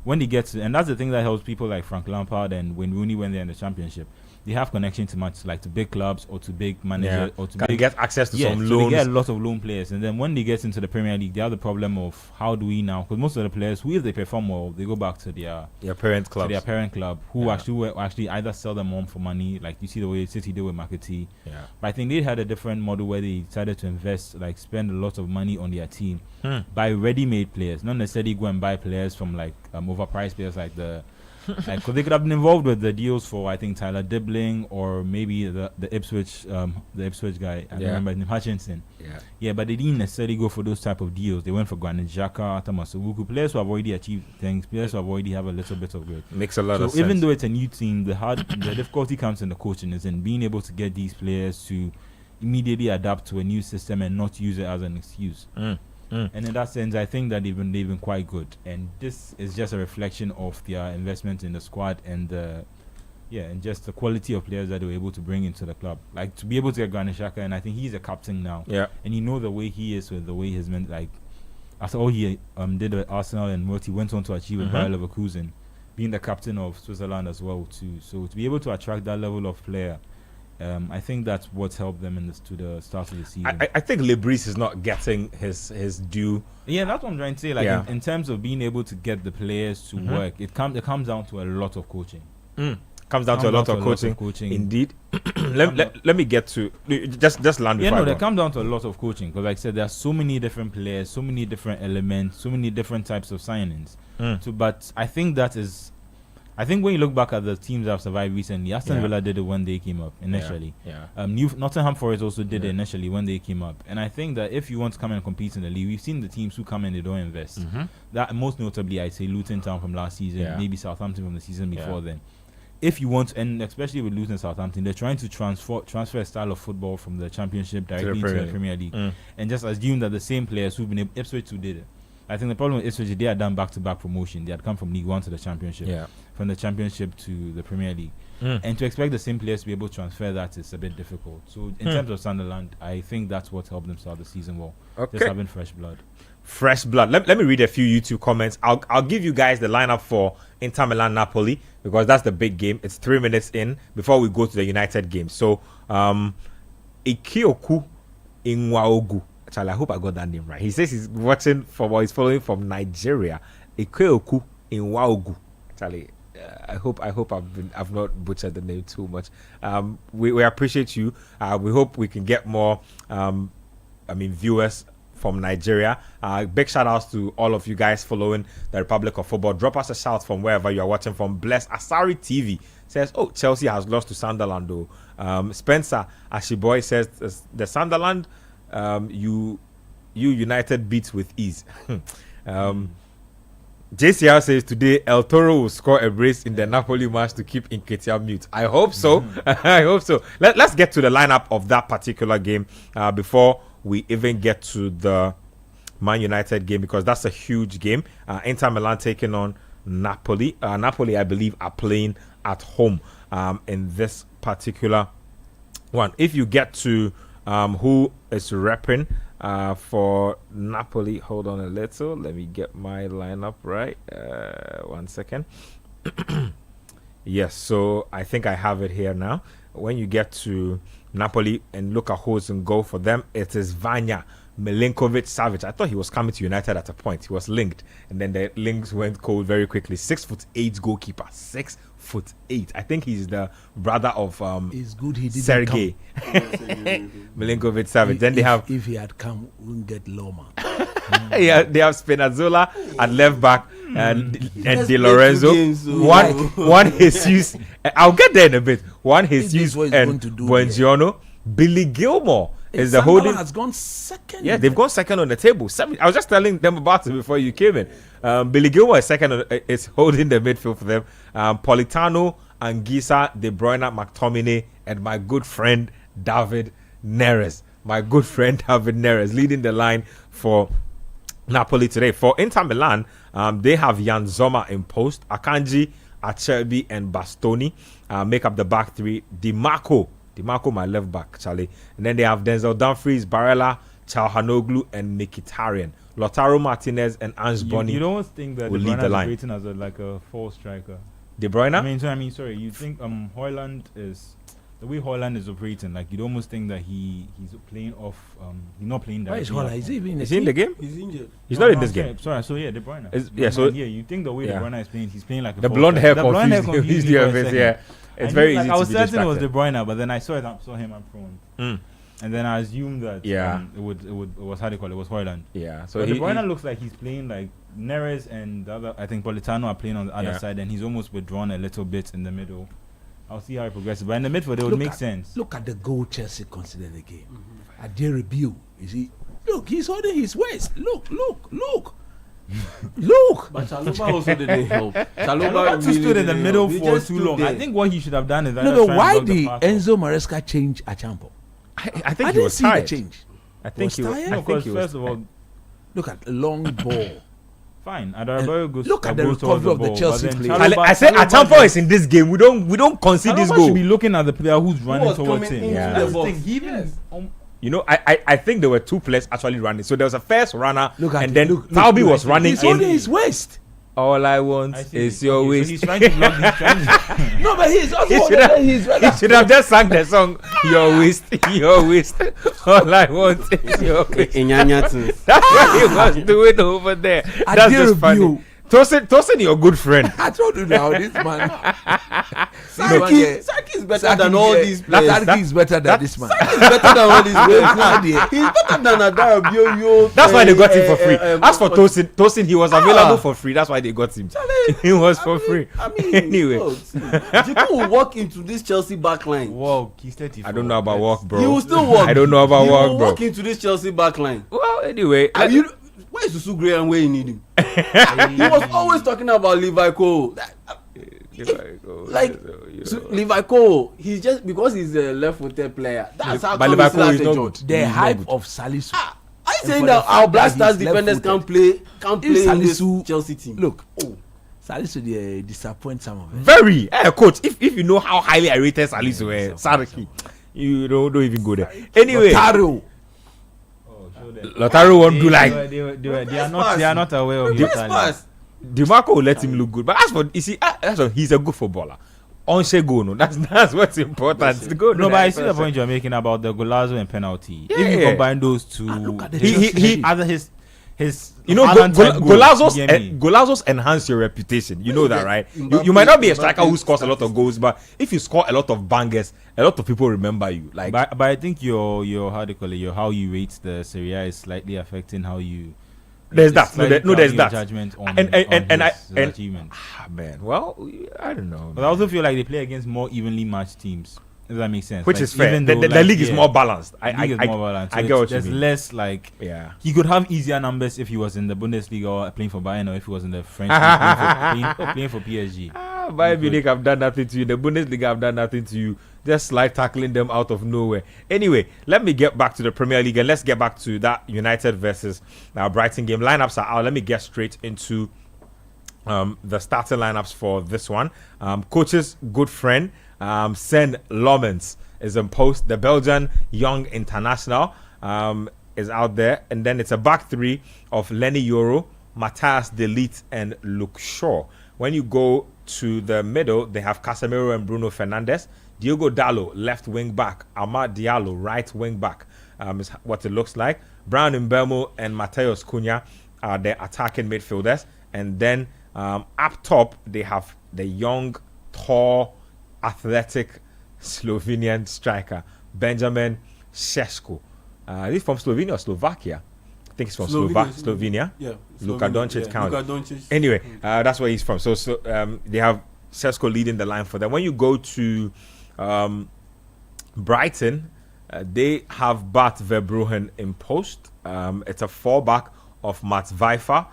when they get to, and that's the thing that helps people like Frank Lampard and Wayne Rooney when they're in the Championship. They have connection to much like to big clubs or to big managers or to can get access to some so loans. they get a lot of loan players, and then when they get into the Premier League, they have the problem of how do we now? Because most of the players, who if they perform well, they go back to their parent club, who actually either sell them on for money, like you see the way City did with McAtee. Yeah. But I think they had a different model where they decided to invest, like spend a lot of money on their team, buy ready-made players, not necessarily go and buy players from like overpriced players like the. Because they could have been involved with the deals for I think Tyler Dibling or maybe the Ipswich guy. I remember his name, Hutchinson. Yeah, but they didn't necessarily go for those type of deals. They went for Granit Xhaka, Masauku, players who have already achieved things, players who have already have a little bit of good. Makes a lot of sense. So even though it's a new team, the difficulty comes in the coaching, is in being able to get these players to immediately adapt to a new system and not use it as an excuse. And in that sense, I think that they've been quite good, and this is just a reflection of their investment in the squad and and just the quality of players that they were able to bring into the club. Like to be able to get Granit Xhaka, and I think he's a captain now. Yeah, and you know the way he is with the way he's meant. Like after all he did with Arsenal and what he went on to achieve with Bayer Leverkusen, being the captain of Switzerland as well too. So to be able to attract that level of player. I think that's what's helped them to the start of the season. I think Lebris is not getting his due. Yeah, that's what I'm trying to say. Like in terms of being able to get the players to work, it comes down to a lot of coaching. Comes down to a lot of coaching. Indeed. let me get to just land. Yeah, no, it comes down to a lot of coaching because, like I said, there are so many different players, so many different elements, so many different types of signings. But I think that is. I think when you look back at the teams that have survived recently, Aston Villa did it when they came up initially. Nottingham Forest also did it initially when they came up. And I think that if you want to come and compete in the league, we've seen the teams who come and they don't invest. That most notably, I'd say Luton Town from last season, maybe Southampton from the season before then. If you want, and especially with Luton Southampton, they're trying to transfer a style of football from the Championship directly to the Premier League, and just assume that the same players who've been able, Ipswich who did it. I think the problem with Ipswich, they had done back-to-back promotion. They had come from League One to the Championship, from the Championship to the Premier League. And to expect the same players to be able to transfer that is a bit difficult. So in terms of Sunderland, I think that's what helped them start the season well. Just having fresh blood. Fresh blood. Let me read a few YouTube comments. I'll give you guys the lineup for Inter Milan Napoli because that's the big game. It's 3 minutes in before we go to the United game. So Ikioku Inwaogu. Charlie, I hope I got that name right. He says he's following from Nigeria. Ikioku Inwaogu. Charlie, I hope I've not butchered the name too much. We appreciate you. We hope we can get more viewers from Nigeria. Big shout outs to all of you guys following the Republic of Football. Drop us a shout from wherever you are watching from. Bless Asari TV says, oh, Chelsea has lost to Sunderland though. Spencer Ashiboy says the Sunderland you United beats with ease. JCR says today El Toro will score a brace in the Napoli match to keep Nketiah mute. I hope so. I hope so. Let's get to the lineup of that particular game before we even get to the Man United game because that's a huge game. Inter Milan taking on Napoli. Napoli, I believe, are playing at home in this particular one. If you get to who is repping for Napoli, hold on a little. Let me get my lineup right. 1 second. Yes, so I think I have it here now. When you get to Napoli and look at who's in goal for them, it is Vanya Milinkovic Savic. I thought he was coming to United at a point. He was linked, and then the links went cold very quickly. 6'8" goalkeeper. 6'8". I think he's the brother of it's good he didn't Sergei Milinkovic Savic. Then they have, if he had come, we wouldn't get Loma. yeah, they have Spinazzola at left back, and Di Lorenzo. One Jesus. I'll get there in a bit. One Jesus and Buongiorno. Billy Gilmore is the holding. Has gone second. Yeah, they've gone second on the table. I was just telling them about it before you came in. Billy Gilmore is second. Is holding the midfield for them. Politano, Anguissa, De Bruyne, McTominay, and my good friend David Neres. My good friend David Neres leading the line for Napoli today. For Inter Milan, they have Jan Sommer in post. Akanji, Acerbi, and Bastoni make up the back three. Di Marco, my left back, Charlie. And then they have Denzel Dumfries, Barella, Çalhanoğlu, and Mkhitaryan. Lautaro Martinez and Ange Boni. You don't think that will De lead the Bruyne line. is rated as like a false striker? De Bruyne? I mean, sorry. You think Højlund is the way Højlund is operating? Like you'd almost think that he's playing off. He's not playing that. Why is Højlund? Is he even Is he in the game? He's injured. He's not in this game. Sorry, so yeah, De Bruyne. You think the way De Bruyne is playing, he's playing like a the false blonde hair striker. confused the office. Yeah, it's very easy I was to be certain it was distracted. De Bruyne, but then I saw him up front. And then I assumed that it was how do you call it? It was Højlund. Yeah, so So De Bruyne looks like he's playing like Neres and the other. I think Politano are playing on the other side, and he's almost withdrawn a little bit in the middle. I'll see how it progresses, but in the midfield it would make sense. Look at the goal Chelsea considered the game. At their review, you see, look, he's holding his waist. Look. Look. But Chaluba also didn't help. Chaluba really stood in the didn't middle help. He for just too stood long. there. I think what he should have done is No, but why did Enzo Maresca change Achampo? I think I he didn't was see tired. the change. I think Was he was. tired? I Of think course, he was. first of all, Look at the long ball. fine. Adarabioyo goes. Look at the goes towards recovery of the ball, Chelsea but then player. I said Achampo is in this game. We don't concede this Chalobah goal. should be looking at the player who's running was towards coming him. into the That's box. thing. He even You know, I think there were two players actually running. So there was a first runner, Look at and it. then Look, Taubi look, was running He's holding in. his waist. All I want I see. is your Okay, so waist. he's trying to block. He's trying to. No, but he's also He should holding his have, he should have just sang the song, your waist, your waist. All I want is your waist. Inyanya That's what he was doing over there. I That's dare just funny. review. Tosin, your good friend. I told you now, this man. Saki is better than all these players. Saki is better than this man. He's better than all these players. He's better than Adarabioyo. That's why they got him for free. As for Tosin, he was available for free. That's why they got him. He was for free. I mean, Anyway. Jiku will walk into this Chelsea backline. Whoa, he's 34. I don't know about walk, bro. He will still walk. I don't know about he walk, will bro. walk into this Chelsea backline. Well, anyway. Where is Susu Graham where you need him? He was always talking about Levi Cole. Levi Cole, he's just because he's a left-footed player. That's how But come Levi he's Cole not is a not judge. good. The He's hype not good. of Salisu. Are you And saying for that the our fact Black that Stars he's defenders left-footed. can't play in this Salisu- Chelsea team? Look, Salisu they disappoint some of them. Very. Coach, if you know how highly I rated Salisu, Saraki, you don't even go there. Anyway, Lautaro. Lautaro won't do like. They are not aware of your First talent. pass. DiMarco will let him look good. But as for, you see, he's a good footballer. Onse go, no. That's what's important. To go No, but I see the point you're making about the Golazo and penalty. Yeah. If you combine those two, look at the He other his you know, Haaland type goals, Golazos enhance your reputation. You know that, right? You might not be a striker who scores a lot of goals, but if you score a lot of bangers, a lot of people remember you. Like, but I think your how do you call it? Your how you rate the Serie A is slightly affecting how you. there's it's that. slightly No, there's clouding that. your judgment on And his achievement. man, well, I don't know. But I also feel like they play against more evenly matched teams. If that makes sense. Which Like, is fair. even The though, league is more balanced. The league is more balanced. I So get what you there's mean. less like Yeah. he could have easier numbers if he was in the Bundesliga or playing for Bayern, or if he was in the French league playing for PSG. Bayern Munich have done nothing to you. The Bundesliga have done nothing to you. Just like tackling them out of nowhere. Anyway, let me get back to the Premier League and let's get back to that United versus Brighton game. Lineups are out. Let me get straight into the starting lineups for this one. Coach's good friend, Sen Lomens, is in post. The Belgian young international is out there. And then it's a back three of Lenny Yoro, Matthias De Ligt, and Luke Shaw. When you go to the middle, they have Casemiro and Bruno Fernandes. Diogo Dalot, left wing back. Amad Diallo, right wing back, is what it looks like. Brown Mbeumo and Mateus Cunha are the attacking midfielders. And then up top, they have the young, tall, athletic Slovenian striker, Benjamin Šeško. He's from Slovenia or Slovakia? think he's from Slovenia. Slovenia. Yeah. Luka Doncic count. Luka Doncic. Anyway, that's where he's from. So they have Sesko leading the line for them. When you go to Brighton, they have Bart Verbruggen in post. It's a 4-back of Mats Vijver,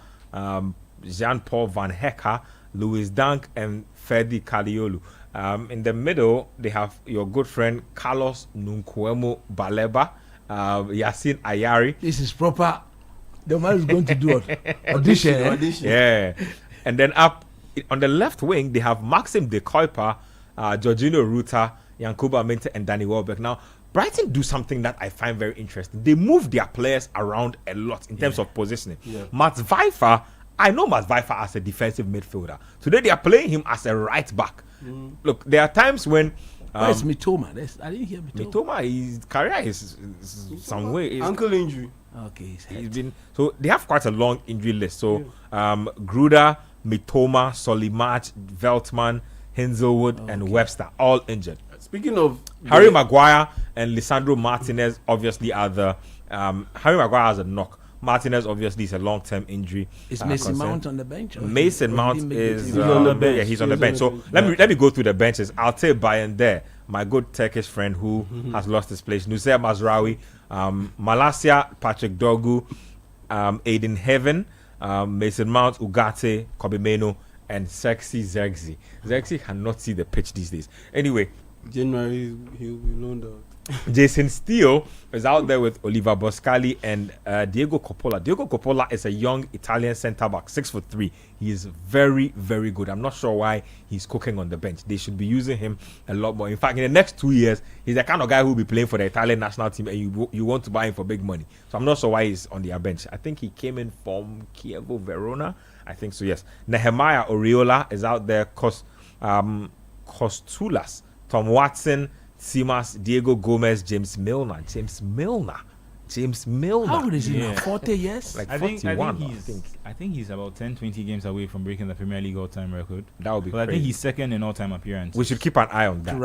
Jean-Paul Van Hecke, Louis Dunk, and Ferdi Kaliolu. In the middle, they have your good friend Carlos Nunkwemo Baleba, Yasin Ayari. This is proper. The man is going to do audition. Yeah. And then up on the left wing, they have Maxim De Kuyper, Jorginho Ruta, Yankuba Minte, and Danny Welbeck. Now, Brighton do something that I find very interesting. They move their players around a lot in terms of positioning. Yeah. Mats Vijver, I know Mats Vijver as a defensive midfielder. Today, they are playing him as a right back. Look, there are times when... Where's Mitoma? I didn't hear Mitoma. Mitoma, his career is some way... Ankle injury. Okay, so they have quite a long injury list. So Gruder, Mitoma, Solimac, Veltman, Hinzelwood, and Webster all injured. Speaking of Harry Maguire and Lisandro Martinez, obviously are the Harry Maguire has a knock. Martinez obviously is a long-term injury. Is Mason Mount on the bench? Mason Mount is on the bench. Yeah, he's on the bench. So let me go through the benches. I'll take Bayern there. My good Turkish friend who has lost his place. Nusayr Mazraoui, Malacia, Patrick Dorgu, Aiden Heaven, Mason Mount, Ugarte, Kobe Meno, and Sexy Zergzi. Zergzi cannot see the pitch these days. Anyway, January he'll be loaned out. Jason Steele is out there with Oliver Boscali and Diego Coppola. Diego Coppola is a young Italian centre-back, 6'3". He is very, very good. I'm not sure why he's cooking on the bench. They should be using him a lot more. In fact, in the next 2 years, he's the kind of guy who will be playing for the Italian national team and you want to buy him for big money. So I'm not sure why he's on their bench. I think he came in from Chievo Verona. I think so, yes. Nehemiah Oriola is out there. Kostulas, Tom Watson, Simas, Diego Gomez, James Milner. How old is he now? 40 years? Like I 41, think he's about 10-20 games away from breaking the Premier League all-time record. That would be But crazy. I think he's second in all-time appearances. We should keep an eye on that.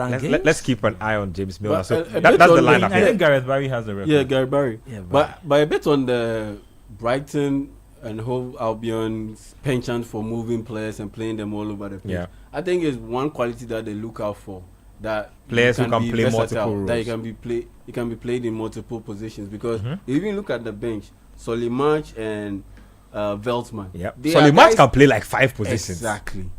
Let's keep an eye on James Milner. But So a that's bit the on lineup. I think Gareth Barry has the record. Yeah, Gary Barry. Yeah, but a bit on the Brighton and Hove Albion's penchant for moving players and playing them all over the place. Yeah. I think it's one quality that they look out for. That Players who can can be play versatile, multiple that roles. it can be played in multiple positions because even look at the bench, Solimac and Veltman. Yeah. They So are the match guys- can play like 5 positions. Exactly.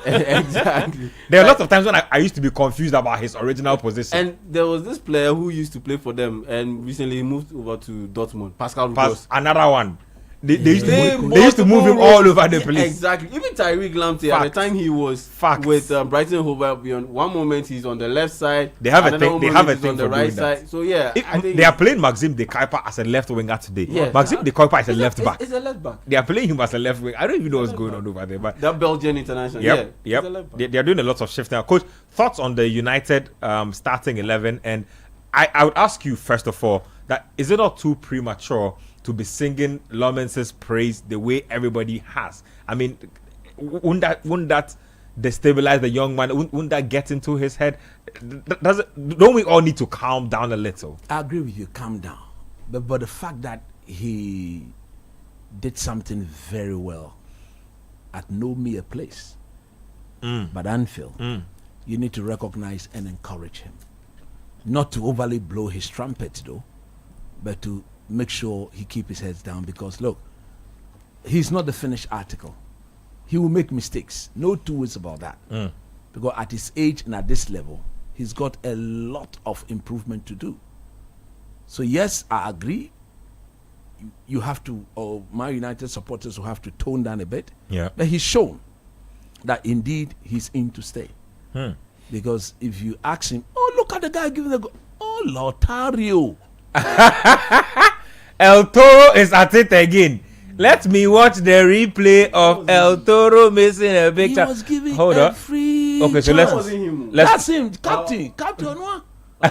Exactly. There are lots of times when I used to be confused about his original position. And there was this player who used to play for them and recently he moved over to Dortmund, Pascal Gross. Another one. They used They to move him all over the place. Exactly. Even Tyreek Lamptey, at the Facts. time he was Facts. with Brighton Hove Albion, one moment he's on the left side. They have a another thing- they moment have a he's thing on the for right doing that. side. So yeah, I think They are playing Maxim De Kuyper as a left winger today. Yeah. Maxim De Kuyper is a left back. It's a left back. They are playing him as a left wing. I don't even know what's going on over there. But That Belgian international. Yep. Yeah, it's a left back. They are doing a lot of shifting. Coach, thoughts on the United starting 11? And I would ask you first of all that is it not too premature to be singing Lawrence's praise the way everybody has? I mean, wouldn't that destabilize the young man? Wouldn't that get into his head? Don't we all need to calm down a little? I agree with you, calm down. But the fact that he did something very well at no mere place, but Anfield, you need to recognize and encourage him. Not to overly blow his trumpet though, but to make sure he keep his head down because look, he's not the finished article. He will make mistakes. No two ways about that. Because at his age and at this level, he's got a lot of improvement to do. So yes, I agree. You have to, or my United supporters will have to tone down a bit. Yeah. But he's shown that indeed he's in to stay. Because if you ask him, oh, look at the guy giving the goal. Oh, Lautaro. El Toro is at it again. Let me watch the replay of El Toro missing a He picture. was giving Hold on. every Okay, so chance. let's him. That's him, Captain Onwa. Oh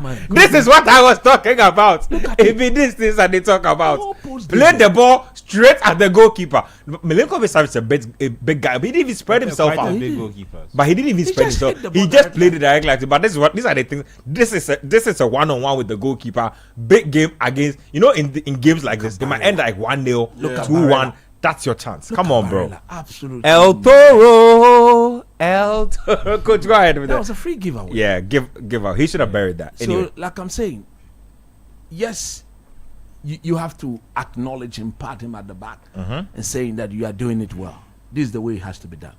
my God. This is what I was talking about. If it is this and they talk about, Purpose play driven. the ball straight at the goalkeeper. Milinkovic is a big guy, but he didn't even spread himself Quite out. a big goalkeepers. But he didn't even spread just hit himself. the He ball just played it directly like this. But these are the things. This is a one-on-one with the goalkeeper. Big game against, in games like this, they might end like 1-0, 2-1. That's your chance. Come on, bro. Absolutely. El Toro. Coach, go ahead with That that. was a free giveaway. Yeah, give out. He should have buried that. Anyway. So, like I'm saying, yes, you have to acknowledge him, pat him at the back, and saying that you are doing it well. This is the way it has to be done.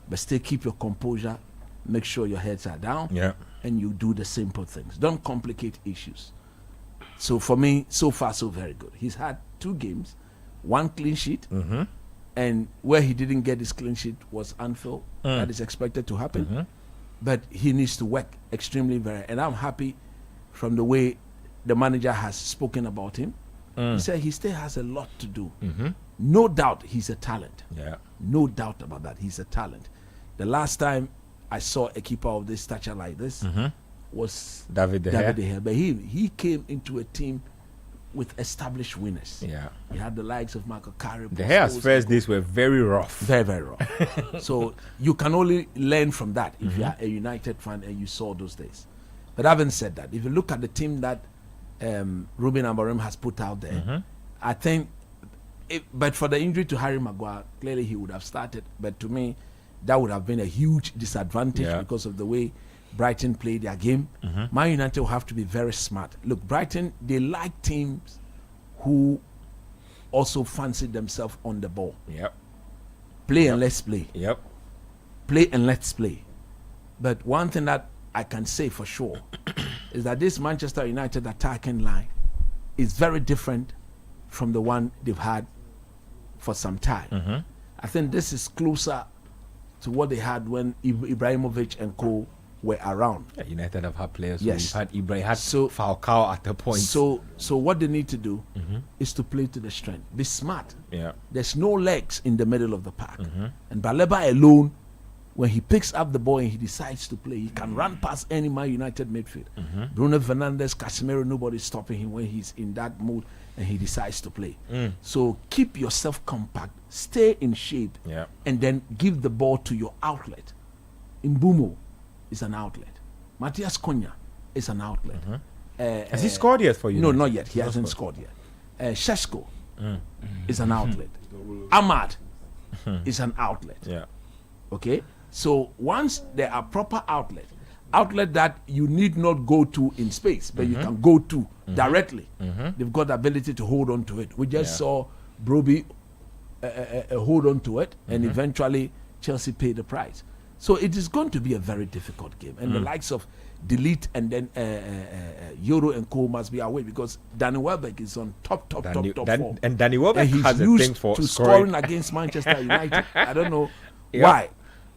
But still keep your composure, make sure your heads are down, and you do the simple things. Don't complicate issues. So for me, so far, so very good. He's had 2 games, 1 clean sheet, and where he didn't get his clean sheet was Anfield. That is expected to happen. But he needs to work extremely very. And I'm happy from the way the manager has spoken about him. He said he still has a lot to do. No doubt he's a talent. Yeah. No doubt about that. He's a talent. The last time I saw a keeper of this stature like this was David De Gea. But he came into a team with established winners. Yeah. He had the likes of Michael Carrick. De Gea's first days were very rough. Very, very rough. So you can only learn from that if you are a United fan and you saw those days. But having said that, if you look at the team that Ruben Amorim has put out there, I think, but for the injury to Harry Maguire, clearly he would have started. But to me, that would have been a huge disadvantage because of the way Brighton played their game. Man United will have to be very smart. Look, Brighton, they like teams who also fancy themselves on the ball. Yep. Play and let's play. Yep. Play and let's play. But one thing that I can say for sure is that this Manchester United attacking line is very different from the one they've had for some time. I think this is closer to what they had when Ibrahimovic and co were around. Yeah, United have had players. Yes. Who had Ibrahim, had So- Falcao at the point. So what they need to do is to play to the strength. Be smart. yeah. There's no legs in the middle of the park. And Baleba alone, when he picks up the ball and he decides to play, he can run past any Man United midfield. Bruno Fernandes, Casemiro, nobody's stopping him when he's in that mood and he decides to play. So keep yourself compact, stay in shape, Yeah. and then give the ball to your outlet. Mbumo is an outlet. Matthias Cunha is an outlet. Has he scored yet for you? No, not yet. He hasn't scored yet. Shesko is an outlet. Ahmad is an outlet. Yeah. Okay? So once there are proper outlet that you need not go to in space, but you can go to directly. They've got the ability to hold on to it. We just saw Broby hold on to it, and eventually Chelsea paid the price. So it is going to be a very difficult game. And the likes of Delete and then Euro and Co must be away because Danny Welbeck is on top form. And Danny Welbeck And he's has a used thing for to scoring. scoring against Manchester United. I don't know why.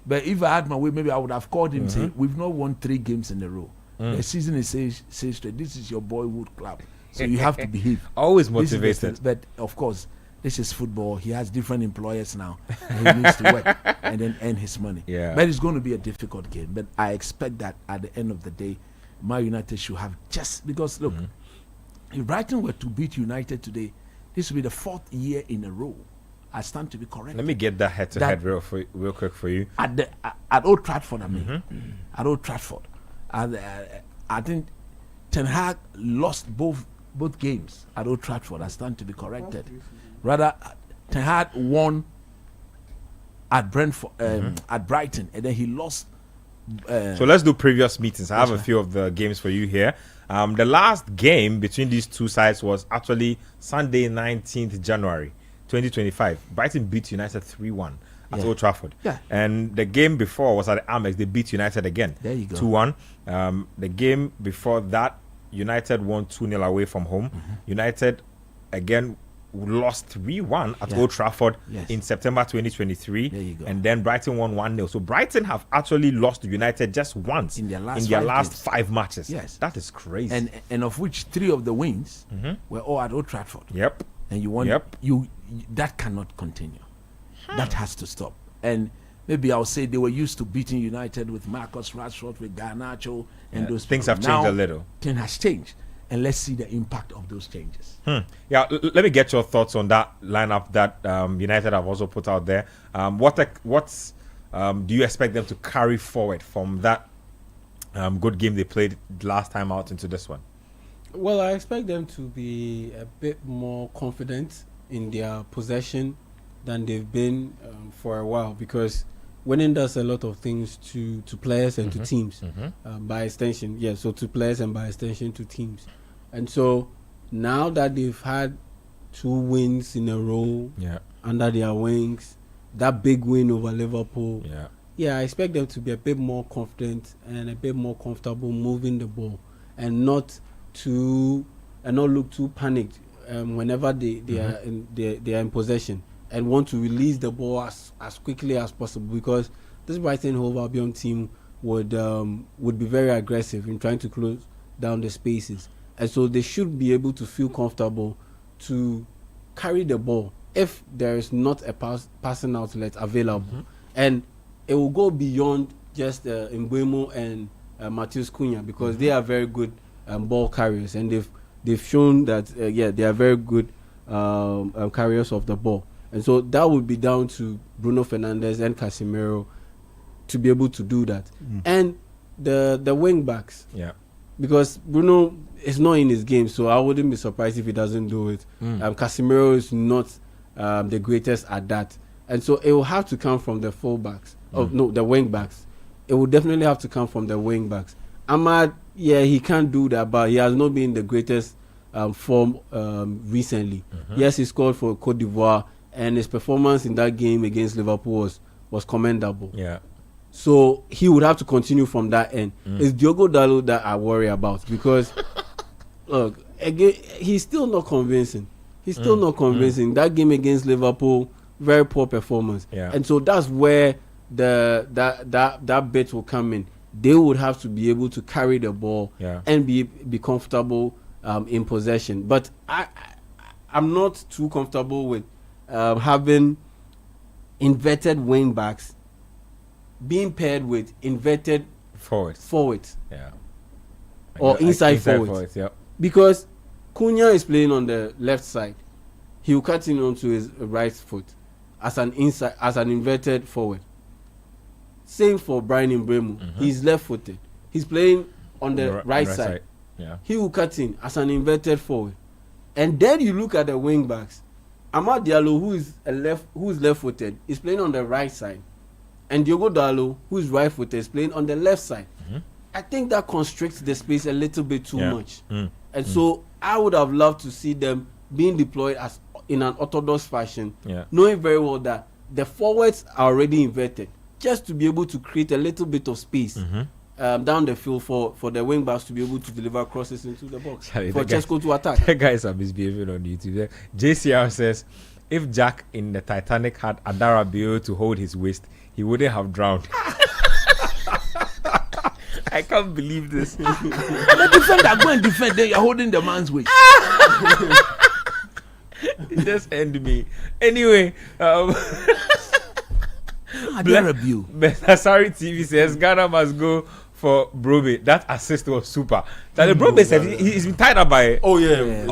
But if I had my way, maybe I would have called him and say, we've not won 3 games in a row. The season is says straight. This is your boyhood club. So you have to behave. Always This is the motivated. thing. But of course, this is football. He has different employers now. And he needs to work and then earn his money. Yeah. But it's going to be a difficult game. But I expect that at the end of the day, Man United should have just because look, if Brighton were to beat United today, this will be the 4th year in a row. I stand to be correct. Let me get that head-to-head real quick for you. At Old Trafford, I mean, at Old Trafford, I think Ten Hag lost both games at Old Trafford. I stand to be corrected. Rather, Ten Hag won at Brentford, at Brighton, and then he lost. So let's do previous meetings. I have a few of the games for you here. The last game between these two sides was actually Sunday, 19th January 2025. Brighton beat United 3-1 at Old Trafford. Yeah. And the game before was at the Amex. They beat United again. There you go. 2-1. The game before that, United won 2-0 away from home. United again lost 3-1 at Old Trafford in September 2023. There you go. And then Brighton won 1-0. So Brighton have actually lost to United just once In their last 5 matches. Yes. That is crazy. And of which 3 of the wins were all at Old Trafford. Yep. And you want Yep. you that cannot continue. That has to stop. And maybe I'll say they were used to beating United with Marcus Rashford, with Garnacho, and those Things people. have changed Now, a little. Things has changed. and let's see the impact of those changes. Yeah, let me get your thoughts on that lineup that United have also put out there. What do you expect them to carry forward from that good game they played last time out into this one? Well, I expect them to be a bit more confident in their possession than they've been for a while, because winning does a lot of things to players and to teams, by extension. Yeah, so to players and by extension to teams. And so now that they've had 2 wins in a row under their wings, that big win over Liverpool, I expect them to be a bit more confident and a bit more comfortable moving the ball, and not look too panicked whenever they are in possession, and want to release the ball as quickly as possible, because this Brighton Hove Albion team would be very aggressive in trying to close down the spaces, and so they should be able to feel comfortable to carry the ball if there is not a passing outlet available, and it will go beyond just Mbeumo and Matheus Cunha, because they are very good ball carriers, and they've shown that they are very good carriers of the ball. And so that would be down to Bruno Fernandes and Casemiro to be able to do that. And the wing backs. Yeah. Because Bruno is not in his game, so I wouldn't be surprised if he doesn't do it. Casemiro is not the greatest at that. And so it will have to come from the full-backs. The wing backs. It will definitely have to come from the wing backs. Ahmad, he can't do that, but he has not been the greatest form recently. Yes, he scored for Cote d'Ivoire, and his performance in that game against Liverpool was commendable. Yeah. So he would have to continue from that end. It's Diogo Dalot that I worry about, because look, again, he's still not convincing. That game against Liverpool, very poor performance. Yeah. And so that's where that bit will come in. They would have to be able to carry the ball and be comfortable in possession. But I'm not too comfortable with having inverted wing backs being paired with inverted forwards. Yeah. Or inside forwards. Because Cunha is playing on the left side. He will cut in onto his right foot as an inverted forward. Same for Brian Mbeumo. He's left-footed. He's playing on the right side. Yeah. He will cut in as an inverted forward. And then you look at the wing backs. Amad Diallo, who is left-footed, is playing on the right side, and Diogo Dalot, who is right-footed, is playing on the left side. I think that constricts the space a little bit too much. And so I would have loved to see them being deployed as in an orthodox fashion, knowing very well that the forwards are already inverted, just to be able to create a little bit of space down the field for the wing backs to be able to deliver crosses into the box for Chesko to attack. The guys are misbehaving on YouTube. JCR says, if Jack in the Titanic had Adara Bio to hold his waist, he wouldn't have drowned. I can't believe this. The defender go and defend, then you're holding the man's waist. Just end me. Anyway, Sorry TV says Ghana must go for Brobe. That assist was super. That Brobe said he's been tied up by Oranje.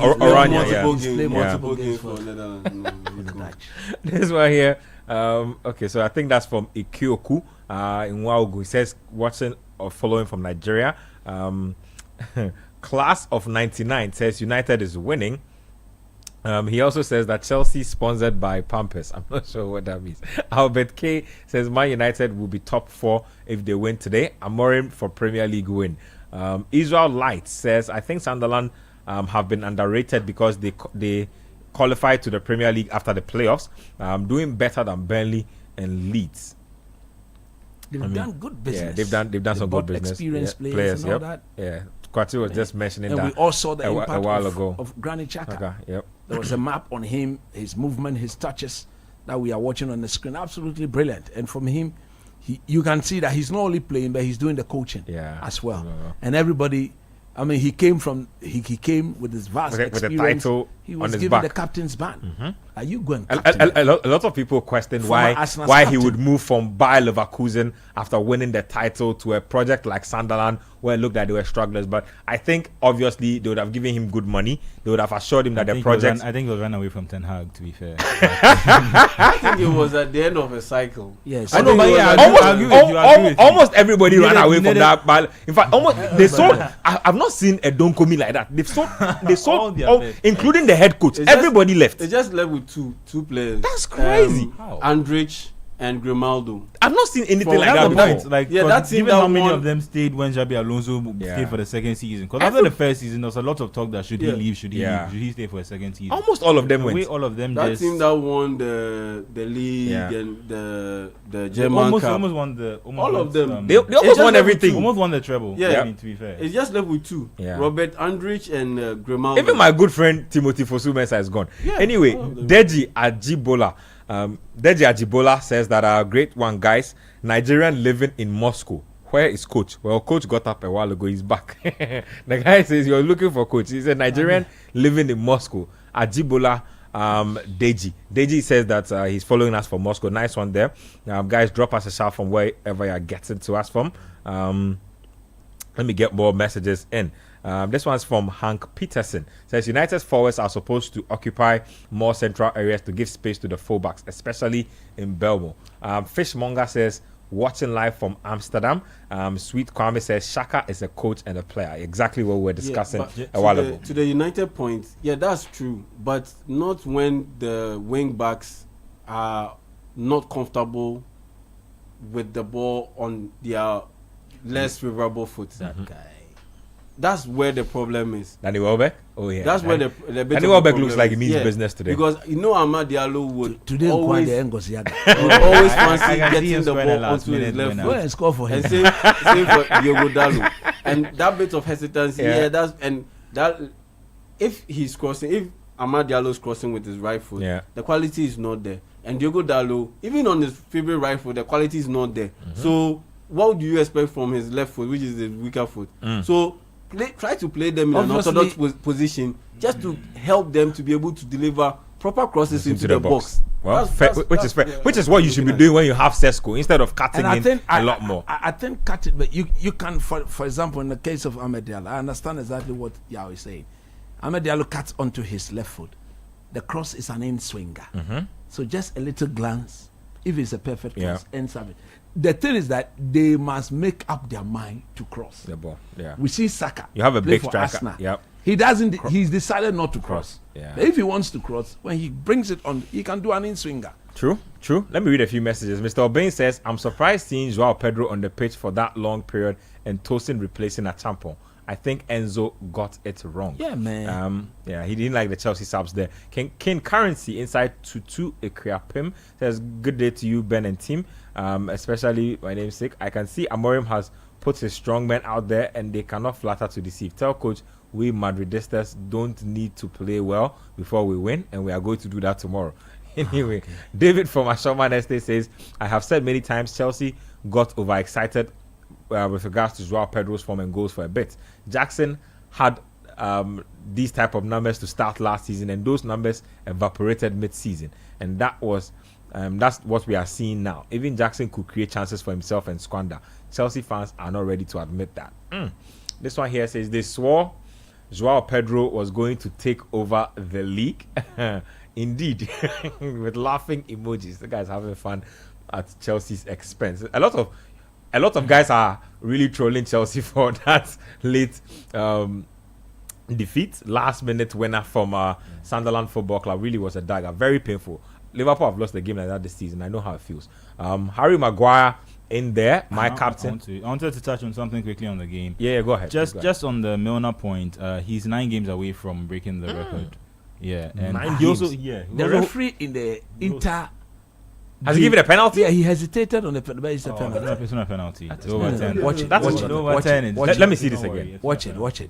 Multiple games for Netherlands. This one here. Okay, so I think that's from Ikyoku in Waugu. He says watching or following from Nigeria. Class of 99 says United is winning. He also says that Chelsea sponsored by Pampers. I'm not sure what that means. Albert K says Man United will be top 4 if they win today. Amorim for Premier League win. Israel Light says I think Sunderland have been underrated because they qualified to the Premier League after the playoffs, doing better than Burnley and Leeds. They've done good business. Yeah, they've done some good business. Experienced players and all that. Yeah, Kwatu was just mentioning and that. We all saw the impact a while ago of Granit Xhaka. Okay, yep. There was a map on him, his movement, his touches that we are watching on the screen. Absolutely brilliant. And from him, you can see that he's not only playing, but he's doing the coaching as well. And everybody, I mean, he came with his vast experience. With the title He was his given back. the captain's ban. Are you going? A lot of people question Former Arsenal's why he captain. would move from Bayer Leverkusen after winning the title to a project like Sunderland, where it looked like they were strugglers. But I think obviously they would have given him good money. They would have assured him that the project. I think he'll run away from Ten Hag. To be fair, I think it was at the end of a cycle. Yes. I know, but yeah, almost everybody ran away from that. But in fact, almost they sold. I've not seen a Donkomi like that. They sold, including the head coach. Everybody left. They just left with two players. That's crazy. Andrich and Grimaldo. I've not seen anything For like that before. point, like, Yeah, that's given that how many one- of them stayed when Xabi Alonso stayed for the second season. Because after the first season, there was a lot of talk that should he leave, should he stay for a second season. Almost all of them The way went. all of them That just team that won the league and the German Cup. almost won the All of them. They almost just won like everything. almost won the treble. Yeah. I mean, to be fair. It's just left with two. Yeah. Robert Andrich and Grimaldo. Even my good friend Timothy Fosu Mensah is gone. Yeah, Anyway, all of them. Deji Ajibola says that our great one, guys, Nigerian living in Moscow. Where is coach? Well, coach got up a while ago. He's back. The guy says you're looking for coach. He's a Nigerian living in Moscow. Ajibola Deji says that he's following us from Moscow. Nice one there. Guys, drop us a shout from wherever you're getting to us from. Let me get more messages in. This one's from Hank Peterson. Says United's forwards are supposed to occupy more central areas to give space to the fullbacks, especially in Belmo. Fishmonger says watching live from Amsterdam. Sweet Kwame says Shaka is a coach and a player. Exactly what we were discussing a while ago. To the United point, yeah, that's true, but not when the wing backs are not comfortable with the ball on their less favorable foot. That guy. That's where the problem is. Danny Welbeck? Oh yeah. That's where the bit Danny of Welbeck the looks problem like he is. means business today. Because Amad Diallo would Today, always, Kwame Engos Yaga. would always I fancy can see getting him the scoring a ball last onto his minute left winner. Go foot. and score for him. And same for Diogo Dallo. And that bit of hesitancy, Yeah. that if he's crossing, if Amad Diallo's crossing with his right foot, the quality is not there. And Diogo Dallo, even on his favorite right foot, the quality is not there. So what do you expect from his left foot, which is the weaker foot? So try to play them in Obviously, an orthodox position just to help them to be able to deliver proper crosses into the box. Well, That's which is fair. yeah, Which is what you should be looking doing when you have Sesko instead of cutting And I in think a lot more. I think cut it, but you can, for example, in the case of Ahmed Diallo, I understand exactly what Yao is saying. Ahmed Diallo cuts onto his left foot. The cross is an in swinger, so just a little glance. If it's a perfect cross, ends up it. The thing is that they must make up their mind to cross The ball. Yeah. We see Saka. You have a play big for striker. Arsenal. Yep. He doesn't. He's decided not to cross. Yeah. But if he wants to cross, when he brings it on, he can do an in swinger. True. Let me read a few messages. Mr. Obain says, I'm surprised seeing Joao Pedro on the pitch for that long period and Tosin replacing a Champon. I think Enzo got it wrong. Yeah, man. He didn't like the Chelsea subs there. King Currency inside Tutu Ekriapim says, good day to you, Ben and team. Especially my namesake. I can see Amorim has put his strong men out there and they cannot flatter to deceive. Tell coach, we Madridistas don't need to play well before we win, and we are going to do that tomorrow. Anyway, David from Ashoman Estate says, I have said many times Chelsea got overexcited with regards to Joao Pedro's form and goals for a bit. Jackson had these type of numbers to start last season, and those numbers evaporated mid-season, and that's what we are seeing now. Even Jackson could create chances for himself and squander. Chelsea fans are not ready to admit that. This one here says they swore Joao Pedro was going to take over the league. Indeed, with laughing emojis. The guy's having fun at Chelsea's expense. A lot of guys are really trolling Chelsea for that late defeat. Last minute winner from Sunderland Football Club really was a dagger. Very painful. Liverpool have lost the game like that this season. I know how it feels. Harry Maguire in there, my captain. I wanted to touch on something quickly on the game. Yeah, go ahead. Just on the Milner point, he's 9 games away from breaking the record. Yeah, and 9 he also games. The referee in the Inter Has he given a penalty? Yeah, he hesitated on the penalty, but it's a penalty. It's not a penalty. It's No, over no, 10. watch it, That's watch what- it, over watch 10. it, It's- watch Let me it, see this don't worry, again. it's watch not it, a watch it.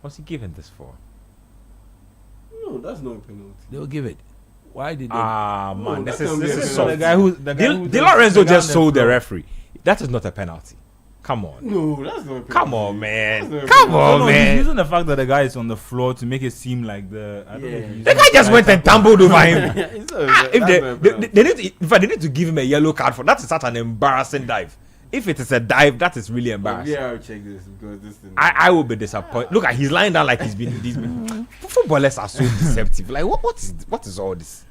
What's he giving this for? No, that's not a penalty. They'll give it. Why did they? Man, No, this that is can be this a is penalty. soft. Di Lorenzo just sold the referee. That is not a penalty. Come on. No, that's not. Come on, man. That's Come not on, No, man. he's using the fact that the guy is on the floor to make it seem like the. I don't know if he's The using guy just right went and tackle. tumbled over him. It's not- If that's they not a penalty. they need to, in fact, they need to give him a yellow card for that. Is such an embarrassing dive. If it is a dive, that is really embarrassing. Yeah, I'll check this because this thing. I will be disappointed. Look at he's lying down like he's been. Footballers are so deceptive. Like what is all this?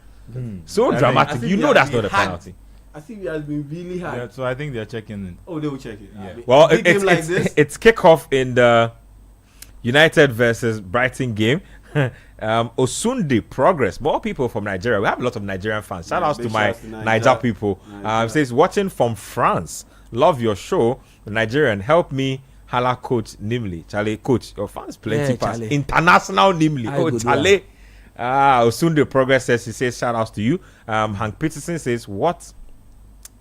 So I think- dramatic. I think You he know has that's been not a hacked. penalty. I think it has been really hard. Yeah, so I think they're checking it. Oh, they will check it. Yeah. Well, Big game like it's this. it's kickoff in the United versus Brighton game. Osunde Progress. More people from Nigeria. We have a lot of Nigerian fans. Shout Yeah, outs to big my shouts to Niger Niger. people. Niger. Says watching from France. Love your show, Nigerian. Help me. Hala coach Nimli. Charlie coach. Your fans plenty Yeah, pass. Charlie. International Nimli. I Oh good Charlie. Osunde Progress says he says shout outs to you. Hank Peterson says what?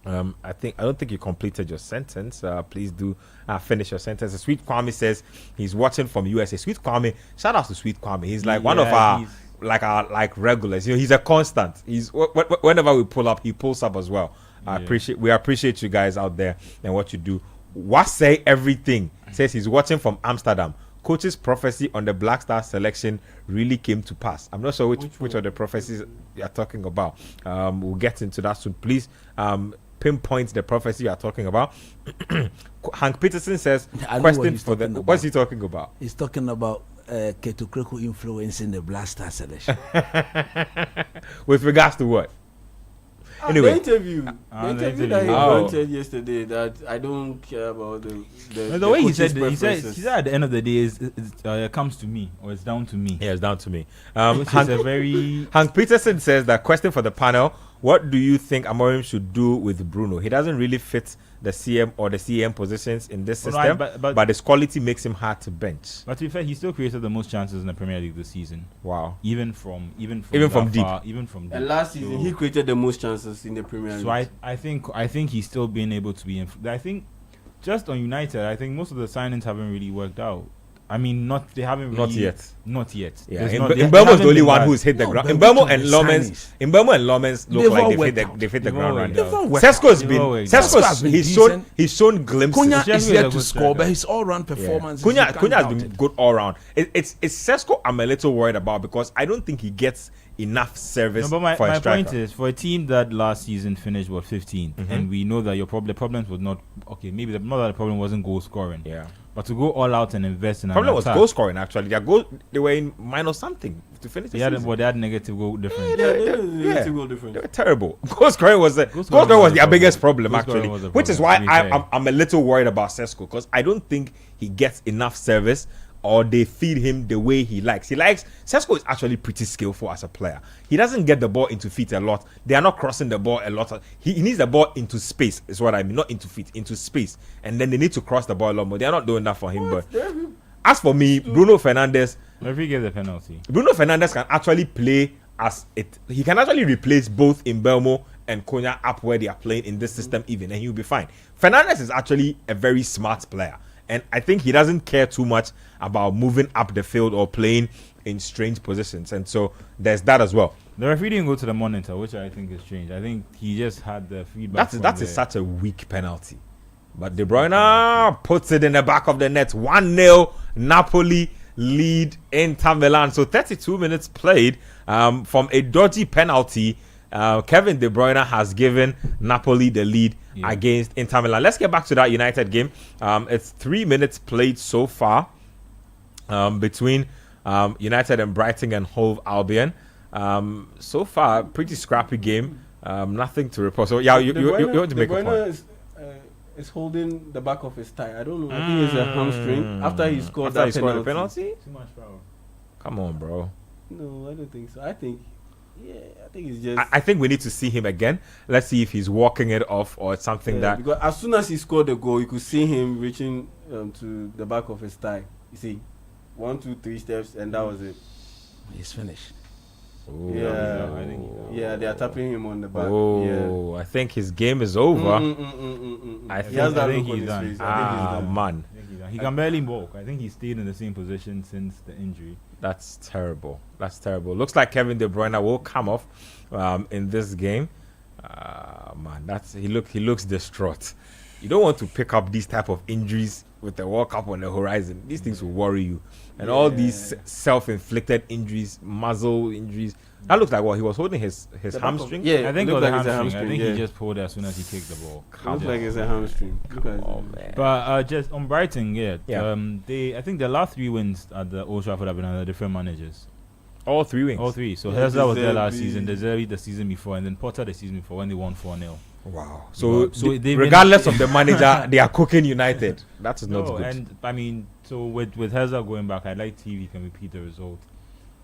I don't think you completed your sentence. Please do finish your sentence. Sweet Kwame says he's watching from USA. Sweet Kwame, shout out to Sweet Kwame. He's like one of our regulars. You know, he's a constant. He's whenever we pull up, he pulls up as well. We appreciate you guys out there and what you do. What say everything says he's watching from Amsterdam. Coach's prophecy on the Black Star selection really came to pass. I'm not sure which of the prophecies you are talking about. We'll get into that soon. Please pinpoint the prophecy you are talking about. Hank Peterson says, I know question what he's for the... talking about. What's he talking about? He's talking about Kotoko influencing the Blaster selection. With regards to what? Anyway. The interview. Ah, The the interview that he interview. Oh. granted yesterday that I don't care about The way he coach's said, preferences. he said at the end of the day, it comes to me, or it's down to me. Yeah, it's down to me. Which is Hank, a very. Hank Peterson says that question for the panel: what do you think Amorim should do with Bruno? He doesn't really fit the CM or the CM positions in this Well, system, but but his quality makes him hard to bench. But to be fair, he still created the most chances in the Premier League this season. Wow. Even from Even that from deep. far, even from deep. And last season, So- he created the most chances in the Premier League. So I think he's still being able to be. I think just on United, I think most of the signings haven't really worked out. I mean, they haven't really, Not yet. Not yet. Yeah, There's In not- they Mbeumo's haven't the only been one bad. who's hit the No, ground. but Mbeumo which and of the Lomens look They've like all they've worked hit out. the They've all ground worked running. out. They've all worked Sesko's out. been They've all worked out. Sesko has been decent. he's shown glimpses. Cunha Sesko is is a yet good to score, striker. but his all-round performance. Cunha you can't has doubt been it. good all round. It's Sesko I'm a little worried about because I don't think he gets enough service No, but for a my striker. point is, for a team that last season finished 15th, and we know that the problems was not okay. Maybe not that the problem wasn't goal scoring, Yeah. but to go all out and invest in Problem an was attack, goal scoring actually. They were in minus something to finish the season. they had negative goal difference. Yeah, Yeah. it's a goal difference. They were terrible. Goal scoring was their the biggest problem Goal scoring actually, was the which is problem, why to be fair. I'm a little worried about Sesko because I don't think he gets enough service or they feed him the way he likes. Sesko is actually pretty skillful as a player. He doesn't get the ball into feet a lot. They are not crossing the ball a lot. He needs the ball into space is what I mean, not into feet, into space. And then they need to cross the ball a lot more. They are not doing that for him. But as for me, Bruno Fernandes Referee gave the penalty. can actually play as it. He can actually replace both Mbeumo and Cunha up where they are playing in this system even, and he'll be fine. Fernandes is actually a very smart player, and I think he doesn't care too much about moving up the field or playing in strange positions, and so there's that as well. The referee didn't go to the monitor, which I think is strange. I think he just had the feedback. That is such a weak penalty, but De Bruyne puts it in the back of the net. 1-0 Napoli lead Inter Milan. So 32 minutes played from a dodgy penalty. Kevin De Bruyne has given Napoli the lead against Inter Milan. Let's get back to that United game. It's 3 minutes played so far between United and Brighton and Hove Albion. So far, pretty scrappy game. Nothing to report. So yeah, you want to make a point. Is holding the back of his thigh. I don't know. I think it's a hamstring after he scored that the penalty. penalty. too much foul. Come on, bro. No, I don't think so. I think it's just. I think we need to see him again. Let's see if he's walking it off or it's something that. Because as soon as he scored the goal, you could see him reaching to the back of his thigh. You see, 1, 2, 3 steps, and that was it. He's finished. Ooh. Yeah. I think he's out. Yeah, they are tapping him on the back. Oh, I think his game is over. I He has think- that I think look on he's his done. face. I think he's Ah, done. man, I think he's done. He can barely walk. I think he stayed in the same position since the injury. that's terrible. That's terrible. Looks like Kevin De Bruyne will come off in this game. Man, he looks distraught. you don't want to pick up these type of injuries with the World Cup on the horizon. These things will worry you, and all these self-inflicted injuries, muscle injuries. That looks like he was holding his hamstring. I think it was like a it's hamstring. I think he just pulled it as soon as he kicked the ball. Looks like it's a hamstring. Man. But just on Brighton, Yeah. I think the last 3 wins at the Old Trafford have been under different managers. All 3 wins. All 3. So Yeah, Hezza was there De last Zerbi. season, De Zerbi the season before, and then Potter the season before when they won 4-0. Wow. So they've been- regardless of the manager, they are cooking United. That is not good. And I mean, so with Hezza going back, I'd like TV can repeat the result.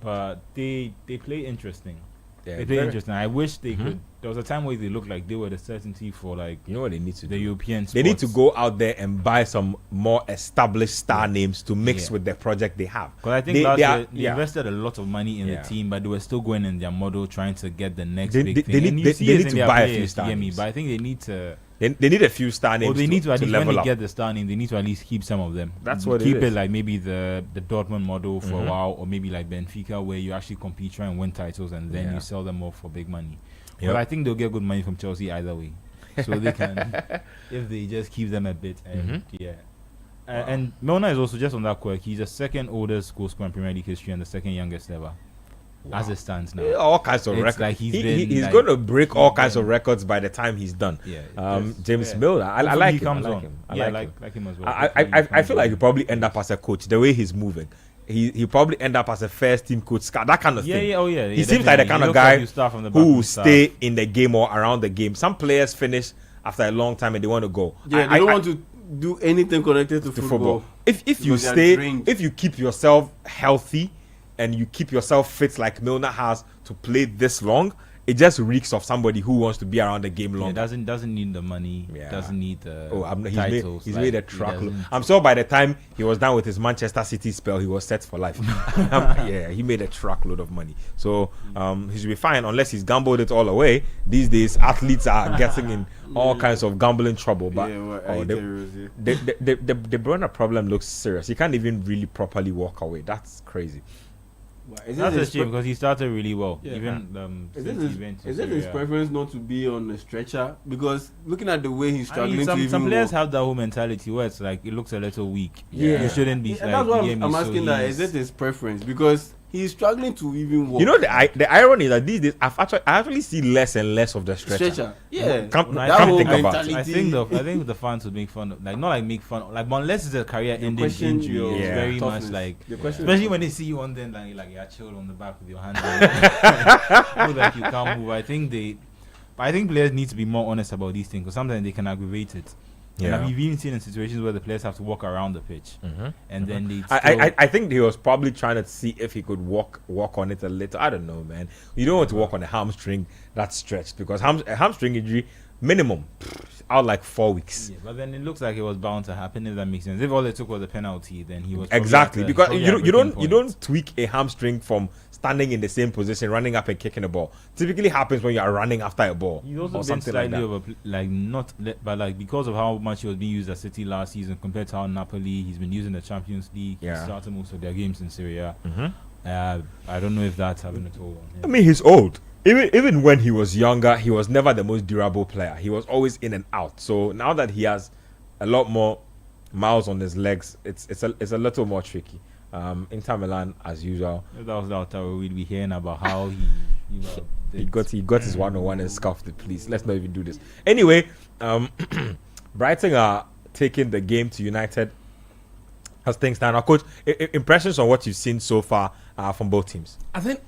But they play interesting. Yeah, They play very- interesting. I wish they could. There was a time where they looked like they were the certainty for like You know what they need to the do? European. They need to spots. go out there and buy some more established star names to mix Yeah. with the project they have. Because I think last year they yeah. invested a lot of money in Yeah. the team, but they were still going in their model trying to get the next They- big they- thing. they And need- you they- see they it need in to their buy a players, few star you get me? names. But I think they need to. They need a few star names. Or they need to at least when level they up. get the star name, they need to at least keep some of them. That's what it keep is. like maybe the Dortmund model for a while, or maybe like Benfica, where you actually compete, try and win titles, and then Yeah. you sell them off for big money. Yep. But I think they'll get good money from Chelsea either way, so they can if they just keep them a bit. And and Milner is also just on that quirk. He's the second oldest goal scorer in Premier League history and the second youngest ever, as it stands now. Yeah, all kinds of It's records. like He's like- going to break all he's kinds of been- records by the time he's done. Yeah, James yeah. Milner, I Hopefully like he him. comes I like on. him. Yeah, I like him as well. I Hopefully he I comes feel like on. he'll probably end up as a coach. The way he's moving, he probably end up as a first team coach. That kind of thing. Yeah. He seems like the definitely. kind He of looks guy like you start from the back who will and start. stay in the game or around the game. Some players finish after a long time and they want to go. Yeah, they don't want to do anything connected to football. If you Because they are stay, drained. if you keep yourself healthy and you keep yourself fit like Milner has to play this long, it just reeks of somebody who wants to be around the game Yeah, longer. doesn't need the money. Yeah. Doesn't need the He's titles. made a like, he truckload. doesn't- I'm sure by the time he was done with his Manchester City spell, he was set for life. Yeah, he made a truckload of money. So he should be fine unless he's gambled it all away. These days, athletes are getting in all kinds of gambling trouble. But the Bruyne problem looks serious. He can't even really properly walk away. That's crazy. That's a shame because he started really well. Yeah. Even Is since it he went to his Syria. preference not to be on a stretcher? Because looking at the way he's struggling to even some players walk. have that whole mentality where it's like it looks a little weak. Yeah. You shouldn't be. Yeah, like, that's what you get me? I'm So asking. That is he's- it his preference? Because he's struggling to even walk. You know the irony is that these days I actually see less and less of the stretcher. Yeah, Come When I that come whole think about it. mentality. I think the fans would make fun of, like, not like make fun of, like, but unless it's a career-ending question injury, your it's Yeah. very toughness. much like, The question especially is- when they see you on then like you're chilled on the back with your hands, out, like you can't move. I think players need to be more honest about these things because sometimes they can aggravate it. Yeah. And I've even seen in situations where the players have to walk around the pitch, and then they. I think he was probably trying to see if he could walk on it a little. I don't know, man. You don't want to walk on a hamstring that's stretched because a hamstring injury minimum out like 4 weeks. Yeah, but then it looks like it was bound to happen. If that makes sense. If all it took was a penalty, then he was probably Exactly, at because probably you at don't breaking you point. don't tweak a hamstring from standing in the same position, running up and kicking the ball. Typically happens when you are running after a ball He's also or been something like slightly that. over, like not, but like because of how much he was being used at City last season compared to how Napoli, he's been using the Champions League. Yeah. He started most of their games in Syria. I don't know if that's having a toll on I him. mean, he's old. Even when he was younger, he was never the most durable player. He was always in and out. So now that he has a lot more miles on his legs, it's a little more tricky. Inter Milan, as usual, If that was Lautaro, we'd be hearing about how he got his 101 and scuffed it. Please, let's not even do this. Anyway, Brighton are taking the game to United as things stand. Now, coach, impressions on what you've seen so far from both teams. I think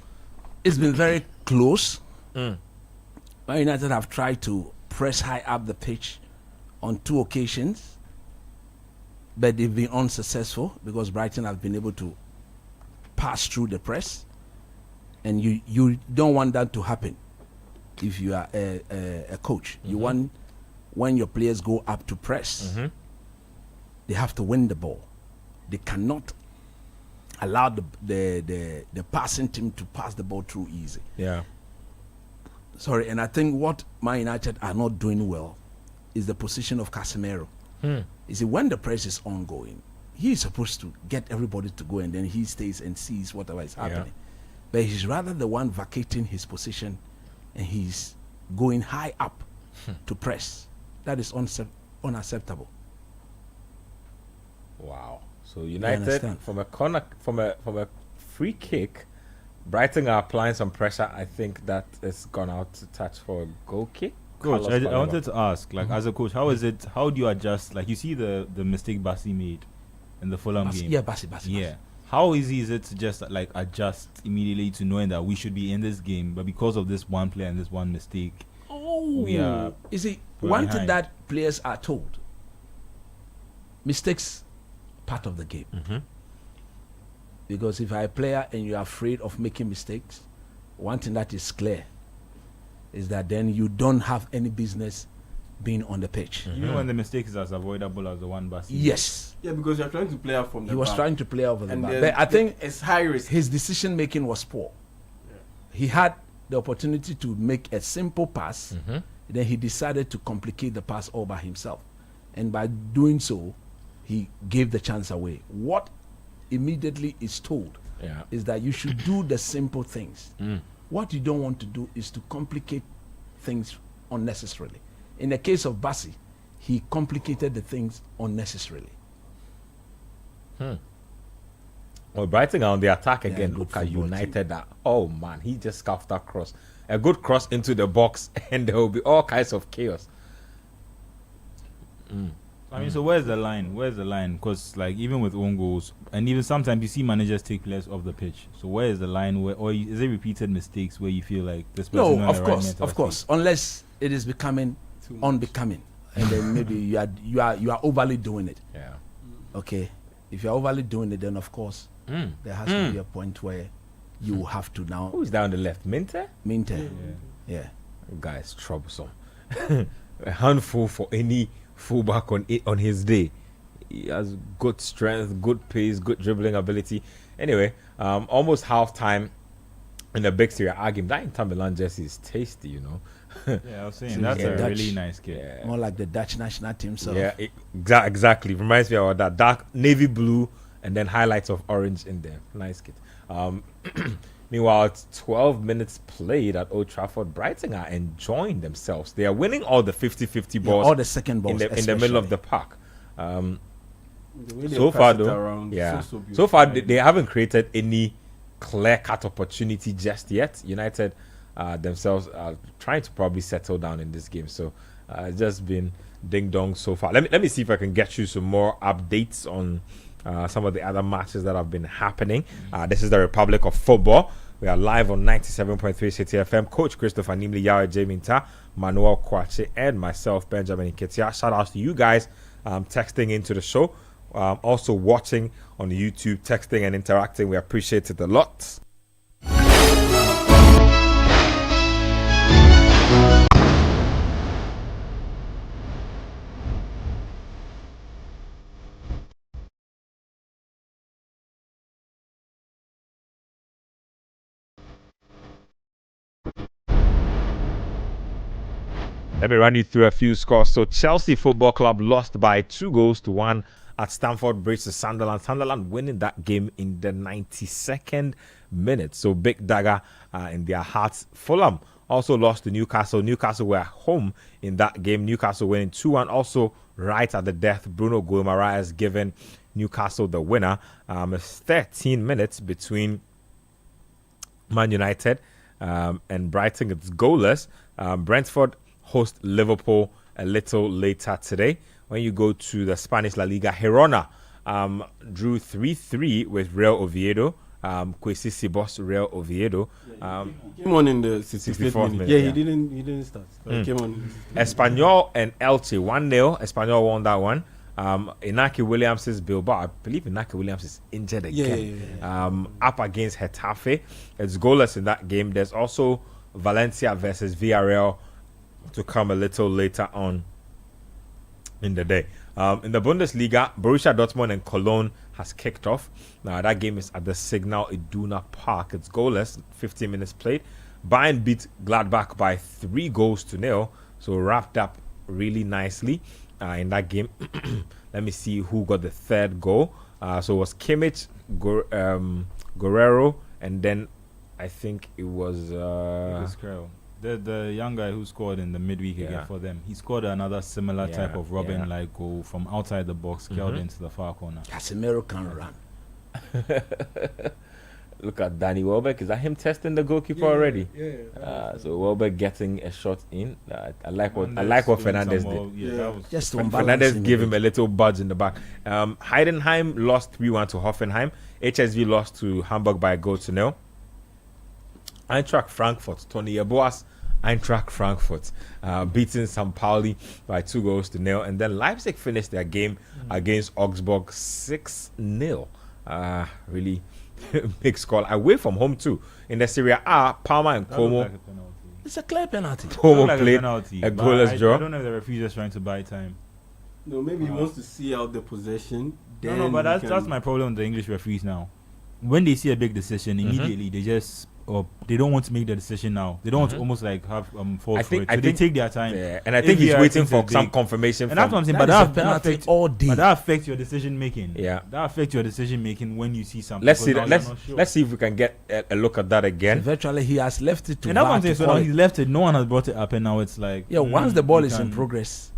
it's been very close. Mm. Man United have tried to press high up the pitch on 2 occasions, but they've been unsuccessful because Brighton have been able to pass through the press, and you don't want that to happen if you are a coach. You want when your players go up to press, they have to win the ball. They cannot allow the passing team to pass the ball through easy. Yeah. Sorry, and I think what Man United are not doing well is the position of Casemiro. You see, when the press is ongoing, he is supposed to get everybody to go, and then he stays and sees whatever is happening. But he's rather the one vacating his position, and he's going high up to press. That is unacceptable. Wow. So United understand? from a corner, from a free kick, Brighton are applying some pressure. I think that it's gone out to touch for a goal kick. Coach, Carlos I Baleba. wanted to ask, like, as a coach, how is it? How do you adjust? Like, you see the mistake Bassi made in the Fulham game. Yeah, Bassi. Yeah. How easy is it to just like adjust immediately to knowing that we should be in this game, but because of this one player and this one mistake, we are. You see, we're one thing behind. that players are told: mistakes part of the game. Because if you're a player and you're afraid of making mistakes, one thing that is clear is that then you don't have any business being on the pitch. Even when the mistake is as avoidable as the one Bassi. Yes, Yeah, because you're trying to play out from the he was back. trying to play over the And back. then But I think it's high risk. his decision making was poor. He had the opportunity to make a simple pass, then he decided to complicate the pass all by himself. And by doing so, he gave the chance away. What immediately is told Yeah. is that you should do the simple things. What you don't want to do is to complicate things unnecessarily. In the case of Bassi, he complicated the things unnecessarily. Well, Brighton are on the attack Yeah, again. good Look at football United. That oh man, he just scuffed that cross. A good cross into the box, and there will be all kinds of chaos. I mean, so where's the line? Where's the line? Because like even with own goals, and even sometimes you see managers take players off the pitch. So where is the line? Where, or is it repeated mistakes where you feel like this person? No, of course, unless it is becoming unbecoming, and then maybe you are overly doing it. Yeah. Okay, if you are overly doing it, then of course there has to be a point where you have to now Who's down the left? Minter? maintain. Yeah. Guy's troublesome. A handful for any fullback on his day. He has good strength, good pace, good dribbling ability. Anyway, almost half time in the big Serie A game. That Inter Milan jersey is tasty, you know. Yeah, I was saying So that's yeah, a Dutch- really nice kid. Yeah. More like the Dutch national team. So Yeah, exactly. Reminds me of that dark navy blue and then highlights of orange in there. Nice kid. Meanwhile, it's 12 minutes played at Old Trafford. Brighton are enjoying themselves. They are winning all the 50-50 balls all the second balls in the middle of especially. the park. The way they So pass far, it though, around, yeah. so So far, beautiful. they haven't created any clear-cut opportunity just yet. United themselves are trying to probably settle down in this game. So it's just been ding-dong so far. Let me see if I can get you some more updates on some of the other matches that have been happening. This is the Republic of Football. We are live on 97.3 City FM. Coach Christopher Nimli, Yawe Jaminta, Manuel Kwache, and myself, Benjamin Nketia. Shout out to you guys texting into the show. Also watching on YouTube, texting and interacting. We appreciate it a lot. Let me run you through a few scores. So Chelsea Football Club lost by 2-1 at Stamford Bridge to Sunderland. Sunderland winning that game in the 92nd minute. So big dagger in their hearts. Fulham also lost to Newcastle. Newcastle were home in that game. Newcastle winning 2-1. Also right at the death, Bruno Guimaraes giving Newcastle the winner. It's 13 minutes between Man United and Brighton. It's goalless. Brentford host Liverpool a little later today. When you go to the Spanish La Liga, Girona drew 3-3 with Real Oviedo. Kwesi Sibos, Real Oviedo. He came on in the 64th 64th minute, minute. Yeah, yeah. he didn't start. But he came on. Espanyol and Elche 1-0. Espanyol won that one. Inaki Williams' Bilbao. I believe Inaki Williams is injured again. Up against Getafe. It's goalless in that game. There's also Valencia versus Villarreal to come a little later on in the day. In the Bundesliga, Borussia Dortmund and Cologne has kicked off. Now that game is at the Signal Iduna Park. It's goalless, 15 minutes played. Bayern beat Gladbach by 3-0. So wrapped up really nicely in that game. Let me see who got the third goal. So it was Kimmich, Guerrero, and then I think it was The young guy who scored in the midweek again for them, he scored another similar type of Robin-like goal from outside the box, curled into the far corner. Casemiro can run. Look at Danny Welbeck. Is that him testing the goalkeeper already? Yeah. So Welbeck getting a shot in. I like what Fernandes did. Yeah. Just Fernandes gave him a little budge in the back. Heidenheim lost 3-1 to Hoffenheim. HSV lost to Hamburg by a goal to 0. Eintracht Frankfurt, Tony Yeboah's Eintracht Frankfurt beating St. Pauli by 2-0. And then Leipzig finished their game against Augsburg 6-0. Really big score. Away from home too. In the Serie A, Parma and Como. It's a clear penalty. Como played a goalless draw. I don't know if the referee is trying to buy time. No, maybe he wants to see out the possession. No, but that's my problem with the English referees now. When they see a big decision, immediately they just they don't want to make the decision now. They don't want to almost like have fall for it. So they take their time. Yeah, and I think he's waiting for some confirmation. And that's what I'm saying. But that affects all day. But that affects your decision making. Yeah, that affects your decision making when you see something. Let's see. Let's see if we can get a look at that again. So virtually, he has left it to. And that's what I'm saying. So now he's left it. No one has brought it up, and now it's like once the ball is in progress,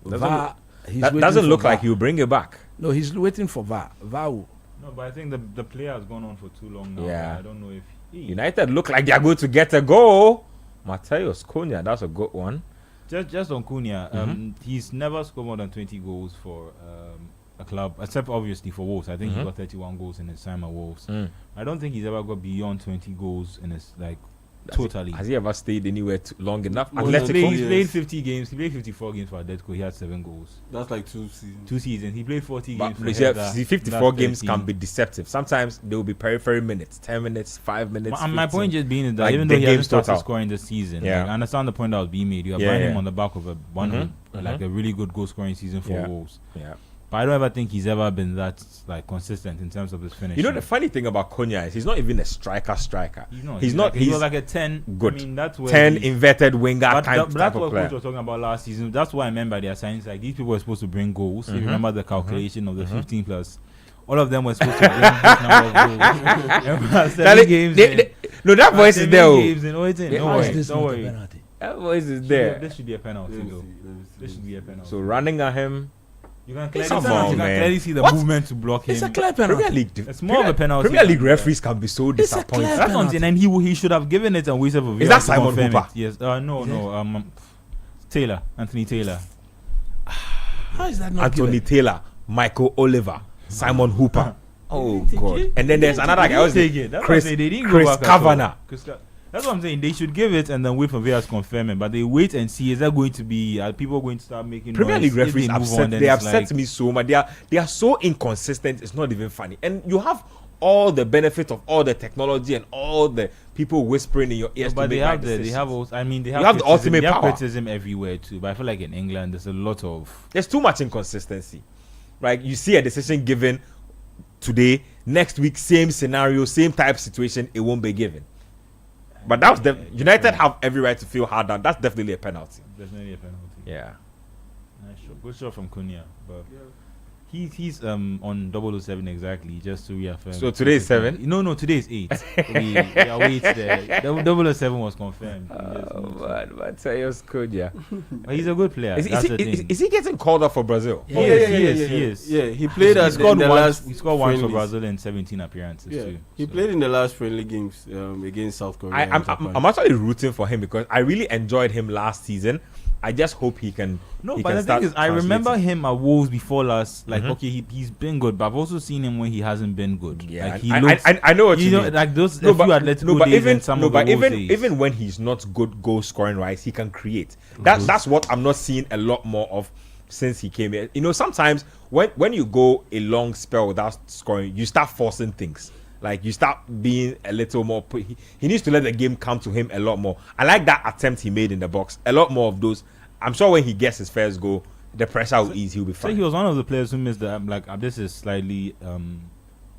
VAR. That doesn't look like he'll bring it back. No, he's waiting for VAR. No, but I think the player has gone on for too long now. Yeah. I don't know if United look like they are going to get a goal. Mateus Cunha, that's a good one. Just on Cunha, he's never scored more than 20 goals for a club, except obviously for Wolves. I think he got 31 goals in his time at Wolves. I don't think he's ever got beyond 20 goals in his totally. Has he ever stayed anywhere long enough? He played 50 games. He played 54 games for Atletico. He had 7 goals. That's like 2 seasons. 2 seasons. He played 40 games. But 54 games can be deceptive. Sometimes there will be periphery minutes, 10 minutes, 5 minutes. My point just being is that even though he hasn't started scoring this season, I understand the point that was being made. You are buying him on the back of a really good goal scoring season for Wolves. Yeah. But I don't ever think he's ever been that consistent in terms of his finish. You know the funny thing about Cunha is he's not even a striker. He's not. He's like a 10. Good. I mean, that's where 10 inverted winger type of that's what player. coach was talking about last season. That's why I remember their signs. Like these people were supposed to bring goals. You remember the calculation of the 15 plus. All of them were supposed to bring this number of goals. 7 games. No, that voice is there. Don't worry. That voice is there. This should be a penalty, though. This should be a penalty. So running at him. You can clearly see the movement to block him. It's a clear penalty. Premier League, it's more of a penalty. Premier League referees can be so disappointed. That's what I'm saying. And he should have given it and waited for. Is that Simon Hooper? Yes. No. Taylor, Anthony Taylor. How is that not Anthony Taylor, Michael Oliver, Simon Hooper. Oh God! And then there's another guy. Chris Kavanagh. That's what I'm saying. They should give it and then wait for VAR to confirm it. But they wait and see, is that going to be, are people going to start making Premier noise? League referees they upset like, me so much. They are so inconsistent. It's not even funny. And you have all the benefit of all the technology and all the people whispering in your ears. But they have the ultimate power. criticism everywhere too. But I feel like in England there's a lot of too much inconsistency. Right? You see a decision given today, next week, same scenario, same type of situation, it won't be given. But that was United have every right to feel hard done. That's definitely a penalty. Definitely a penalty. Yeah. Nice shot. Good shot from Cunha. But he's on 007 exactly, just to reaffirm. So today is 7? No, today is 8. we are wait there. 007 was confirmed. Man, Mateus Cunha. But he's a good player. Is he getting called up for Brazil? He is. Yeah, he played he scored once for Brazil in 17 appearances too. He played in the last friendly games against South Korea. I'm actually rooting for him because I really enjoyed him last season. I just hope he can. No, but the thing is, I remember him at Wolves before last. Like, he's been good, but I've also seen him when he hasn't been good. Yeah, like, he looks. I know what you mean. Like those few Atletico days and some of the days. Days. Even when he's not good goal scoring, right, he can create. That's what I'm not seeing a lot more of since he came here. You know, sometimes when you go a long spell without scoring, you start forcing things. Like you start being a little more. He needs to let the game come to him a lot more. I like that attempt he made in the box. A lot more of those. I'm sure when he gets his first goal, the pressure will ease. He'll be fine. So he was one of the players who missed the this is slightly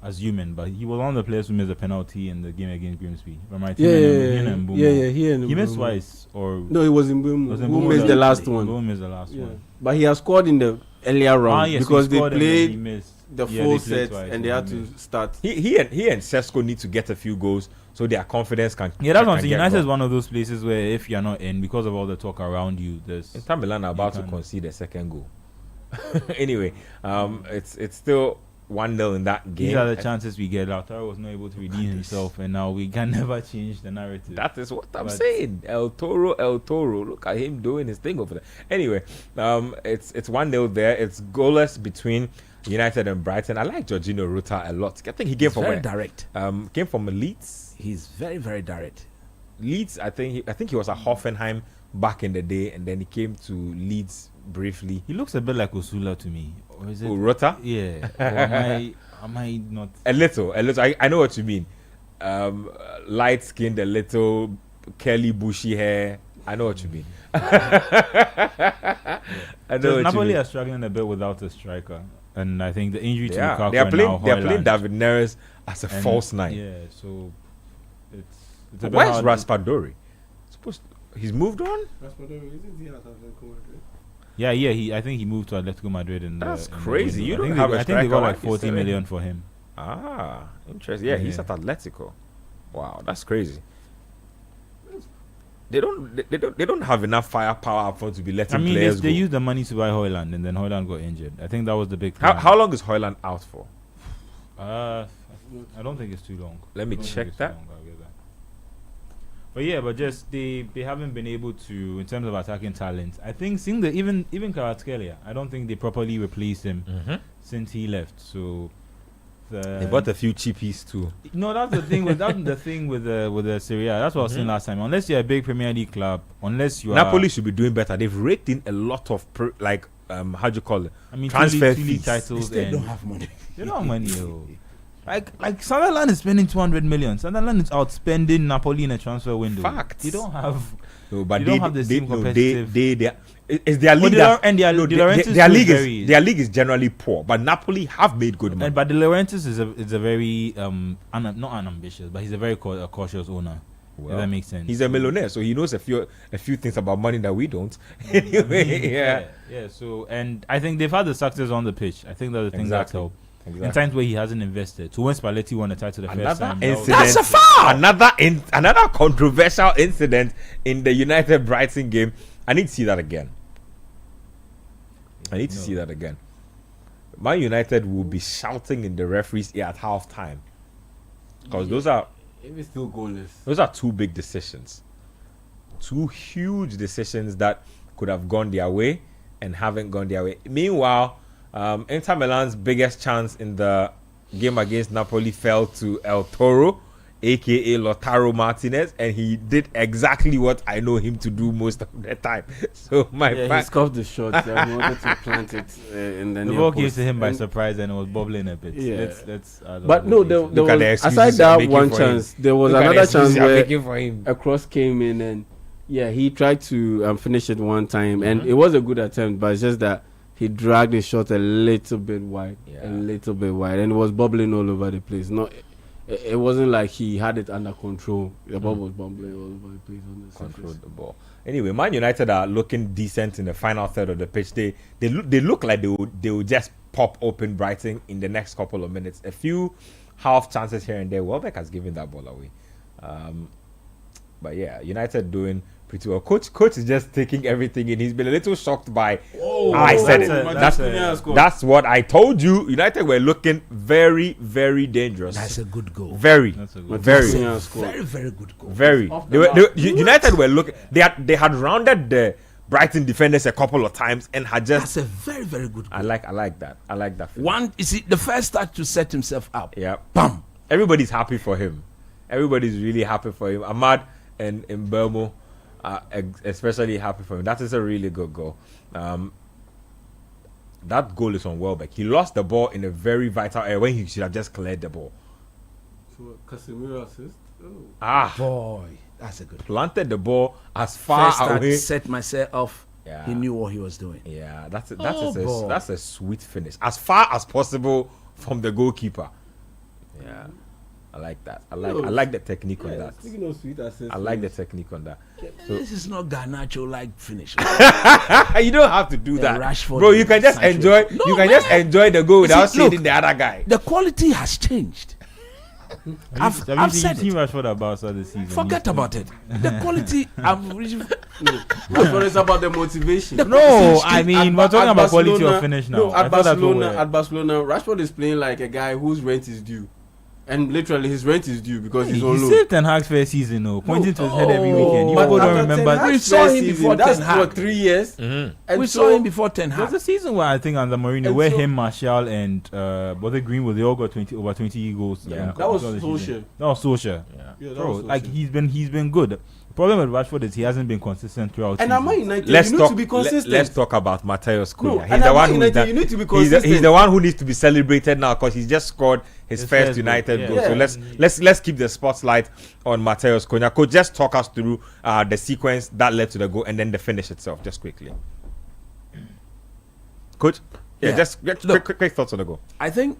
assuming, but he was one of the players who missed the penalty in the game against Grimsby. He missed twice, or no, he was in Boom. Who missed the last one? Boom missed the last one. But he has scored in the earlier round because they played the full set and they had to start. He and Sesko need to get a few goals so their confidence can. Yeah, that's what I'm can saying. get United is gone. one of those places where if you're not in, because of all the talk around you, there's Inter Milan are about to concede a second goal. Anyway, it's still 1-0 in that game. these are the chances we get. Lautaro was not able to redeem himself, and now we can never change the narrative. That is what I'm But- saying. El Toro. Look at him doing his thing over there. Anyway, it's 1-0 there. It's goalless between United and Brighton. I like Jorginho Ruta a lot. I think he came He's from very where? direct. Came from Leeds. He's very, very direct. Leeds. I think he was at Hoffenheim back in the day, and then he came to Leeds briefly. He looks a bit like Osula to me. Or is it? Ruta. Yeah. Or am I not? A little. I know what you mean. Light skinned, a little curly, bushy hair. I know what you mean. I know what you Napoli mean. are struggling a bit without a striker, and I think the injury to Yeah, Lukaku they are and playing. now They are playing Højlund. David Neres as a And- false nine. Yeah, so it's a bit Where's hard. Raspadori? He's moved on. Yeah. I think he moved to Atletico Madrid. That's in the crazy. You window. don't I have a think they got striker like like you 40 said. million for him. Ah, interesting. Yeah, he's Yeah. at Atletico. Wow, that's crazy. They don't have enough firepower up front to be letting I mean, players they go. used the money to buy Højlund, and then Højlund got injured. I think that was the big plan. How long is Højlund out for? I don't think it's too long. Let me I don't think check it's that. too long, I'll get that. But yeah, but just they haven't been able to, in terms of attacking talent. I think seeing the even Kvaratskhelia, I don't think they properly replaced him since he left. So They bought a few cheapies too. no, that's the thing with the Serie A. That's what I was saying last time. Unless you're a big Premier League club, unless you Napoli are, should be doing better. They've raked in a lot of how do you call it? I mean, transfer two league fees. titles. They and don't have money. they don't have money. Yo. Like Sunderland is spending 200 million. Sunderland is outspending Napoli in a transfer window. Facts. You don't have. No, but You they don't have the same competitive- it's their league. Well, and their no, De Laurentiis their is league very- is their league is generally poor, but Napoli have made good money. But De Laurentiis is a very not unambitious, but he's a very cautious owner. Well, if that makes sense. He's a millionaire, so he knows a few things about money that we don't. Anyway, yeah. So, and I think they've had the success on the pitch. I think that's the thing that's Exactly. helped. In times where he hasn't invested. So when Spalletti won the title the first Another time, that was- incident. That's a foul! Another controversial incident in the United Brighton game. I need to see that again. Man United will be shouting in the referee's ear at halftime because those are If it's still goalless. two big decisions, two huge decisions that could have gone their way and haven't gone their way. Meanwhile, Inter Milan's biggest chance in the game against Napoli fell to El Toro, aka Lautaro Martinez, and he did exactly what I know him to do most of the time. So He scuffed the shot. He wanted to plant it in the the near ball came post. to him by And- surprise and it was bubbling a bit. Yeah. Let's But no, there Look at the was, excuses aside you're that making one for chance, there was Look at the another excuses chance you're where making for him. a cross came in and he tried to finish it one time and it was a good attempt, but it's just that he dragged the shot a little bit wide, and it was bubbling all over the place. It wasn't like he had it under control. The ball was bubbling all over the place on the surface. Controlled the ball. Anyway, Man United are looking decent in the final third of the pitch. They look like they will just pop open Brighton in the next couple of minutes. A few half chances here and there. Welbeck has given that ball away. But yeah, United doing pretty well. Coach is just taking everything in. He's been a little shocked by. I said it. That's what I told you. United were looking very, very dangerous. That's a good goal. Very, That's a good very, Very, very good goal. very. Off the United were looking. They had rounded the Brighton defenders a couple of times and had just. That's a very, very good goal. I like that. I like that. One, you see, the first touch to set himself up. Yeah. Bam. Everybody's happy for him. Everybody's really happy for him. Ahmad and Mbeumo are especially happy for him. That is a really good goal. That goal is on Welbeck. He lost the ball in a very vital area when he should have just cleared the ball. So Casemiro assist. Boy, that's a good. Planted the ball as far First touch, away. set myself off. Yeah. He knew what he was doing. Yeah, that's boy. a sweet finish. As far as possible from the goalkeeper. Yeah. I like that. I like the technique on that. Speaking of sweet assist, I like the technique on that. So This is not Garnacho like finish. you don't have to do The that, Rashford bro. You can just Sancho. enjoy. No, you can man. just enjoy the goal without See, look, seeing the other guy. The quality has changed. I've said seen it. Rashford about this season. Forget about it. The quality. Rashford is about the motivation. No, I mean we're talking about quality Barcelona- of finish now. No, I at thought that's what Barcelona, Rashford is playing like a guy whose rent is due, and literally his rent is due because he's on he loan. saved Ten Hag's first season, pointing to his head every weekend. You But people don't after remember. Ten Hag's We saw first him season, before that's Ten Hag. for 3 years. Mhm. And We so- saw him before Ten There's Hag. a season where I think under Mourinho, And where so- him, Martial, and Brother Greenwood, they all got over 20 goals. Yeah. That was the Solskjaer. season. That was Solskjaer. Yeah, that Bro, was like Solskjaer. he's been good. The problem with Rashford is he hasn't been consistent throughout. And season. at Man United, Let's you need talk. to be consistent. Let's talk about Mateus Cunha. No, He's and the at one Man who is United, you need to be he's consistent. the one who needs to be celebrated now because he's just scored his first first United goal, goal. yeah. So Yeah. let's keep the spotlight on Mateus Cunha. Could just talk us through the sequence that led to the goal and then the finish itself, just quickly. Coach, Yeah. just Look. quick thoughts on the goal. I think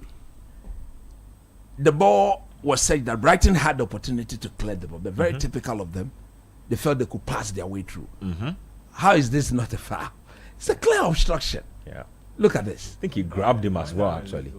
the ball was such that Brighton had the opportunity to clear the ball. They're very typical of them. They felt they could pass their way through. How is this not a foul? It's a clear obstruction. Yeah, Look at this. I think he grabbed him as well. Actually,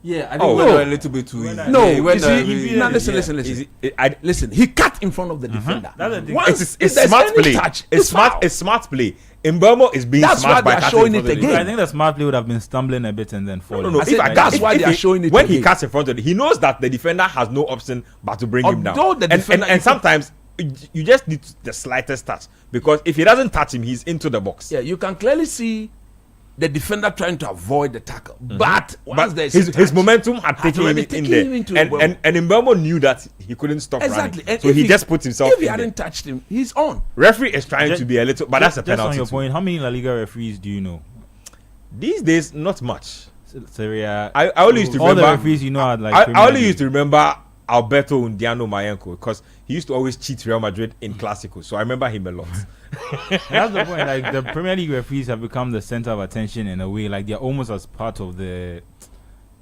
Yeah, I think Oh, we went no. a little bit too easy. No, Yeah, he went you a see, bit- now listen, yeah. listen. I, Listen, he cut in front of the defender. That's the thing. Once it's if there's smart any play. touch, It's smart. foul. It's smart play. Mbeumo is being That's smart why by they are cutting showing in it front of the again. I think the smart player would have been stumbling a bit and then falling. No. I said that's why they are showing it when he again. cuts in front of it, he knows that the defender has no option but to bring him down. Although the defender- and sometimes you just need the slightest touch because if he doesn't touch him, he's into the box. Yeah, you can clearly see the defender trying to avoid the tackle. But once But there's his touch, momentum had taken him already in taken there, him into and the and Mbeumo knew that he couldn't stop exactly. running, And so if he just put himself If he in there. hadn't touched him, he's on. Referee is trying Just- to be a little, but that's a Just penalty. on your too. point, how many La Liga referees do you know? These days, not much. Serie A. I only used to all the remember. referees you know are like. I Premier only League. used to remember Alberto Undiano Mayenko because he used to always cheat Real Madrid in Clásicos, so I remember him a lot. That's the point. Like the Premier League referees have become the center of attention in a way. Like they're almost as part of the.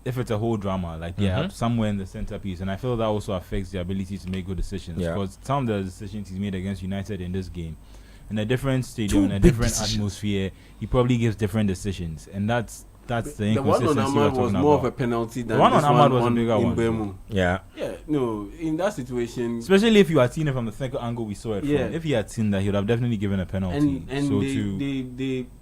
If it's a whole drama, like they're somewhere in the centerpiece, and I feel that also affects their ability to make good decisions. Yeah. Because some of the decisions he's made against United in this game, in a different stadium, Two in a big different decisions. atmosphere, he probably gives different decisions, and that's the The one on inconsistency we're Ahmad was talking more of a about. penalty than The one on this Ahmad was a on bigger one. Mbeumo. Yeah, Yeah, no, in that situation, Especially if you had seen it from the second angle we saw it Yeah. from. If he had seen that, he would have definitely given a penalty. and so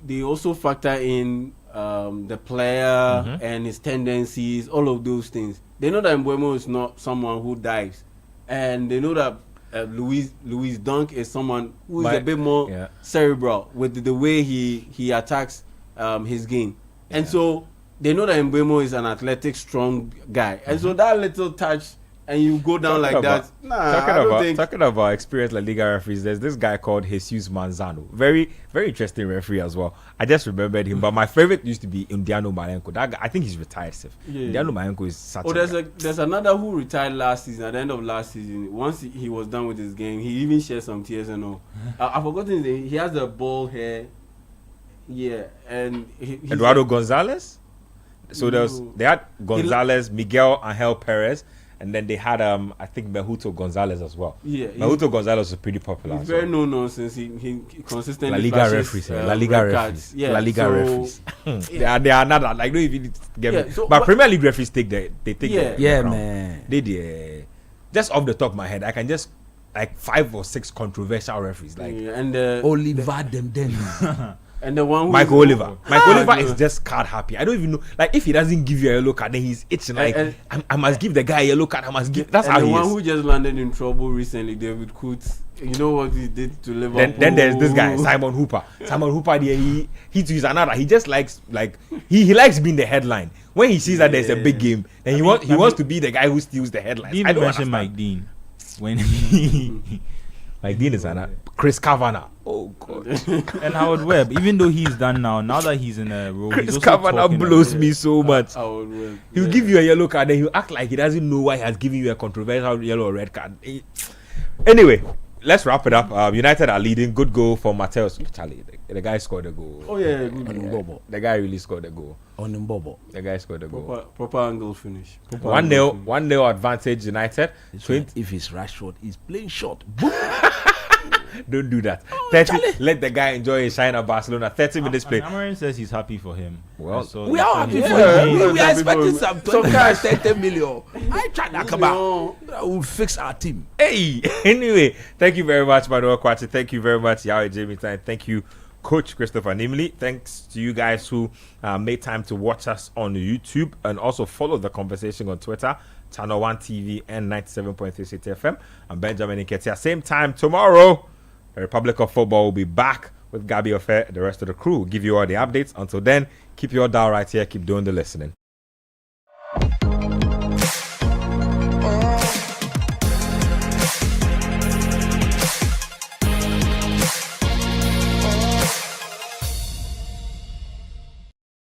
they also factor in the player and his tendencies, all of those things. They know that Mbeumo is not someone who dives, and they know that Luis Dunk is someone who is a But- bit more yeah. cerebral with the way he attacks his game, and so they know that Mbeumo is an athletic, strong guy, and so that little touch. And you go down like that. Nah, I don't think. Talking about experienced La Liga referees, there's this guy called Jesus Manzano. Very, very interesting referee as well. I just remembered him, but my favorite used to be Undiano Mayenko. That guy, I think he's retired. Yeah. Undiano Mayenko is such Oh, a guy. there's another who retired last season. At the end of last season, once he was done with his game, he even shed some tears and all. I've forgotten his name. He has the bald hair. Yeah, and he's Eduardo Gonzalez. So No. they had Gonzalez, Miguel Angel Perez, and then they had I think Mejuto Gonzalez as well. Yeah, Mejuto Gonzalez was pretty popular. he's as very well. no nonsense. He consistently La Liga flashes, referees, La Liga red referees, cards. Yeah, La Liga so- referees. They are not like no, if you get Yeah, me. so But what- Premier League referees take the Yeah. Yeah, round. man. They did. Just off the top of my head, I can just like 5 or 6 controversial referees like Yeah, and Oliver them then. and the one who Michael Oliver. Michael Oliver no. is just card happy. I don't even know. Like if he doesn't give you a yellow card, then he's itching. Like And- I must give the guy a yellow card. I must give. That's and how the he one is. who just landed in trouble recently, David Coots. You know what he did to Liverpool. Then there's this guy Simon Hooper. Simon Hooper, he too is another. He just likes he likes being the headline. When he sees that there's a big game, then he wants to be the guy who steals the headlines. Didn't I don't mention understand. Mike Dean when he Mike Dean is another. Chris Kavanagh. Oh god. and Howard Webb. Even though he's done now that he's in a role, Chris he's also Kavanagh talking blows about- me so much. He'll give you a yellow card, then he'll act like he doesn't know why he has given you a controversial yellow or red card. Anyway, let's wrap it up. United are leading. Good goal for Mateus. Charlie, the guy scored a goal. Oh yeah, On good. Mbobo. The guy really scored a goal. On Mbobo. The guy scored a goal. Proper angle finish. 1-0 advantage United. This 20 one, if it's Rashford, he's playing short. Don't do that. Oh, 30. Charlie. Let the guy enjoy his shine at Barcelona. 30 minutes play. Amarin says he's happy for him. Well, We are happy for Yeah, you. We yeah, are expecting some 25, 30 million. I try to come out. We'll fix our team. Hey, anyway, thank you very much, Manuel Kwachi. Thank you very much, Yahweh Jamie Time. Thank you, Coach Christopher Nimley. Thanks to you guys who made time to watch us on YouTube and also follow the conversation on Twitter, Channel 1 TV and 97.3 City FM. I'm Benjamin Nketia. Same time tomorrow, the Republic of Football will be back with Gabi Ofe, the rest of the crew. We'll give you all the updates. Until then, keep your dial right here. Keep doing the listening.